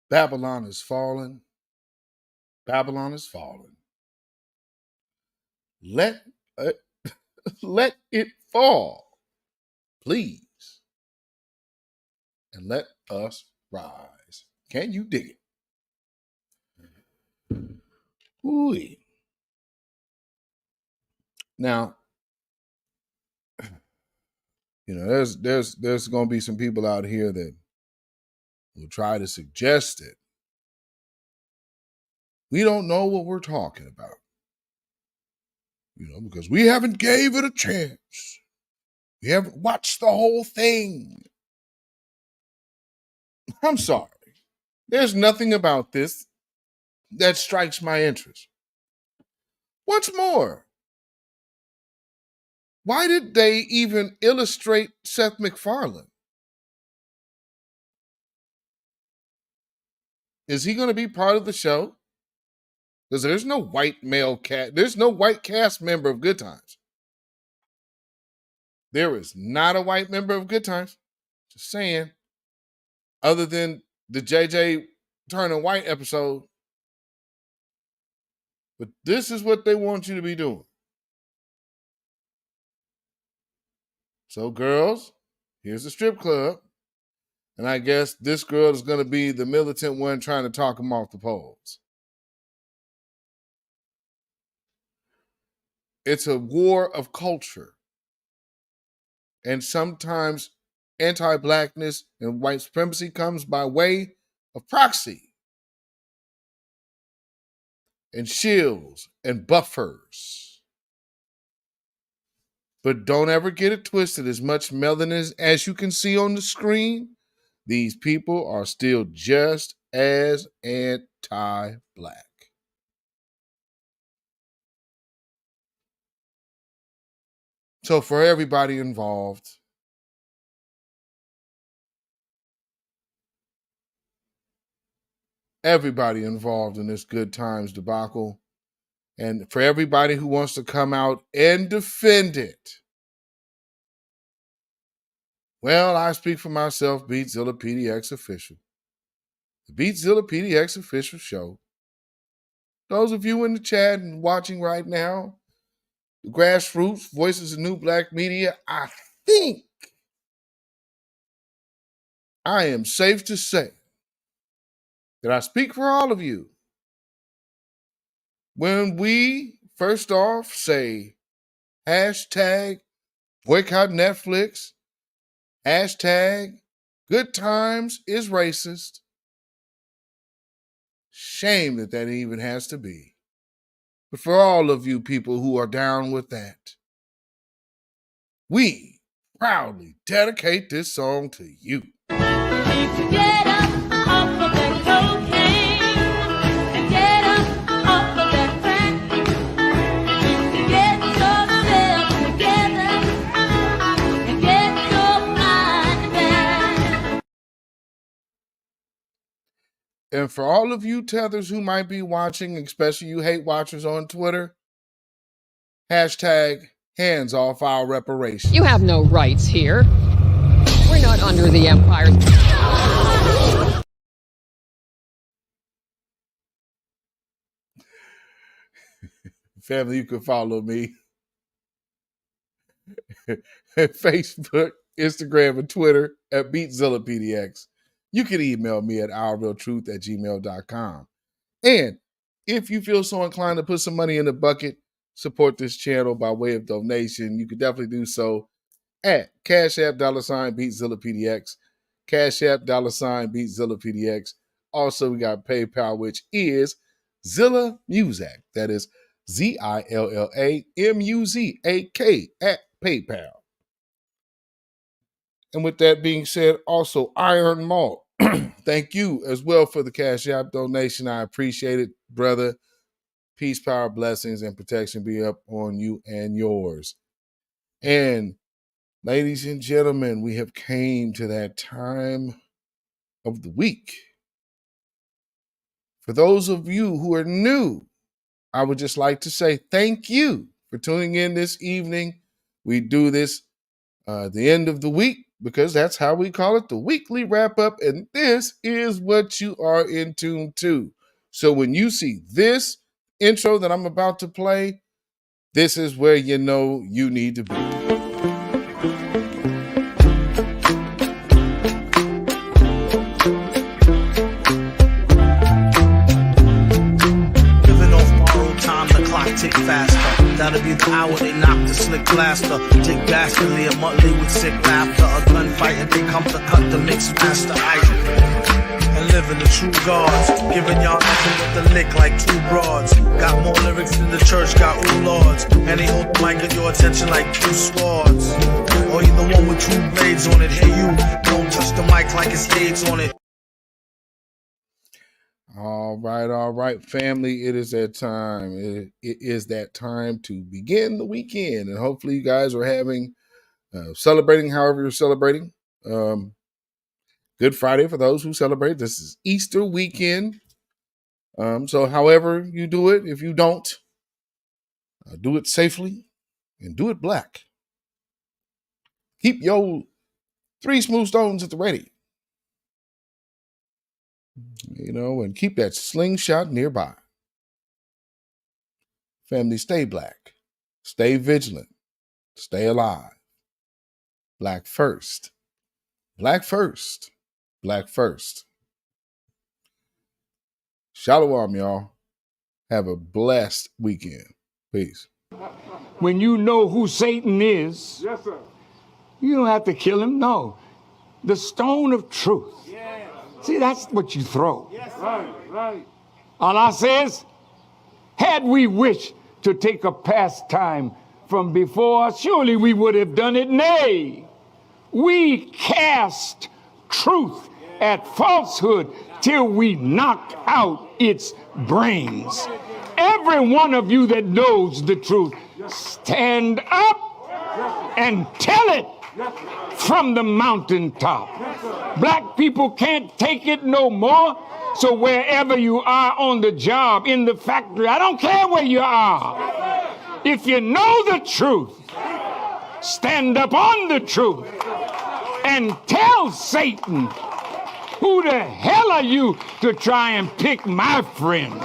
Babylon is fallen. Babylon is fallen. Let it fall, please. And let us rise. Can you dig it? Ooh. Now, you know, there's going to be some people out here that will try to suggest it. We don't know what we're talking about. You know, because we haven't gave it a chance. We haven't watched the whole thing. I'm sorry. There's nothing about this that strikes my interest. Once more, why did they even illustrate Seth MacFarlane? Is he going to be part of the show? Because there's no white male cat. There's no white cast member of Good Times. There is not a white member of Good Times. Just saying. Other than the JJ Turner White episode. But this is what they want you to be doing. So, girls, here's the strip club. And I guess this girl is going to be the militant one trying to talk them off the poles. It's a war of culture. And sometimes anti-blackness and white supremacy comes by way of proxy and shields and buffers. But don't ever get it twisted. As much melanin as you can see on the screen, these people are still just as anti-black. So for everybody involved, in this good times debacle, and for everybody who wants to come out and defend it, well, I speak for myself, Beatzilla PDX Official. The Beatzilla PDX Official Show. Those of you in the chat and watching right now, the Grassroots, Voices of New Black Media, I think I am safe to say that I speak for all of you when we, first off, say hashtag boycott Netflix, hashtag good times is racist. Shame that that even has to be. But for all of you people who are down with that, we proudly dedicate this song to you.
Get up off of that cocaine and get up off of that crack. Get yourself together and get your mind back.
And for all of you tethers who might be watching, especially you hate watchers on Twitter, hashtag hands off our reparations.
You have no rights here. We're not under the empire.
Family, you can follow me at Facebook, Instagram, and Twitter at beatzillapdx. You can email me at ourrealtruth@gmail.com. And if you feel so inclined to put some money in the bucket, support this channel by way of donation, you can definitely do so at CashApp $beatzillapdx, CashApp $beatzillapdx. Also, we got PayPal, which is Zilla Muzak. That is ZILLAMUZAK at PayPal. And with that being said, also Iron Malt. Thank you as well for the Cash App donation. I appreciate it, brother. Peace, power, blessings, and protection be up on you and yours. And ladies and gentlemen, we have came to that time of the week. For those of you who are new, I would just like to say thank you for tuning in this evening. We do this the end of the week because that's how we call it, the weekly wrap up. And this is what you are in tune to. So when you see this intro that I'm about to play, this is where you know you need to be.
Tick faster. That'll be the hour they knock the slick blaster. Tick dastardly, a monthly with sick laughter. A gunfight and they come to cut the mix master. And living the true gods. Giving y'all nothing but the lick like two broads. Got more lyrics than the church got ooh lords. And they hold the mic at your attention like two swords. Or you the one with two blades on it. Hey you, don't touch the mic like it's AIDS on it.
All right, family. It is that time. It is that time to begin the weekend. And hopefully you guys are having, celebrating however you're celebrating. Good Friday for those who celebrate. This is Easter weekend. So however you do it, if you don't, do it safely and do it black. Keep your 3 smooth stones at the ready. You know, and keep that slingshot nearby. Family, stay black. Stay vigilant. Stay alive. Black first. Black first. Black first. Shalom, y'all. Have a blessed weekend. Peace.
When you know who Satan is, yes, sir, you don't have to kill him. No. The stone of truth. See, that's what you throw. Yes, right. Allah says, had we wished to take a pastime from before, surely we would have done it. Nay, we cast truth at falsehood till we knock out its brains. Every one of you that knows the truth, stand up and tell it from the mountaintop. Black people can't take it no more. So wherever you are on the job, in the factory, I don't care where you are. If you know the truth, stand up on the truth and tell Satan, who the hell are you to try and pick my friends?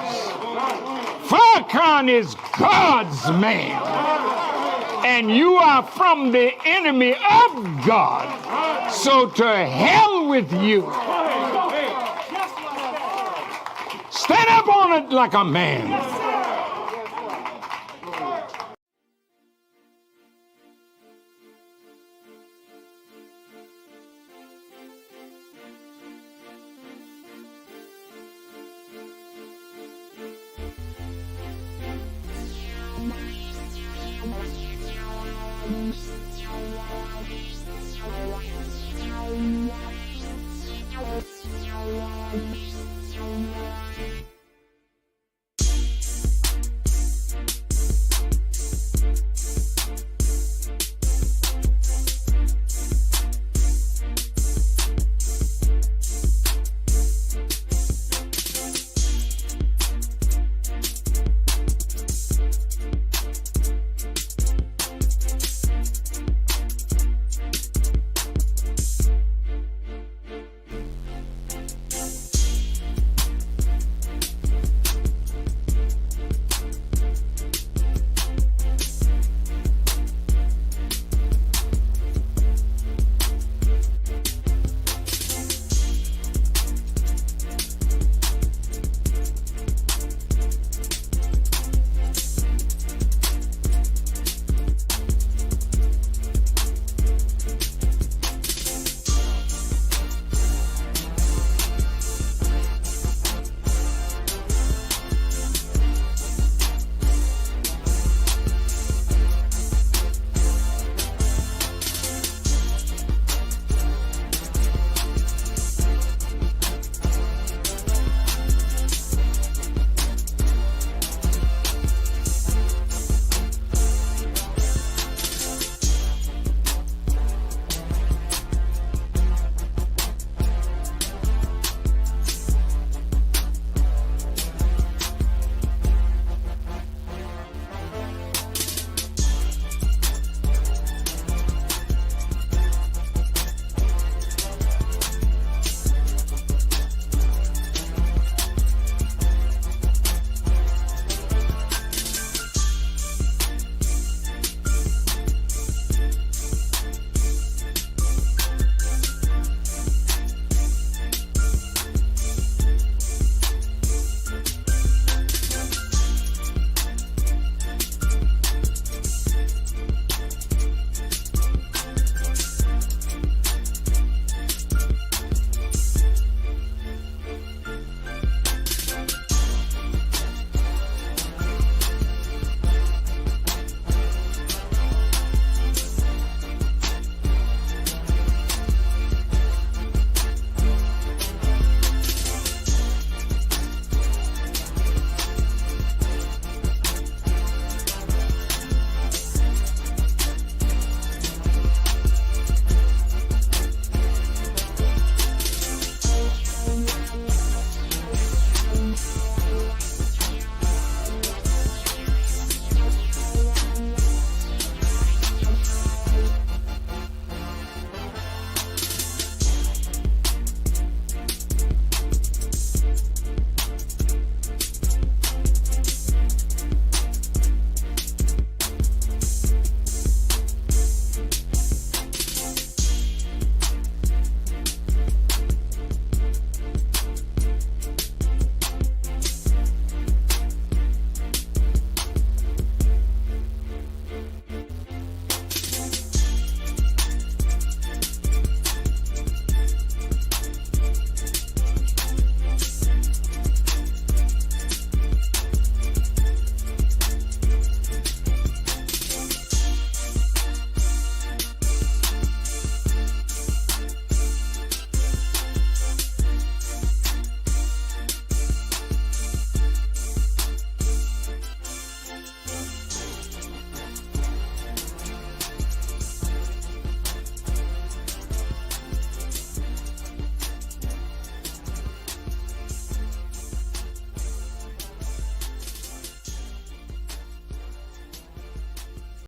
Farrakhan is God's man, and you are from the enemy of God. So to hell with you. Stand up on it like a man.
Thank you.